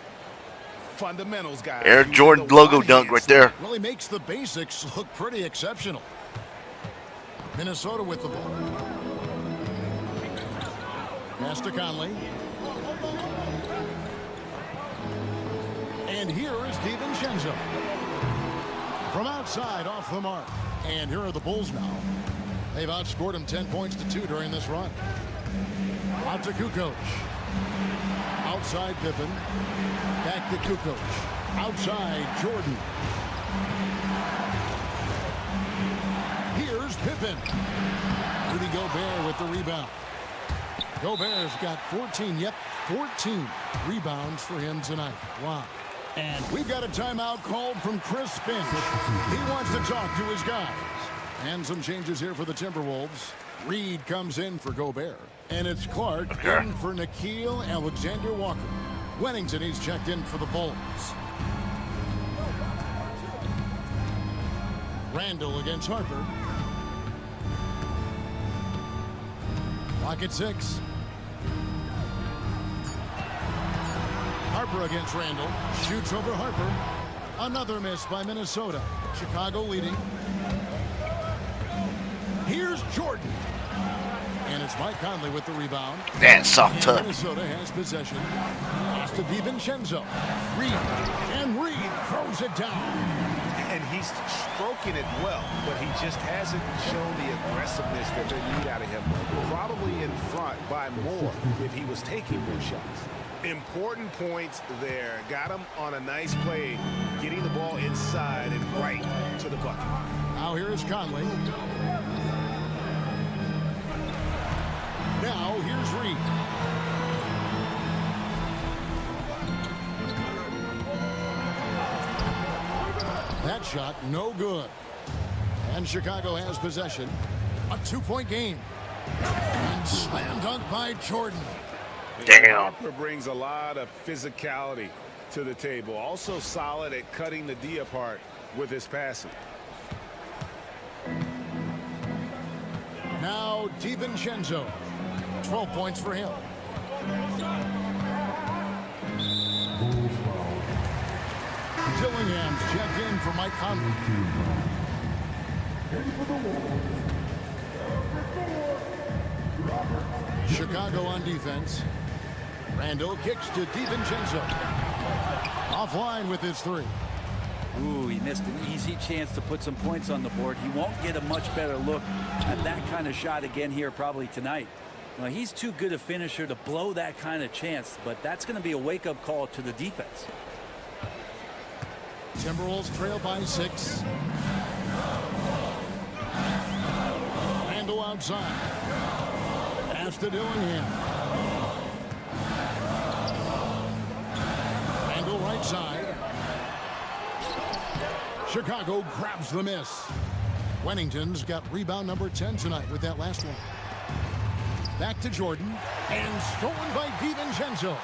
Fundamentals, guys. Air Jordan logo dunk right there. Really makes the basics look pretty exceptional. Minnesota with the ball. Pass to Conley. And here is DiVincenzo. From outside, off the mark. And here are the Bulls now. They've outscored them 10 points to 2 during this run. Out to Kukoc. Outside Pippen. Back to Kukoc. Outside Jordan. Here's Pippen. Rudy Gobert with the rebound. Gobert's got 14 rebounds for him tonight. Wow. And we've got a timeout called from Chris Finch. He wants to talk to his guys. And some changes here for the Timberwolves. Reed comes in for Gobert. And it's Clark in for Micheal Alexander Walker. Wennington, he's checked in for the Bulls. Randall against Harper. Lock at 6. Harper against Randall. Shoots over Harper. Another miss by Minnesota. Chicago leading. Here's Jordan. And it's Mike Conley with the rebound. Man, soft touch. Minnesota has possession. Pass to DiVincenzo. Reed. And Reed throws it down. And he's stroking it well, but he just hasn't shown the aggressiveness that they need out of him. Probably in front by more if he was taking more shots. Important points there. Got him on a nice play, getting the ball inside and right to the bucket. Now here is Conley. Now here's Reed. That shot no good. And Chicago has possession. A 2-point game. And slam dunk by Jordan. Damn. Harper brings a lot of physicality to the table. Also solid at cutting the D apart with his passing. Now DiVincenzo. 12 points for him. Dillingham's checked in for Mike Conley. Chicago on defense. Randall kicks to DiVincenzo. Offline with his 3. Ooh, he missed an easy chance to put some points on the board. He won't get a much better look at that kind of shot again here probably tonight. Well, he's too good a finisher to blow that kind of chance, but that's going to be a wake-up call to the defense. Timberwolves trail by 6. Randall outside. Pass to Dillingham. Randall right side. Chicago grabs the miss. Wennington's got rebound number 10 tonight with that last one. Back to Jordan. And stolen by DiVincenzo.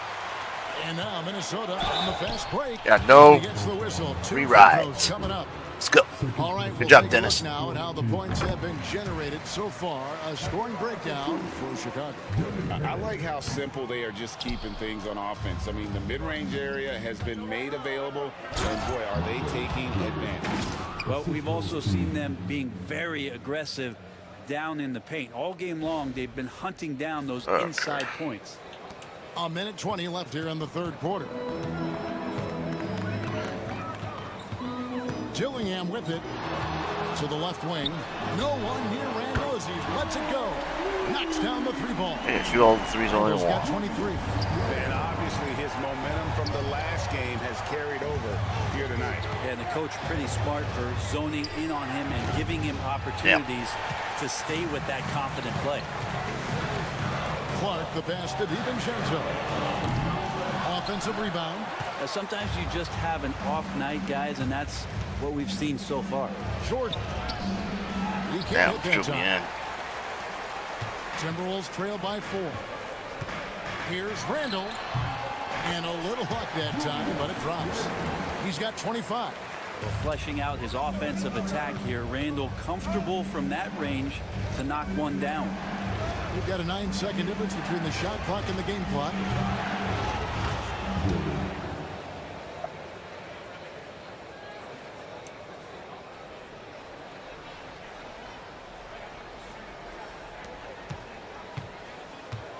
And now Minnesota on the fast break. Yeah, no he gets the whistle. 2 free rides coming up. Let's go. All right, Good we'll job, take Dennis. a look now at how the points have been generated so far. A scoring breakdown for Chicago. I like how simple they are just keeping things on offense. I mean, the mid-range area has been made available, and boy, are they taking advantage. Well, we've also seen them being very aggressive down in the paint. All game long, they've been hunting down those inside points. A minute 20 left here in the third quarter. Gillingham with it to the left wing. No one near Randall as he lets it go. Knocks down the three ball. Yeah, shoot all the threes on the wall. Got 23. And obviously his momentum from the last game has carried over here tonight. And the coach pretty smart for zoning in on him and giving him opportunities to stay with that confident play. Clark, the pass to DiVincenzo. Offensive rebound. Sometimes you just have an off night, guys, and that's what we've seen so far. Jordan. He can't hit that in. Timberwolves trail by 4. Here's Randall. And a little luck that time, but it drops. He's got 25. Well, fleshing out his offensive attack here. Randall comfortable from that range to knock one down. We've got a 9-second difference between the shot clock and the game clock.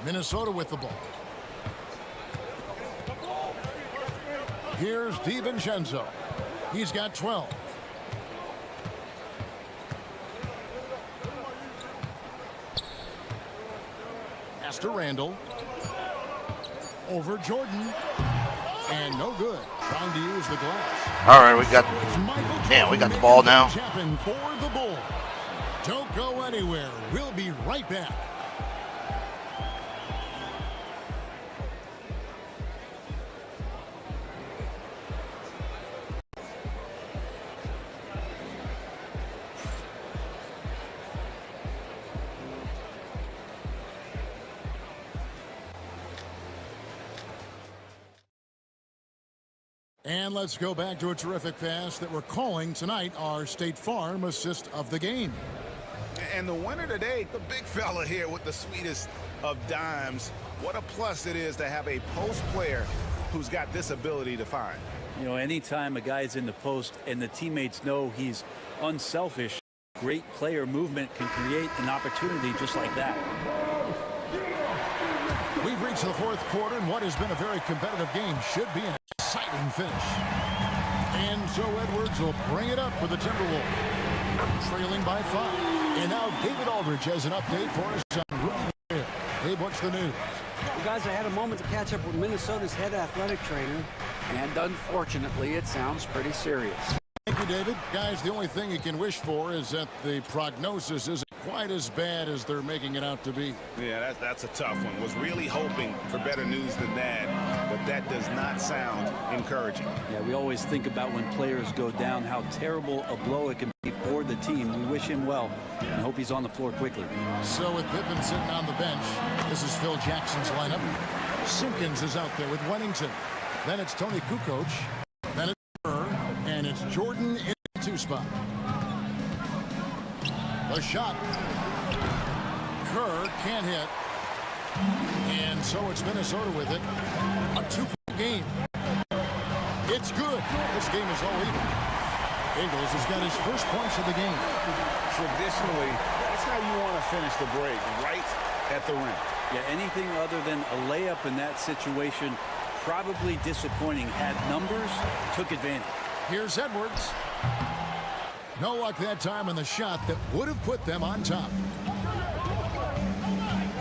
Minnesota with the ball. Here's DiVincenzo. He's got 12. Pass to Randall. Over Jordan. And no good. Trying to use the glass. All right, we got the ball now. Champion for the Bulls. Don't go anywhere. We'll be right back. And let's go back to a terrific pass that we're calling tonight our State Farm assist of the game. And the winner today, the big fella here with the sweetest of dimes. What a plus it is to have a post player who's got this ability to find. You know, anytime a guy's in the post and the teammates know he's unselfish, great player movement can create an opportunity just like that. We've reached the fourth quarter, and what has been a very competitive game should be an exciting finish. And so Edwards will bring it up for the Timberwolves, trailing by 5. And now David Aldridge has an update for us on Rookie Fair. Dave, what's the news? Well, guys, I had a moment to catch up with Minnesota's head athletic trainer, and unfortunately, it sounds pretty serious. Thank you, David. Guys, the only thing you can wish for is that the prognosis isn't quite as bad as they're making it out to be. Yeah, that's a tough one. Was really hoping for better news than that, but that does not sound encouraging. Yeah, we always think about when players go down, how terrible a blow it can be for the team. We wish him well and hope he's on the floor quickly. So with Pippen sitting on the bench, this is Phil Jackson's lineup. Simpkins is out there with Wennington. Then it's Tony Kukoc. Then it's Kerr, and it's Jordan in the 2 spot. The shot. Kerr can't hit. And so it's Minnesota with it. A 2-point game. It's good. This game is all even. Ingles has got his first points of the game. Traditionally, that's how you want to finish the break, right at the rim. Yeah, anything other than a layup in that situation, probably disappointing. Had numbers, took advantage. Here's Edwards. No luck that time on the shot that would have put them on top.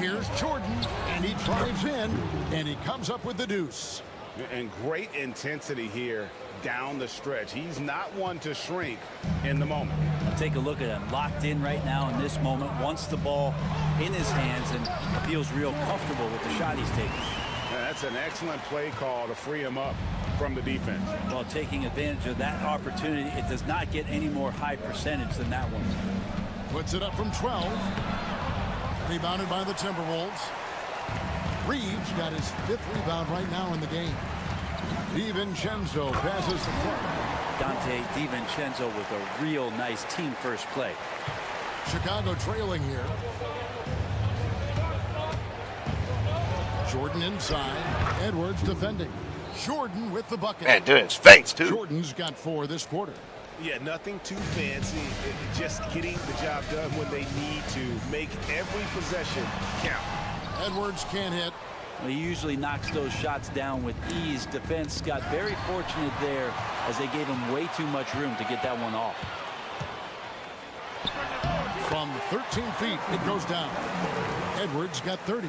Here's Jordan, and he drives in, and he comes up with the deuce. And great intensity here down the stretch. He's not one to shrink in the moment. Take a look at him, locked in right now in this moment, wants the ball in his hands and feels real comfortable with the shot he's taking. That's an excellent play call to free him up from the defense. Well, taking advantage of that opportunity, it does not get any more high percentage than that one. Puts it up from 12. Rebounded by the Timberwolves. Reeves got his 5th rebound right now in the game. DiVincenzo passes to Clark. Dante DiVincenzo with a real nice team first play. Chicago trailing here. Jordan inside. Edwards defending. Jordan with the bucket. Man, doing his face, too. Jordan's got 4 this quarter. Yeah, nothing too fancy. Just getting the job done when they need to. Make every possession count. Edwards can't hit. Well, he usually knocks those shots down with ease. Defense got very fortunate there as they gave him way too much room to get that one off. From 13 feet, it goes down. Edwards got 30.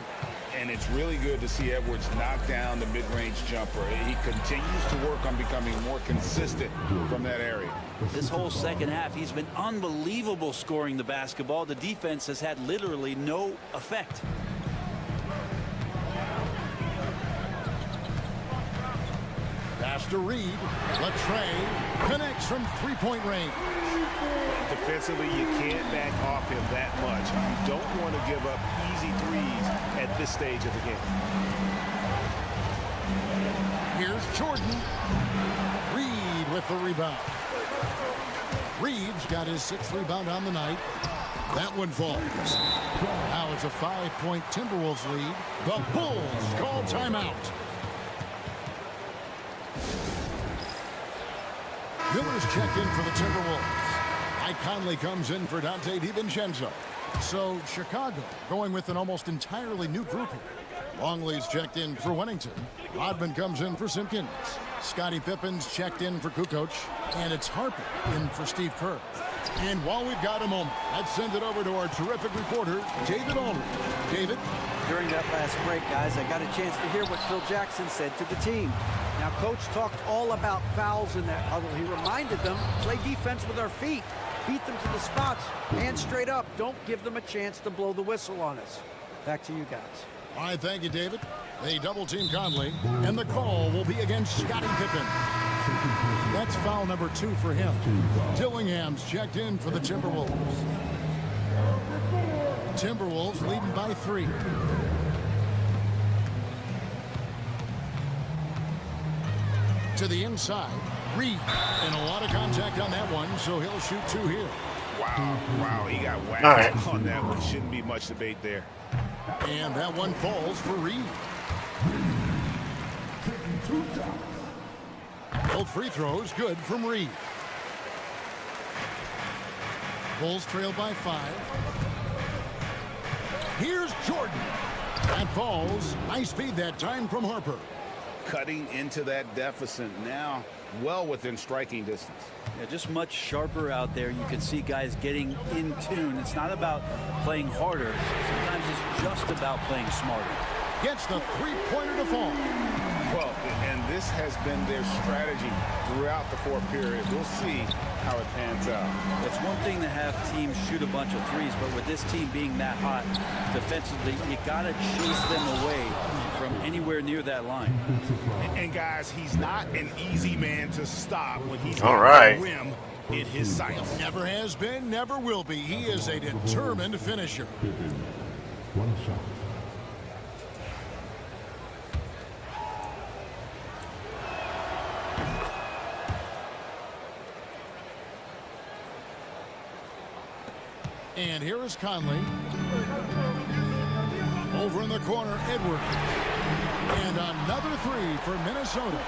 And it's really good to see Edwards knock down the mid-range jumper. He continues to work on becoming more consistent from that area. This whole second half, he's been unbelievable scoring the basketball. The defense has had literally no effect. Pass to Reed. Latre connects from three-point range. Defensively, you can't back off him that much. You don't want to give up easy threes at this stage of the game. Here's Jordan. Reed with the rebound. Reed's got his 6th rebound on the night. That one falls. Now it's a 5-point Timberwolves lead. The Bulls call timeout. Miller's checked in for the Timberwolves. Mike Conley comes in for Dante DiVincenzo. So Chicago going with an almost entirely new group here. Longley's checked in for Wennington. Rodman comes in for Simpkins. Scottie Pippen's checked in for Kukoc. And it's Harper in for Steve Kerr. And while we've got a moment, let's send it over to our terrific reporter, David Aldridge. David? During that last break, guys, I got a chance to hear what Phil Jackson said to the team. Now, Coach talked all about fouls in that huddle. He reminded them, play defense with our feet. Beat them to the spots. Hands straight up. Don't give them a chance to blow the whistle on us. Back to you guys. All right, thank you, David. They double-team Conley, and the call will be against Scottie Pippen. That's foul number 2 for him. Dillingham's checked in for the Timberwolves. Timberwolves leading by 3. To the inside. Reed. And a lot of contact on that one, so he'll shoot 2 here. Wow, he got whacked on that one. Shouldn't be much debate there. And that one falls for Reed. Both free throws good from Reed. Bulls trail by 5. Here's Jordan. That falls. Nice feed that time from Harper. Cutting into that deficit now, well within striking distance. Yeah, just much sharper out there. You can see guys getting in tune. It's not about playing harder. Sometimes it's just about playing smarter. Gets the three-pointer to fall. Well, and this has been their strategy throughout the 4th period. We'll see how it pans out. It's one thing to have teams shoot a bunch of threes, but with this team being that hot defensively, you got to chase them away from anywhere near that line. And guys, he's not an easy man to stop when he's all right. The rim in his sights. Never has been, never will be. He is a determined finisher. One shot. And here is Conley. Over in the corner, Edwards. And another 3 for Minnesota.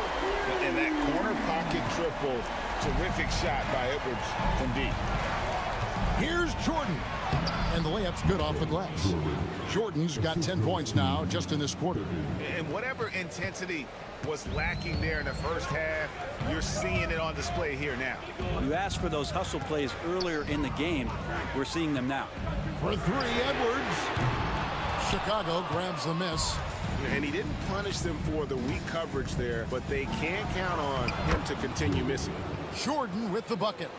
And that corner pocket triple, terrific shot by Edwards from deep. Here's Jordan. And the layup's good off the glass. Jordan's got 10 points now just in this quarter. And whatever intensity was lacking there in the first half, you're seeing it on display here now. You asked for those hustle plays earlier in the game. We're seeing them now. For 3, Edwards. Chicago grabs the miss. And he didn't punish them for the weak coverage there, but they can't count on him to continue missing. Jordan with the bucket.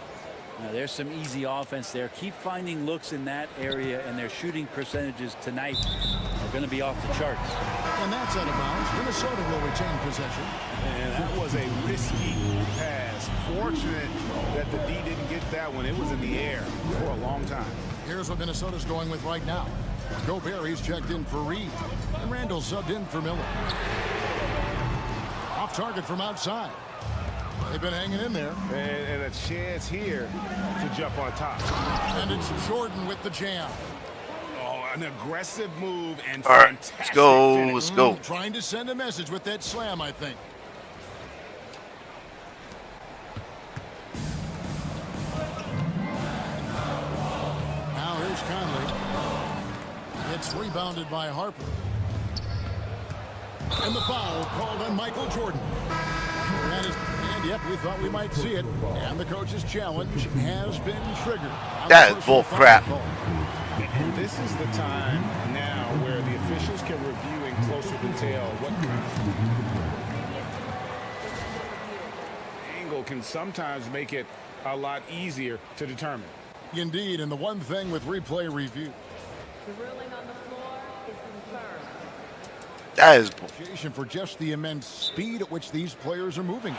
Now, there's some easy offense there. Keep finding looks in that area, and their shooting percentages tonight are going to be off the charts. And that's out of bounds. Minnesota will retain possession. And that was a risky pass. Fortunate that the D didn't get that one. It was in the air for a long time. Here's what Minnesota's going with right now. Gobert's checked in for Reed. And Randall subbed in for Miller. Off target from outside. They've been hanging in there. And a chance here to jump on top. And it's Jordan with the jam. Oh, an aggressive move and all right, fantastic let's go. Trying to send a message with that slam, I think. Now here's Conley. It's rebounded by Harper. And the foul called on Micheal Jordan. And yep, we thought we might see it. And the coach's challenge has been triggered. That is bull crap. And this is the time now where the officials can review in closer detail what angle can sometimes make it a lot easier to determine. Indeed, and the one thing with replay review. The ruling on the floor is confirmed. That is for just the immense speed at which these players are moving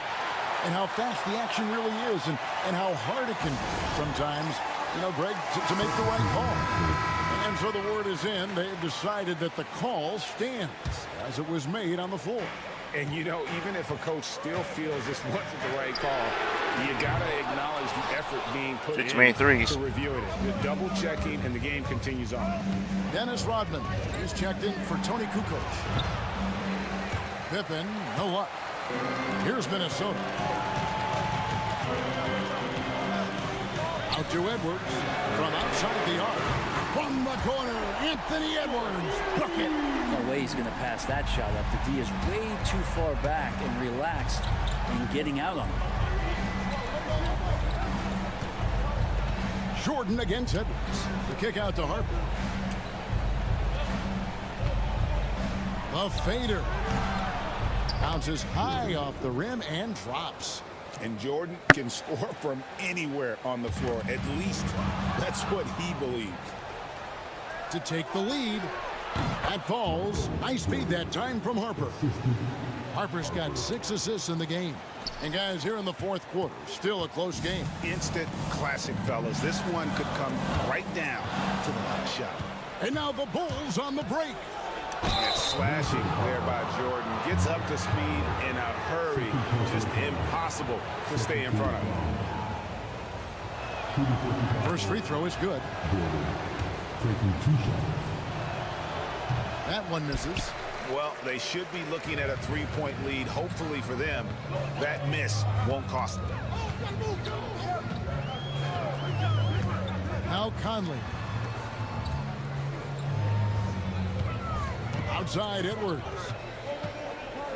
and how fast the action really is and how hard it can be sometimes, you know, Greg, to make the right call. And so the word is in. They've decided that the call stands as it was made on the floor. And, you know, even if a coach still feels this wasn't the right call, you got to acknowledge the effort being put in to reviewing it. The double checking, and the game continues on. Dennis Rodman is checked in for Tony Kukoc. Pippen, no luck. Here's Minnesota. Out to Edwards from outside the arc. From the corner, Anthony Edwards. Bucket. No way he's going to pass that shot up. The D is way too far back and relaxed in getting out on him. Jordan against Edwards. The kick out to Harper. The fader. Bounces high off the rim and drops. And Jordan can score from anywhere on the floor. At least that's what he believes. To take the lead. That falls. High speed that time from Harper. Harper's got 6 assists in the game. And guys, here in the fourth quarter, still a close game. Instant classic, fellas. This one could come right down to the last shot. And now the Bulls on the break. That slashing there by Jordan gets up to speed in a hurry. Just impossible to stay in front of him. First free throw is good. That one misses. Well, they should be looking at a 3-point lead. Hopefully for them, that miss won't cost them. Now Conley. Outside Edwards.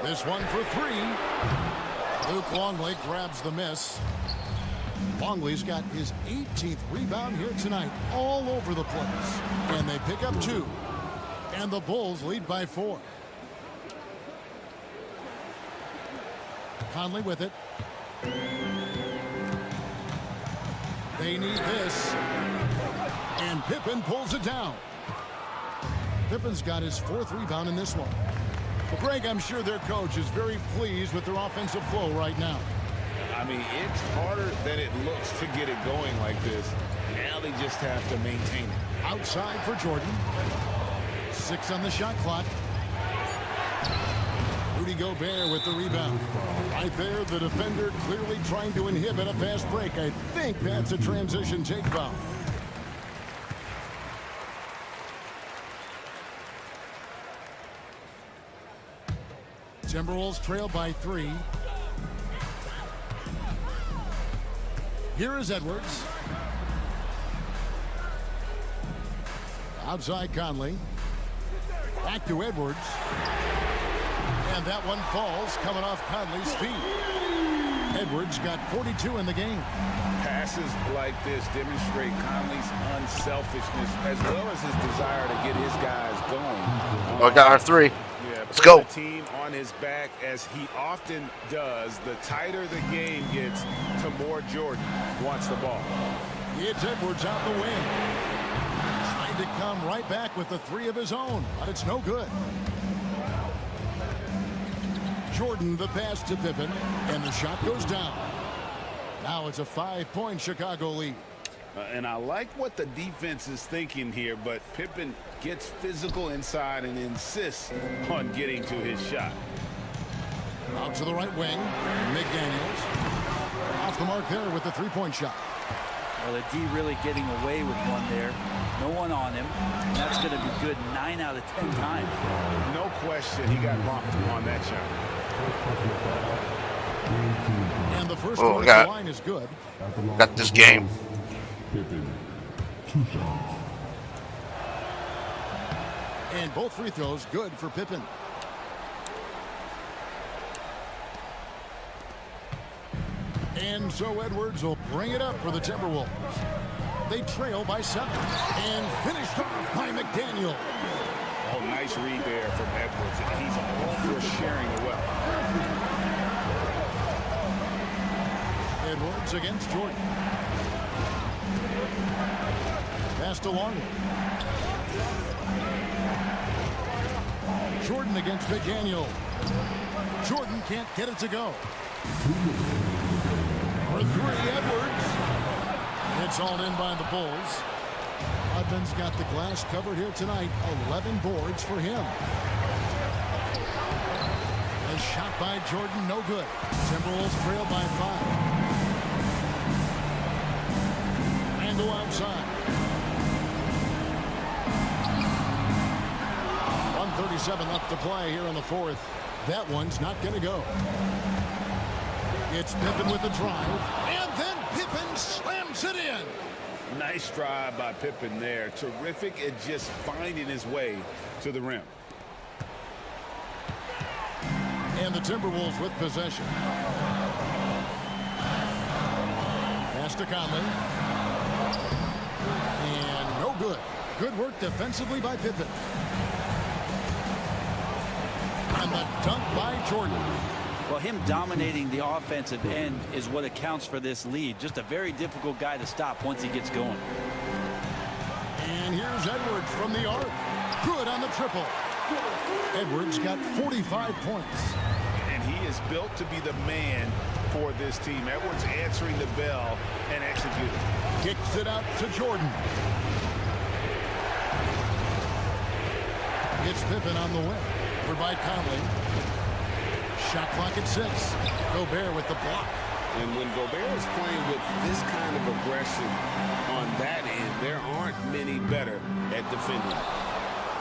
This one for 3. Luke Longley grabs the miss. Longley's got his 18th rebound here tonight, all over the place. And they pick up 2. And the Bulls lead by 4. Conley with it. They need this. And Pippen pulls it down. Pippen's got his 4th rebound in this one. Well, Greg, I'm sure their coach is very pleased with their offensive flow right now. I mean, it's harder than it looks to get it going like this. Now they just have to maintain it. Outside for Jordan. 6 on the shot clock. Rudy Gobert with the rebound. Right there, the defender clearly trying to inhibit a fast break. I think that's a transition take foul. Timberwolves trail by 3. Here is Edwards. Outside Conley. Back to Edwards. And that one falls, coming off Conley's feet. Edwards got 42 in the game. Passes like this demonstrate Conley's unselfishness as well as his desire to get his guys going. Oh, I got our 3. Yeah, let's go. The team on his back as he often does. The tighter the game gets, the more Jordan wants the ball. It's Edwards out the wing. Trying to come right back with the 3 of his own, but it's no good. Jordan the pass to Pippen, and the shot goes down. Now it's a 5-point Chicago lead. And I like what the defense is thinking here, but Pippen gets physical inside and insists on getting to his shot. Out to the right wing, McDaniels. Off the mark there with the three-point shot. Well, the D really getting away with one there. No one on him. And that's going to be good 9 out of 10 times. No question he got bumped on that shot. And the first one at the line is good. Got this game. And both free throws good for Pippen. And so Edwards will bring it up for the Timberwolves. They trail by 7 and finished off by McDaniel. Oh, nice read there from Edwards. He's all for sharing the well. Edwards against Jordan. Passed along. Jordan against McDaniel. Jordan can't get it to go. For 3, Edwards. It's all in by the Bulls. Hudman's got the glass covered here tonight. 11 boards for him. A shot by Jordan, no good. Timberwolves trail by 5. Randall outside. 1:37 left to play here in the fourth. That one's not going to go. It's Pippen with the drive, and then Pippen slams it in. Nice drive by Pippen there. Terrific at just finding his way to the rim. And the Timberwolves with possession. Pass to Conley. And no good. Good work defensively by Pippen. And the dunk by Jordan. Well, him dominating the offensive end is what accounts for this lead. Just a very difficult guy to stop once he gets going. And here's Edwards from the arc. Good on the triple. Edwards got 45 points. And he is built to be the man for this team. Edwards answering the bell and executing. Kicks it out to Jordan. It's Pippen on the wing. Over by Conley. Shot clock at 6. Gobert with the block. And when Gobert is playing with this kind of aggression on that end, there aren't many better at defending.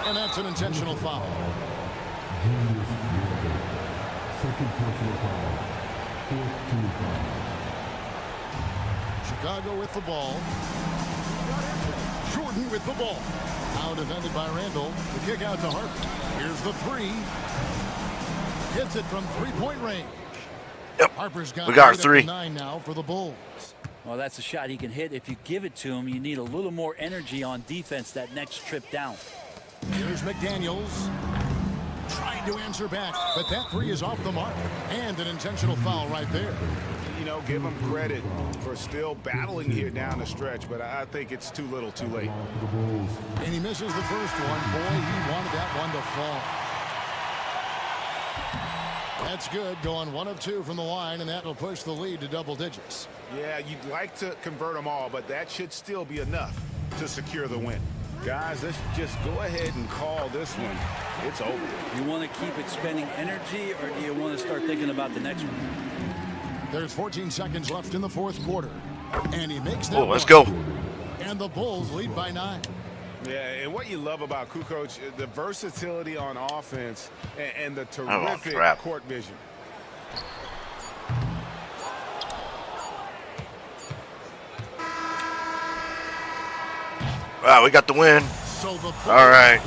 And that's an intentional foul. Second personal foul. Fourth team foul. Chicago with the ball. Jordan with the ball. Now defended by Randall. The kick out to Harper. Here's the 3. Hits it from 3-point range. Yep. Harper's got we got our 3. 9 now for the Bulls. Well, that's a shot he can hit. If you give it to him, you need a little more energy on defense that next trip down. Here's McDaniels. Trying to answer back, but that 3 is off the mark. And an intentional foul right there. You know, give him credit for still battling here down the stretch, but I think it's too little too late. And he misses the first one. Boy, he wanted that one to fall. That's good, going 1 of 2 from the line, and that will push the lead to double digits. Yeah, you'd like to convert them all, but that should still be enough to secure the win. Guys, let's just go ahead and call this one. It's over. You want to keep expending energy, or do you want to start thinking about the next one? There's 14 seconds left in the fourth quarter, and he makes that. Oh, let's go. And the Bulls lead by 9. Yeah, and what you love about Kukoc, the versatility on offense and the terrific court vision. Wow, we got the win. So the all right.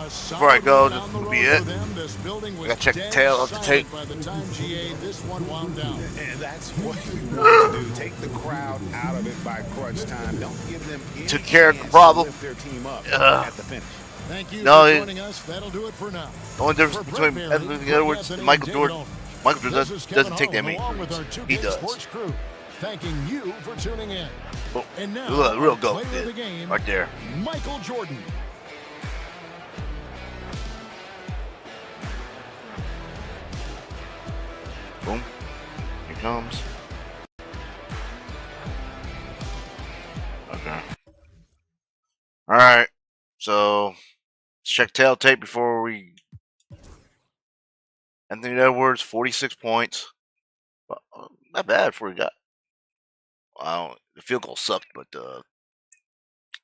Before I go, this will be it. We got to check the tail of the tape. By the time GA, this one wound down. And that's what you want to do. Take the crowd out of it by crunch time. Don't give them any took care of the problem. Lift their team up at the finish. Thank you for joining us. That'll do it for now. The only difference between Edwards and Micheal Jordan, Micheal Jordan doesn't take that many threes. He does. Crew, thanking you for tuning in. Oh, and now, real go the game, right there. Micheal Jordan. Boom. Here comes. Okay. All right. So let's check tail tape before we. Anthony Edwards, 46 points. Not bad for a guy. The field goal sucked, but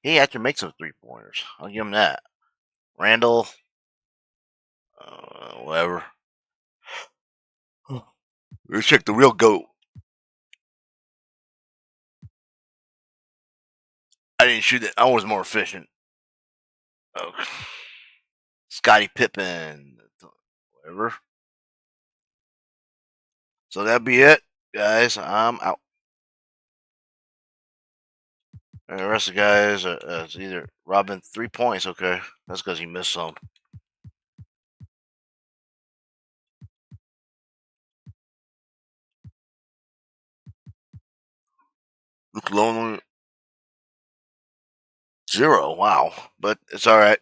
he had to make some 3-pointers. I'll give him that. Randall, whatever. Let's check the real GOAT. I didn't shoot it. I was more efficient. Scottie Pippen, whatever. So that'd be it, guys. I'm out. And the rest of the guys, it's either Robin 3 points. Okay, that's because he missed some. Luke Lonely 0. Wow, but it's all right.